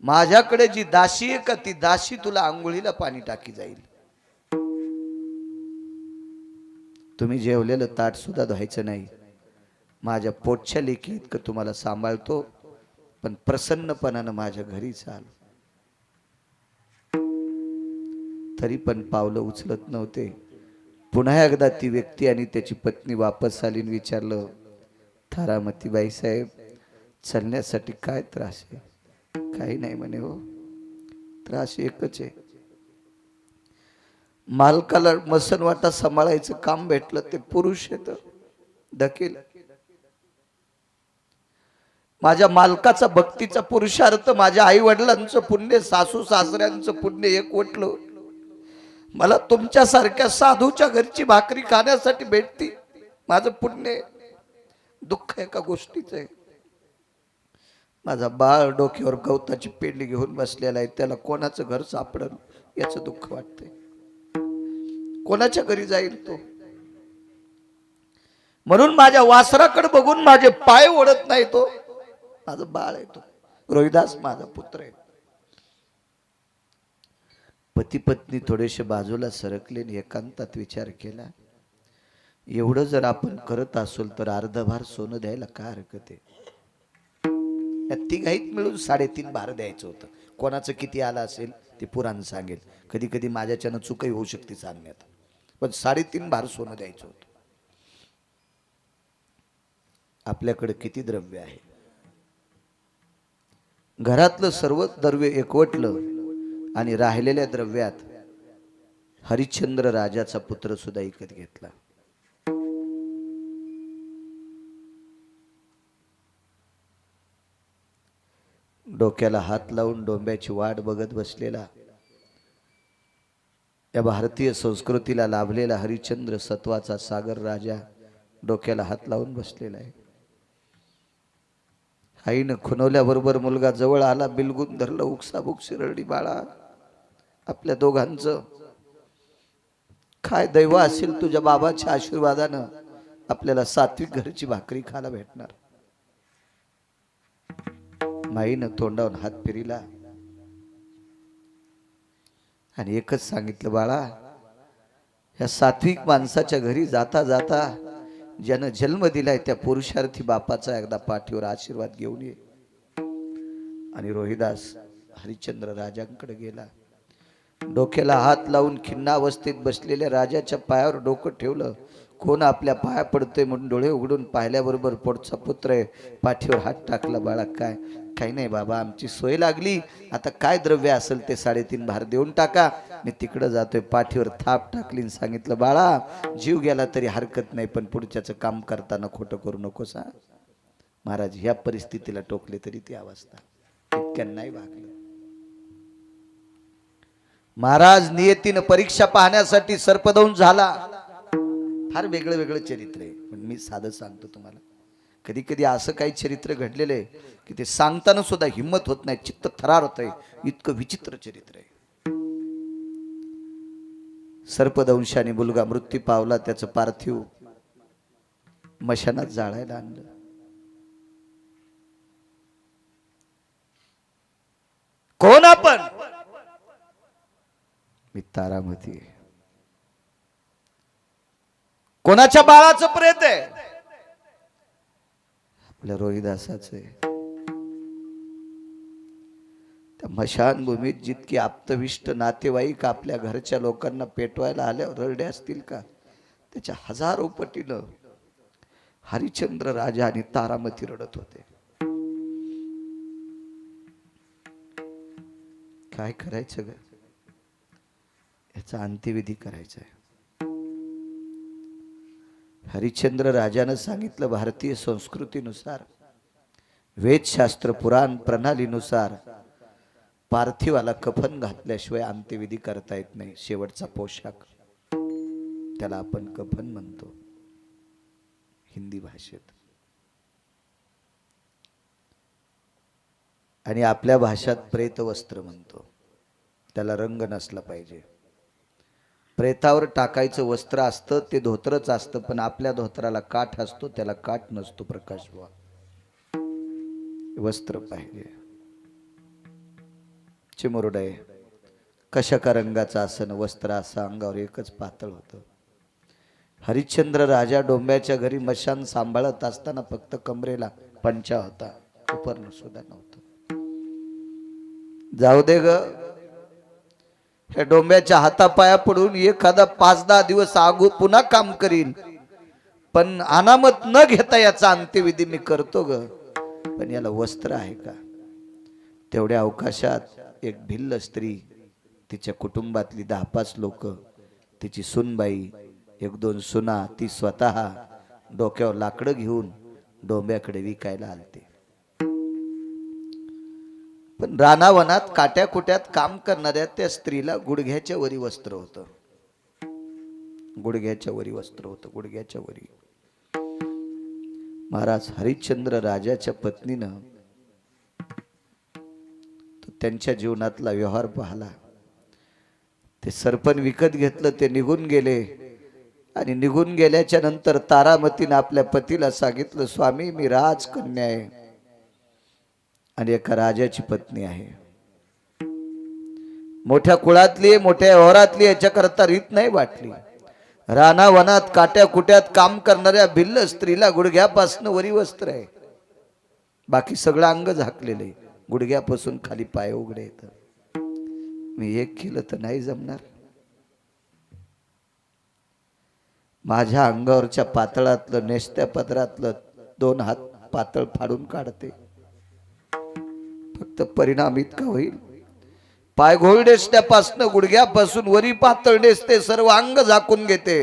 माझ्याकडे जी दासी आहे का, ती दासी तुला आंघोळीला पाणी टाकी जाईल. तुम्ही जेवलेलं ताट सुद्धा धुवायचं नाही. माझ्या पोटच्या लेकी इतकं तुम्हाला सांभाळतो, पण प्रसन्नपणानं माझ्या घरी चाल. तरी पण पावलं उचलत नव्हते. पुन्हा एकदा ती व्यक्ती आणि त्याची पत्नी वापस आली आणि विचारलं, तारामती बाई साहेब, चालण्यासाठी काय त्रास आहे? काही नाही म्हणे. हो, त्रास एकच आहे, मालकाला मसनवाटा सांभाळायचं काम भेटलं ते पुरुष येत धकेल. माझ्या मालकाचा भक्तीचा पुरुषार्थ, माझ्या आई वडिलांचं पुण्य, सासू सासऱ्यांचं पुण्य एकवटलं. मला तुमच्यासारख्या साधूच्या घरची भाकरी खाण्यासाठी भेटती. माझं पुण्य आहे, दुःख एका गोष्टीचं आहे, माझा बाळ डोक्यावर गवताची पेंडी घेऊन बसलेला आहे, त्याला कोणाचं घर सापडल याचं दुःख वाटतंय, कोणाच्या घरी जाईल तो. म्हणून माझ्या वासराकडे बघून माझे पाय ओढत नाही, तो माझं बाळ आहे, तो रोहिदास माझा पुत्र आहे. पती पत्नी थोडेसे बाजूला सरकले आणि एकांतात विचार केला, एवढं जर आपण करत असू तर अर्धभार सोनं द्यायला काय हरकत आहे. या तिघाईत मिळून 3.5 भार द्यायचं होतं. कोणाचं किती आलं असेल ते पुराण सांगेल, कधी कधी माझ्याच्यानं चुकही होऊ शकते सांगण्यात, पण 3.5 भार सोनं द्यायचं होतं. आपल्याकडे किती द्रव्य आहे, घरातलं सर्व द्रव्य एकवटलं आणि राहिलेल्या द्रव्यात हरिश्चंद्र राजाचा पुत्र सुद्धा विकत घेतला. डोक्याला हात लावून डोंब्याची वाट बघत बसलेला, या भारतीय संस्कृतीला लाभलेला हरिश्चंद्र सत्वाचा सागर राजा डोक्याला हात लावून बसलेला आहे. आईनं खुनवल्याबरोबर मुलगा जवळ आला, बिलगून धरलं, उकसाबुक शिरडी, बाळा आपल्या दोघांचं काय दैव असेल, तुझ्या बाबाच्या आशीर्वादानं आपल्याला सात्विक घरची भाकरी खायला भेटणार. माईनं तोंडावून हात फिरिला आणि एकच सांगितलं, बाळा या सात्विक माणसाच्या घरी जाता जाता ज्यानं जन्म दिलाय त्या पुरुषार्थी बापाचा एकदा पाठीवर आशीर्वाद घेऊन ये. आणि रोहिदास हरिश्चंद्र राजांकडे गेला, डोक्याला हात लावून खिन्नावस्थेत बसलेल्या राजाच्या पायावर डोकं ठेवलं. कोण आपल्या पाया पडतोय म्हणून डोळे उघडून पाहिल्याबरोबर पोटचा पुत्र आहे, पाठीवर हात टाकला. बाळा काय, काही नाही बाबा, आमची सोय लागली, आता काय द्रव्य असेल ते 3.5 भार देऊन टाका, मी तिकडं जातोय. पाठीवर थाप टाकली, सांगितलं, बाळा जीव गेला तरी हरकत नाही, पण पुढच्याचं काम करताना खोटं करू नकोस. महाराज ह्या परिस्थितीला टोकले तरी ती अवस्था, इतक्या नाही वागलं. महाराज नियतीनं परीक्षा पाहण्यासाठी सर्पदंश झाला. फार वेगळं वेगळं चरित्र आहे, पण मी साधं सांगतो तुम्हाला. कधी कधी असं काही चरित्र घडलेलं आहे की ते सांगताना सुद्धा हिंमत होत नाही, चित्त थरार होत आहे, इतकं विचित्र चरित्र आहे. सर्पदंशाने मुलगा मृत्यू पावला, त्याचं पार्थिव मशानात जाळायला आणलं. कोण आपण? मी तारामती. कोणाच्या बाळाचं प्रेत आहे? आपल्या रोहिदासाचं आहे. त्या मशानभूमीत जितकी आप्तविष्ट नातेवाईक आपल्या घरच्या लोकांना पेटवायला आल्यावर रडले असतील का, त्याच्या 1000 पटीनं हरिश्चंद्र राजा आणि तारामती रडत होते. काय करायचं ग, याचा अंत्यविधी करायचा आहे. हरिश्चंद्र राजानं सांगितलं, भारतीय संस्कृतीनुसार, वेदशास्त्र पुराण प्रणालीनुसार पार्थिवाला कफन घातल्याशिवाय अंत्यविधी करता येत नाही. शेवटचा पोशाख, त्याला आपण कफन म्हणतो हिंदी भाषेत, आणि आपल्या भाषेत प्रेतवस्त्र म्हणतो. त्याला रंग नसला पाहिजे. प्रेतावर टाकायचं वस्त्र असतं ते धोत्रच असतं, पण आपल्या धोत्राला काठ असतो, त्याला काठ नसतो. प्रकाश बुवा, वस्त्र पाहिजे. चिमुरडे कशा का रंगाचं आसन वस्त्र असं अंगावर एकच पातळ होतं. हरिश्चंद्र राजा डोंब्याच्या घरी मशान सांभाळत असताना फक्त कमरेला पंचा होता, उपरण सुद्धा नव्हतं. जाऊ दे ग, ह्या डोंब्याच्या हातापाया पडून एखादा 5-10 दिवस आगू पुन्हा काम करील, पण अनामत न घेता याचा अंत्यविधी मी करतो ग. पण याला वस्त्र आहे का? तेवढ्या अवकाशात एक भिल्ल स्त्री, तिच्या कुटुंबातली 10-5 लोक, तिची सुनबाई, 1-2 सुना, ती स्वतः डोक्यावर लाकडं घेऊन डोंब्याकडे विकायला आलते. पण रानावनात काट्याकुट्यात काम करणाऱ्या त्या स्त्रीला गुडघ्याच्या वरी वस्त्र होतं. गुडघ्याच्या वरी वस्त्र होतं, गुडघ्याच्या वरी. महाराज हरिश्चंद्र राजाच्या पत्नीनं तो त्यांच्या जीवनातला व्यवहार पाहला. ते सरपण विकत घेतलं, ते निघून गेले आणि निघून गेल्याच्या नंतर तारामतीनं आपल्या पतीला सांगितलं, स्वामी मी राजकन्या आहे आणि एका राजाची पत्नी आहे. मोठ्या कुळातली, मोठ्या व्यवहारातली, याच्याकरता रीत नाही वाटली. रानावनात काट्या कुट्यात काम करणाऱ्या भिल्ल स्त्रीला गुडघ्यापासून वरी वस्त्र आहे, बाकी सगळं अंग झाकलेले, गुडघ्यापासून खाली पाय उघडे येतात. मी एक केलं तर नाही जमणार. माझ्या अंगावरच्या पातळातलं, नेसत्या पदरातलं 2 हात पातळ फाडून काढते. फक्त परिणाम इतका होईल, पाय घोळ नेसत्यापासून गुडघ्यापासून वरी पातळ नेसते, सर्व अंग झाकून घेते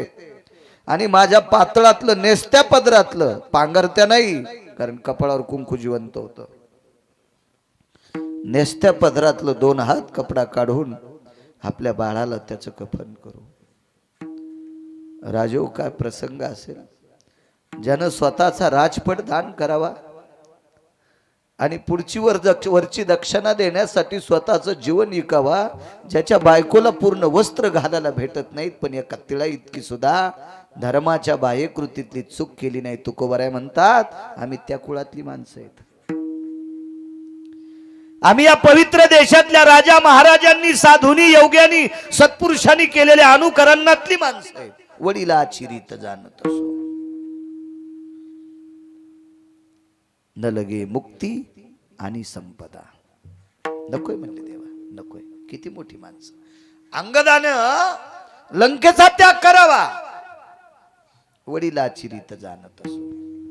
आणि माझ्या पातळातलं, नेसत्या पदरातलं, पांघरत्या नाही कारण कपाळावर कुंकू जिवंत होतं, नेसत्या पदरातलं 2 हात कपडा काढून आपल्या बाळाला त्याचं कफन करू. राजो काय प्रसंग असेल, ज्यानं स्वतःचा राजपट दान करावा आणि पुढची वरची दक्षिणा देण्यासाठी स्वतःचं जीवन विकावा, ज्याच्या बायकोला पूर्ण वस्त्र घालायला भेटत नाहीत, पण एका तिळा इतकी सुद्धा धर्माच्या बाह्यकृतीतली चूक केली नाही. तुकोबाराय म्हणतात, आम्ही त्या कुळातली माणसं आहेत. आम्ही या पवित्र देशातल्या राजा महाराजांनी, साधूंनी, योग्यांनी, सत्पुरुषांनी केलेल्या अनुकरणातली माणसं आहेत. वडिलाची रीत जाणत असो, न लगे मुक्ती आणि संपदा. नकोय म्हणले देवा, नकोय. किती मोठी माणसं. अंगदानं लंकेचा त्याग करावा, वडिलाची रीत जाणत असो.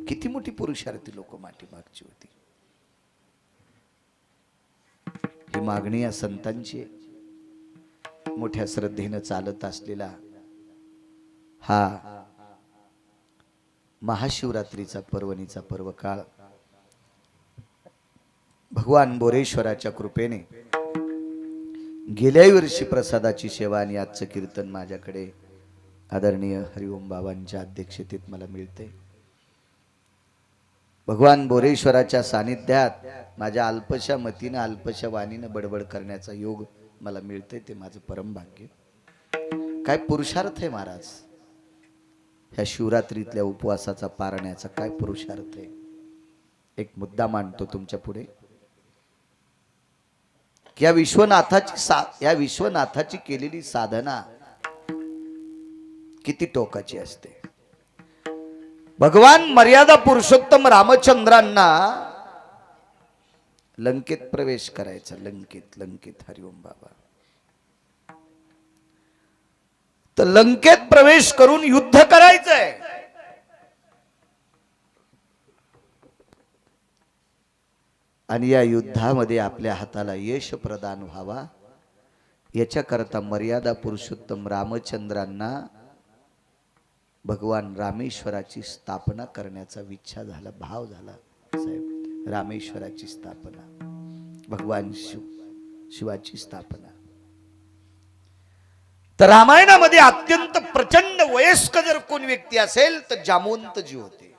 किती मोठी पुरुषार्थी लोक मागची होती. ही मागणी या संतांची मोठ्या श्रद्धेनं चालत असलेला हा महाशिवरात्रीचा पर्वणीचा पर्व काळ भगवान बोरेश्वराच्या कृपेने गेल्या वर्षी प्रसादाची सेवा आणि आजचं कीर्तन माझ्याकडे आदरणीय हरिओम बाबांच्या अध्यक्षतेत मला मिळते. भगवान बोरेश्वराच्या सानिध्यात माझ्या अल्पशा मतीनं, अल्पशा वाणीनं बडबड करण्याचा योग मला मिळते, ते माझं परम भाग्य. काय पुरुषार्थ आहे महाराज ह्या शिवरात्रीतल्या उपवासाचा, पारण्याचा काय पुरुषार्थ आहे. एक मुद्दा मांडतो तुमच्या पुढे. या विश्वनाथाची केलेली साधना किती टोकाची असते. भगवान मर्यादा पुरुषोत्तम रामचंद्रांना लंकेत प्रवेश करायचा. लंकेत हरिओम बाबा. तर लंकेत प्रवेश करून युद्ध करायचंय. आणि या युद्धामध्ये आपल्या हाताला यश प्रदान व्हावा याच्याकरता मर्यादा पुरुषोत्तम रामचंद्रांना भगवान रामेश्वराची स्थापना करण्याचा विच्छा झाला, भाव झाला. साहेब, रामेश्वराची स्थापना, भगवान शिवाची स्थापना. तर रामायणामध्ये अत्यंत प्रचंड वयस्क जर कोण व्यक्ती असेल तर जामवंतजी होते.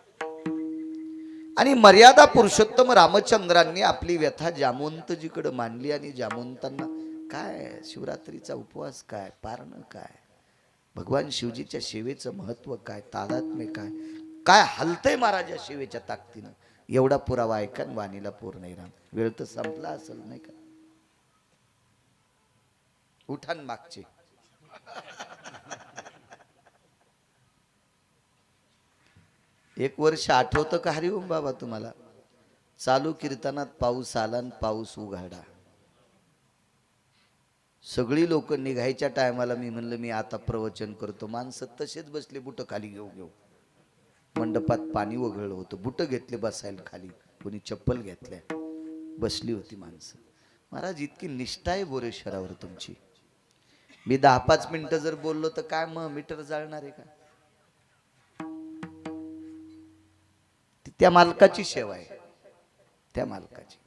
आणि मर्यादा पुरुषोत्तम रामचंद्रांनी आपली व्यथा जामवंतजीकडे मांडली. आणि जामवंतांना काय शिवरात्रीचा उपवास काय, पारणं काय, भगवान शिवजीच्या सेवेचं महत्व काय, तादात्म्य काय, काय हलतंय महाराजा सेवेच्या ताकदीनं, एवढा पुरावा ऐका. वाणीला पूर नाही राम. वेळ तर संपला असेल नाही का. उठान मागचे. एक वर्ष आठवतं का हरिओम बाबा तुम्हाला? चालू कीर्तनात पाऊस आला आणि पाऊस उघाडा. सगळी लोक निघायच्या टायमाला मी म्हणलं मी आता प्रवचन करतो. माणसं तसेच बसले, बुट खाली घेऊ. मंडपात पाणी वगळलं होतं, बुट घेतले बसायला खाली, कोणी चप्पल घेतल्या, बसली होती माणसं. महाराज इतकी निष्ठा आहे बोरेश्वरावर तुमची. मी 10-5 मिनिटं जर बोललो तर काय मग मीटर जाळणार आहे का? त्या मालकाची सेवा आहे, त्या मालकाची.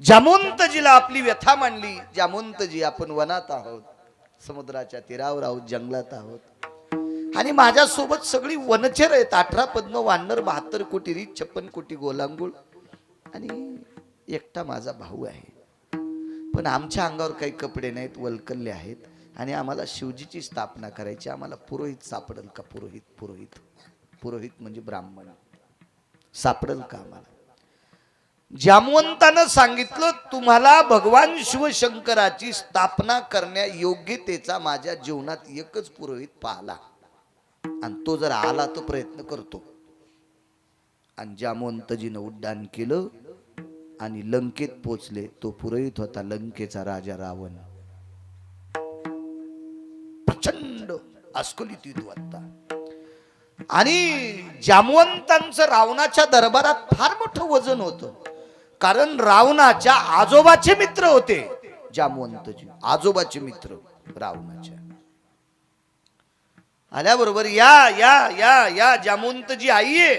जामवंतजीला आपली व्यथा मांडली. जामवंतजी, आपण वनात आहोत, समुद्राच्या तीरावर आहोत, जंगलात आहोत आणि माझ्यासोबत सगळी वनचर आहेत. 18 पद्म, वानर, 72 कोटी रीछ, 56 कोटी गोलांगुळ आणि एकटा माझा भाऊ आहे. पण आमच्या अंगावर काही कपडे नाहीत, वल्कल्ले आहेत आणि आम्हाला शिवजीची स्थापना करायची. आम्हाला पुरोहित सापडेल का? पुरोहित पुरोहित पुरोहित म्हणजे ब्राह्मण सापडेल का आम्हाला? जामवंतानं सांगितलं, तुम्हाला भगवान शिवशंकराची स्थापना करण्या योग्यतेचा माझ्या जीवनात एकच पुरोहित पाहला आणि तो जर आला तर प्रयत्न करतो. आणि जामवंतजीनं उड्डाण केलं आणि लंकेत पोचले. तो पुरोहित होता लंकेचा राजा रावण. प्रचंड अस्खलित युद्ध होता आणि जामवंतांचं रावणाच्या दरबारात फार मोठं वजन होतं. कारण रावणाच्या आजोबाचे मित्र होते जामवंतजी, आजोबाचे मित्र रावणाच्या. आल्याबरोबर या या या या जामवंतजी आईये,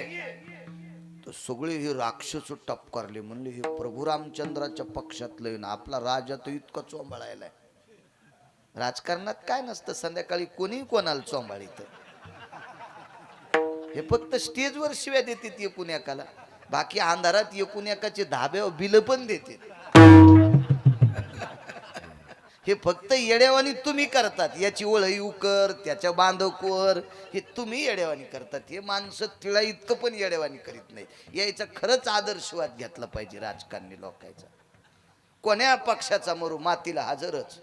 तर सगळे हे राक्षस टपकारले. म्हणले हे प्रभू रामचंद्राच्या पक्षातले ना, आपला राजा तर इतका चोंबाळायलाय. राजकारणात काय नसतं, संध्याकाळी कोणी कोणाला चोंबाळीत. हे फक्त स्टेजवर शिव्या देतात एकूण एकाला, बाकी अंधारात एकूण एकाचे धाब्यावर बिल पण देते. हे फक्त येड्यावानी तुम्ही करतात. याची ओळही उकर, त्याच्या बांधकोर, हे तुम्ही येड्यावानी करतात. हे माणसं तिळा इतकं पण येड्यावानी करीत नाही. याचा खरंच आदर्शवाद घेतला पाहिजे राजकारणी लोकांचा. कोण्या पक्षाचा मरू मातीला हजरच.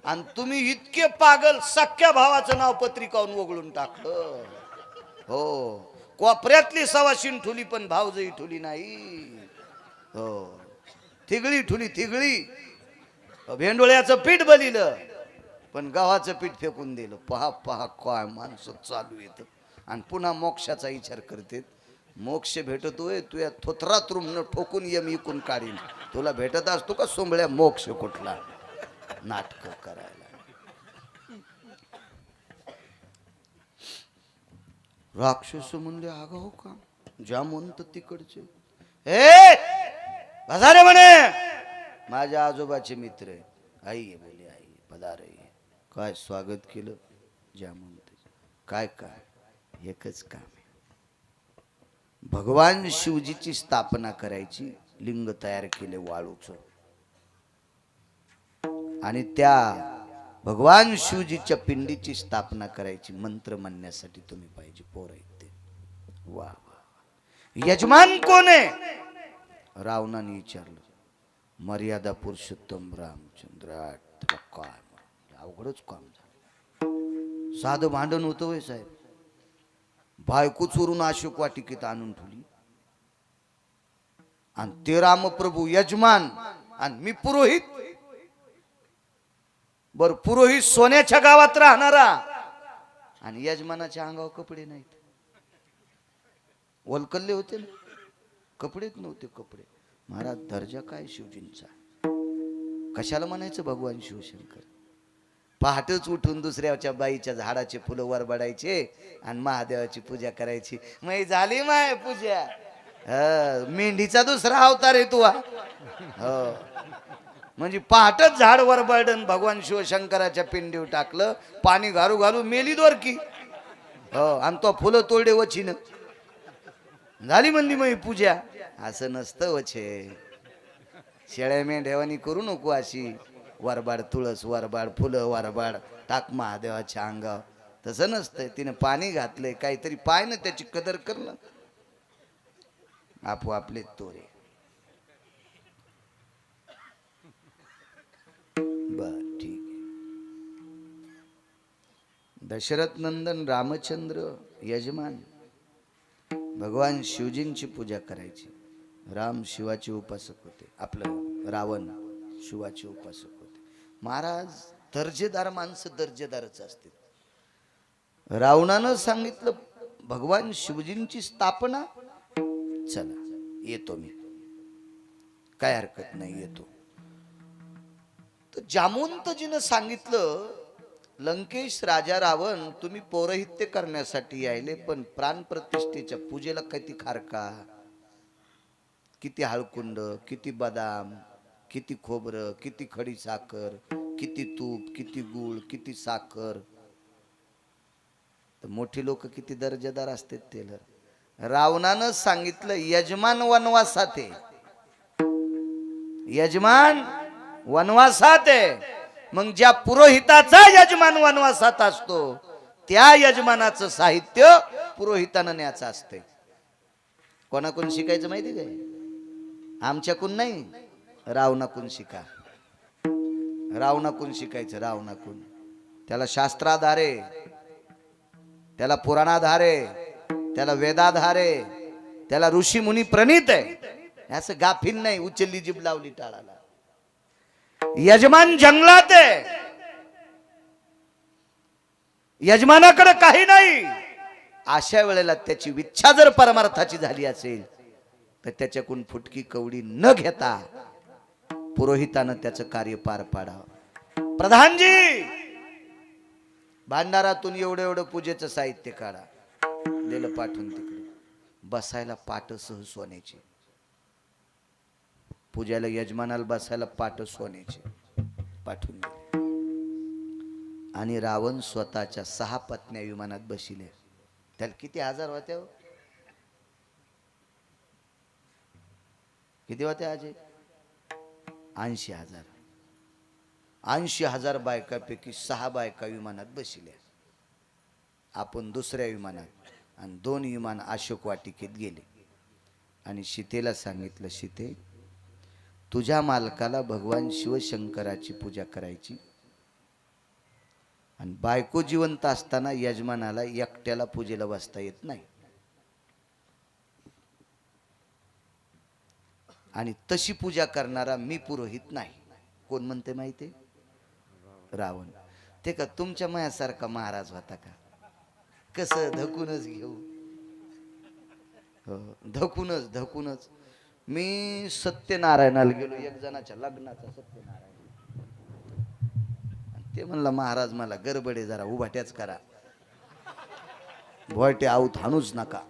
आणि तुम्ही इतके पागल, सख्या भावाचं नाव पत्रिकावरून वगळून टाकलं. हो, कोपऱ्यातली सवाशीन ठुली पण भावजई ठुली नाही. हो, थिगळी ठुली थिगळी. भेंडोळ्याचं पीठ बलिलं पण गव्हाचं पीठ फेकून दिलं. पहा पहा काय माणसं चालू येत आणि पुन्हा मोक्षाचा विचार करते. मोक्ष भेटतोय तू या थोथरात रूम ठोकून ये, मी इकून काढीन. तुला भेटत असतो का सोंबळ्या मोक्ष कुठला? नाटक करायला. राक्षस म्हणले अगं हो का जामवंत तिकडचे, हे बसारे म्हणे माझ्या आजोबाचे मित्र आहे. आई बोले आई पधारे. काय स्वागत केलं जामवंत. काय काय? एकच काम आहे, भगवान शिवजीची स्थापना करायची. लिंग तयार केले वाळूचं आणि त्या भगवान शिवजीच्या पिंडीची स्थापना करायची. मंत्र म्हणण्यासाठी तुम्ही पाहिजे. पोर आहेत ते. वा वा. यजमान कोण आहे? रावणाने विचारलं. मर्यादा पुरुषोत्तम रामचंद्र. काय अवघडच काम झालं. साधं भांडण होतं वय साहेब. बायको चोरून अशोक वाटिकेत आणून ठेवली आणि ते रामप्रभू यजमान आणि मी पुरोहित. बर, पुरोहित सोन्याच्या गावात राहणारा आणि यजमानाच्या अंगावर कपडे नाहीत. वलकल्ले होते ना, कपडेच नव्हते. कपडे. महाराज दर्जा काय शिवजींचा. कशाला म्हणायचं भगवान शिवशंकर. पहाटच उठून दुसऱ्याच्या बाईच्या झाडाचे फुलं वरबडायचे आणि महादेवाची पूजा करायची. मग झाली माय पूजा. मेंढीचा दुसरा अवतार आहे तू. हो, म्हणजे पहाटच झाड वरबडन भगवान शिवशंकराच्या पिंडीवर टाकलं. पाणी घालू घालू मेली दोर की. हो, आणि तो फुलं तोडे वचीन झाली म्हणली मग पूजा. असं नसतं वचे. शेळ्या मेंढ्यावानी करू नको अशी. वरबाड तुळस, वरबाड फुलं, वरबाड टाक महादेवाच्या अंगावर. तसं नसतंय. तिने पाणी घातलंय, काहीतरी पाय ना, त्याची कदर कर ना. आपोआपले तोरे. बर, ठीक आहे. दशरथ नंदन रामचंद्र यजमान भगवान शिवजींची पूजा करायची. राम शिवाचे उपासक होते. आपलं रावण शिवाचे उपासक होते. महाराज दर्जेदार माणसं दर्जेदारच असते. रावणानं सांगितलं भगवान शिवजींची स्थापना. चला येतो मी, काय हरकत नाही, येतो. तर जामवंतजीनं सांगितलं लंकेश राजा रावण, तुम्ही पौरोहित्य करण्यासाठी यायले, पण प्राण प्रतिष्ठेच्या पूजेला किती खारका, किती हळकुंड, किती बदाम, किती खोबरं, किती खडी साखर, किती तूप, किती गूळ, किती साखर. तर मोठी लोक किती दर्जेदार असतात ते. रावणानं सांगितलं यजमान वनवासात आहे, यजमान वनवासात आहे. मग ज्या पुरोहिताचा यजमान वनवासात असतो त्या यजमानाचं साहित्य पुरोहितानं न्यायचं असते. कोणाकडून शिकायचं माहिती काय? आमच्याकडून नाही, रावणाकडून शिका. रावणाकडून शिकायचं, रावणाकडून. त्याला शास्त्राधार आहे, त्याला पुराणाधार आहे, त्याला वेदाधार आहे, त्याला ऋषी मुनी प्रणीत आहे. असं गाफील नाही उचलली जीभ लावली टाळाला. यजमान जंगलात आहे, यजमानाकडे काही नाही. अशा वेळेला त्याची इच्छा जर परमार्थाची झाली असेल तर त्याच्याकडून फुटकी कवडी न घेता पुरोहितानं त्याचं कार्य पार पाडावं. प्रधानजी, भांडारातून एवढं एवढं पूजेचं साहित्य काढा, दिलं पाठवून तिकडे. बसायला पाट सह सोन्याची, पूजाला यजमानाला बसायला पाट सोन्याची पाठवून दिले. आणि रावण स्वतःच्या 6 पत्न्या विमानात बसिले. त्याला किती हजार होत्या हो? किती होत्या आजी? 80,000. 80,000 बायकापैकी 6 बायका विमानात बसल्या. आपण दुसऱ्या विमानात, आणि 2 विमान अशोक वाटिकेत गेले. आणि सीतेला सांगितलं, सीते तुझ्या मालकाला भगवान शिवशंकराची पूजा करायची, आणि बायको जिवंत असताना यजमानाला एकट्याला पूजेला बसता येत नाही. आणि तशी पूजा करणारा मी पुरोहित नाही. कोण म्हणते माहिती? रावण. ते का तुमच्या मायासारखा महाराज होता का? कसं धकूनच घेऊ, धकूनच धकूनच. मी सत्यनारायणाला गेलो, एक जणाच्या लग्नाचा सत्यनारायण. ते म्हणला महाराज मला गडबडे, जरा उभाट्याच करा, भोयटे आऊत हाणूच नका,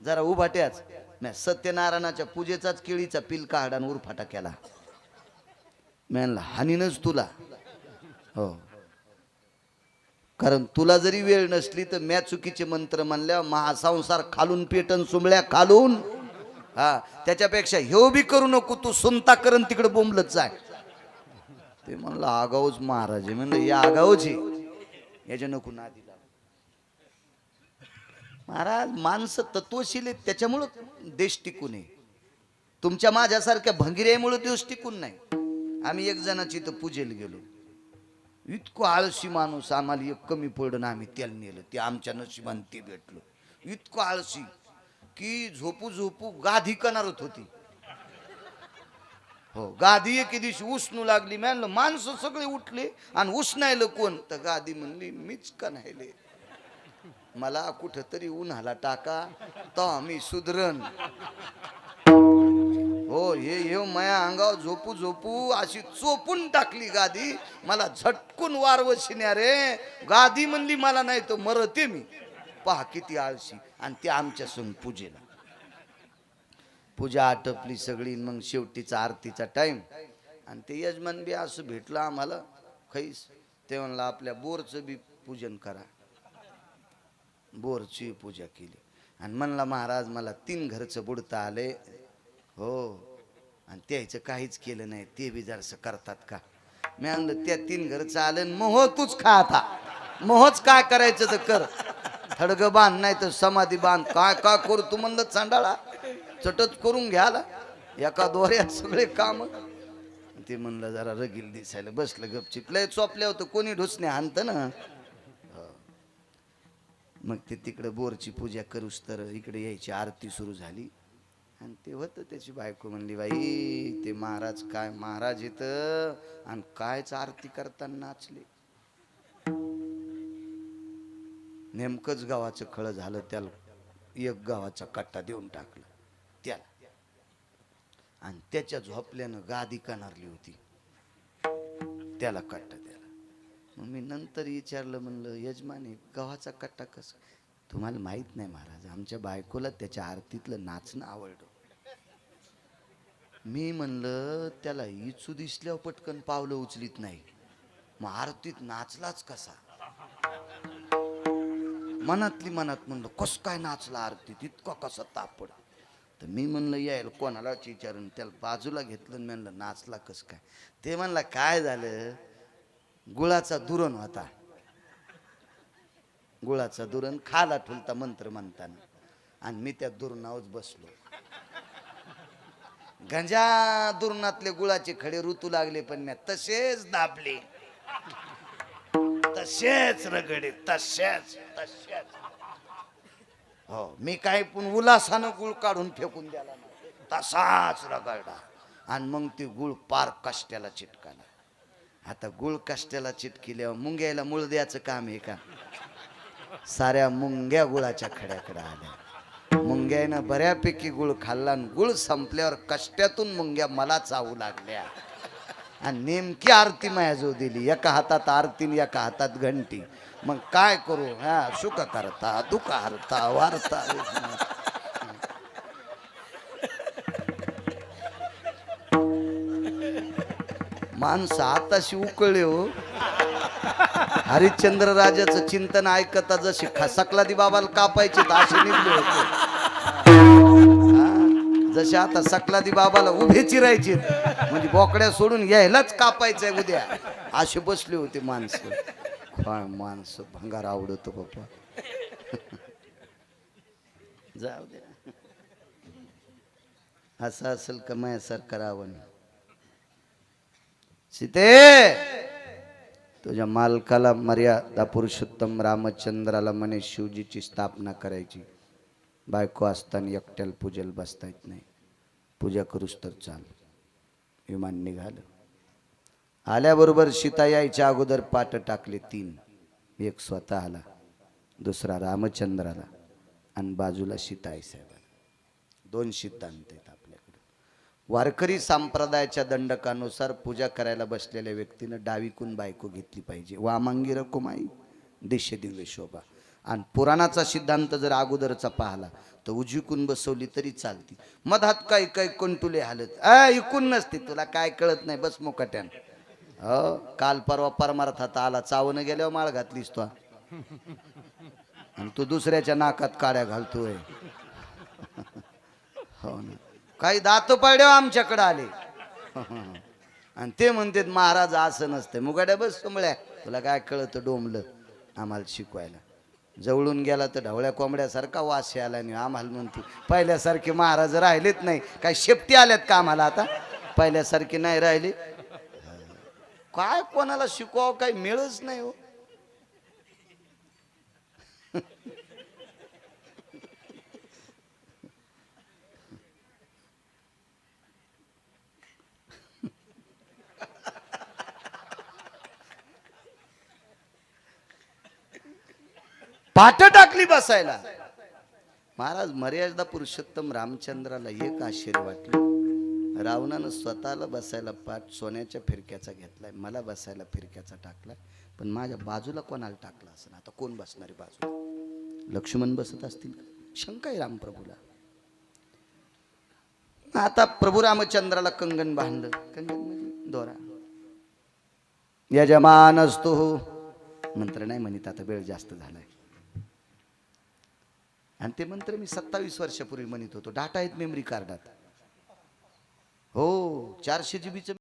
जरा उभाट्याच. मी सत्यनारायणाच्या पूजेचाच केळीचा पिल काढान उरफाटा केला. मी म्हणला हानीनच तुला. हो, कारण तुला जरी वेळ नसली तर म्या चुकीचे मंत्र म्हणल्या महासंसार खालून पेटन सुंबळ्या खालून. हा, त्याच्यापेक्षा ह्यो बी करू नको, तू सुनता करण तिकडे बोंबलत जाय. ते म्हणलं आगाऊच महाराज आहे. म्हणलं या आगाऊच आहे, याच्या नको ना दिला. महाराज माणसं तत्वशील आहेत, त्याच्यामुळं देश टिकून आहे. तुमच्या माझ्यासारख्या भंगिऱ्यामुळे देश टिकून नाही. आम्ही एक जणाची तर पूजेला गेलो, इतकं आळशी माणूस, आम्हाला एक कमी पडलं, आम्ही त्याला नेलं, ते आमच्या नशिबाने ते भेटलं. इतकं आळशी की झोपू झोपू गादी कनारत होती. हो, गादी एके दिवशी उसनू लागली. म्हणलं माणसं सगळे उठले आणि उसनायलं कोण? तर गादी म्हणली मीच कन्हायले. मला कुठंतरी उन्हाला टाका तर मी सुधरण. हो, हे माया अंगावर झोपू झोपू अशी चोपून टाकली गादी. मला झटकून वारवशिन्या रे. गादी म्हणली मला नाही तर मरते मी. पहा किती आळशी. आणि ते आमच्या संग पूजेला. पूजा आटपली सगळी. मग शेवटीचा आरतीचा टाइम. आणि ते यजमान बी असं भेटलं आम्हाला खैस. ते म्हणलं आपल्या बोरचं बी पूजन करा. बोरची पूजा केली. आणि म्हणला महाराज मला 3 घरचं बुडता आले. हो, आणि त्याचं काहीच केलं नाही, ते बी जरासं करतात का? मी म्हणलं त्या 3 घरचं आलं, मोह तूच खा आता. मोहच काय करायचं तर कर. थडग बांध नाही तर समाधी बांध. काय काय करू तू म्हणलं चांडाळा. चटच करून घ्याला एका दोऱ्यात सगळे काम. ते म्हणलं जरा रगील दिसायला बसलं गपचिप. लय चोपल्या होतं, कोणी ढुसणे हाणत ना. मग ते तिकडे बोरची पूजा करूस तर इकडे यायची आरती सुरू झाली. आणि ते होतं त्याची बायको म्हणली बाई ते महाराज काय महाराज येतं आणि कायच आरती करताना नाचले. नेमकंच गावाचं खळ झालं. त्याला एक गावाचा कट्टा देऊन टाकला त्याला. आणि त्याच्या झोपल्यानं गादी कनारली होती. त्याला कट्टा द्याला. मग मी नंतर विचारलं, म्हणलं यजमानी गव्हाचा कट्टा कसं? तुम्हाला माहित नाही महाराज, आमच्या बायकोला त्याच्या आरतीतलं नाचणं आवडलं. मी म्हणलं त्याला इचू दिसल्यावर पटकन पावलं उचलीत नाही, मग आरतीत नाचलाच कसा. मनातली मनात म्हणलं कस काय नाचला आरतीत, इतका कसा तापड. तर मी म्हणलं यायला कोणालाच विचारून त्याला बाजूला घेतलं आणि म्हणलं नाचला कस काय. ते म्हणला काय झालं, गुळाचा दुरण होता, गुळाचा दुरण खाला ठुलता मंत्र म्हणताना, आणि मी त्या दुरणावच बसलो. गंजा दुरणातले गुळाचे खडे ऋतू लागले, पण मी तसेच दाबले, तसेच रगडे, तसेच तसेच. हो, मी काही पण उल्हासानं गुळ काढून फेकून द्याला नाही, तसाच रगडा. आणि मग ते गुळ पार कष्ट्याला चिटकाला. आता गुळ कष्ट्याला चिटकिल्यावर मुंग्याला मूळ द्यायचं काम आहे का. साऱ्या मुंग्या गुळाच्या खड्याकडे आल्या. मुंग्यानं बऱ्यापैकी गुळ खाल्ला आणि गुळ संपल्यावर कष्ट्यातून मुंग्या मला चावू लागल्या. आणि नेमकी आरती मायाजवळ दिली, एका हातात आरती आणि एका हातात घंटी. मग काय करू, हा सुख करता दुःख हरता वारता. माणसं आताशी उकळले हो. हरिश्चंद्र राजाचं चिंतन ऐकता जशी सकलादी बाबाला कापायचे असे निघले होते. जसे आता सकलादी बाबाला उभे चिरायचे, म्हणजे बोकड्या सोडून यायलाच कापायचंय उद्या, असे बसले होते माणसं. काय माणसं भंगार आवडतो बाबा. जाऊ द्या, असं असेल का माझ्यासारखं रावण. सीते, तुझ्या मालकाला मर्यादा पुरुषोत्तम रामचंद्राला म्हणे शिवजीची स्थापना करायची. बायको असताना एकट्याला पूजेला बसता येत नाही, पूजा करूच तर चाल. विमान निघालं. आल्याबरोबर सीता यायच्या अगोदर पाट टाकले 3. एक स्वतःला, दुसरा रामचंद्राला, आणि बाजूला सीताई साहेबाला. 2 सिद्धांत आहेत आपल्याकडे. वारकरी संप्रदायाच्या दंडकानुसार पूजा करायला बसलेल्या व्यक्तीनं डावीकून बायको घेतली पाहिजे. वामांगी रकुमाई दिशे दिव्य शोभा. आणि पुराणाचा सिद्धांत जर अगोदरचा पाहला तर उजवीकून बसवली तरी चालती. मधात काही काही कंटुले हालत ऐकून नसते, तुला काय कळत नाही, बस मोकाट्यान. हो, काल परवा परमार्थात आला, चावणं गेल्यावर माळ घातलीस तो, आणि तू दुसऱ्याच्या नाकात काड्या घालतोय. हो ना, काही दात पडले आमच्याकडे आले आणि ते म्हणतात महाराज असं नसतं. मुगाड्या बस तुंबळ्या, तुला काय कळतं डोंबलं आम्हाला शिकवायला. जवळून गेला तर ढवळ्या कोंबड्यासारखा वास आला नाही. आम्हाला म्हणतो पहिल्यासारखे महाराज राहिलेत नाही, काय शेपटी आल्यात का आम्हाला आता, पहिल्यासारखे नाही राहिले. काय कोणाला शिकवावं काही मिळच नाही हो. पाठ टाकली बसायला. महाराज मर्यादा पुरुषोत्तम रामचंद्राला एक आश्चर्य वाटलं. रावणानं स्वतःला बसायला पाठ सोन्याच्या फिरक्याचा घेतलाय, मला बसायला फिरक्याचा टाकलाय, पण माझ्या बाजूला कोणाला टाकला असं. आता कोण बसणारी बाजूला? लक्ष्मण बसत असतील का? शंका आहे रामप्रभूला. आता प्रभू रामचंद्राला कंगन बांधलं. कंगन म्हणजे दोरा. यजमान असतो मंत्र नाही म्हणत, आता वेळ जास्त झालाय. आणि ते मंत्र मी 27 वर्षापूर्वी म्हणत होतो. डाटा आहेत मेमरी कार्डात. हो, 400 GB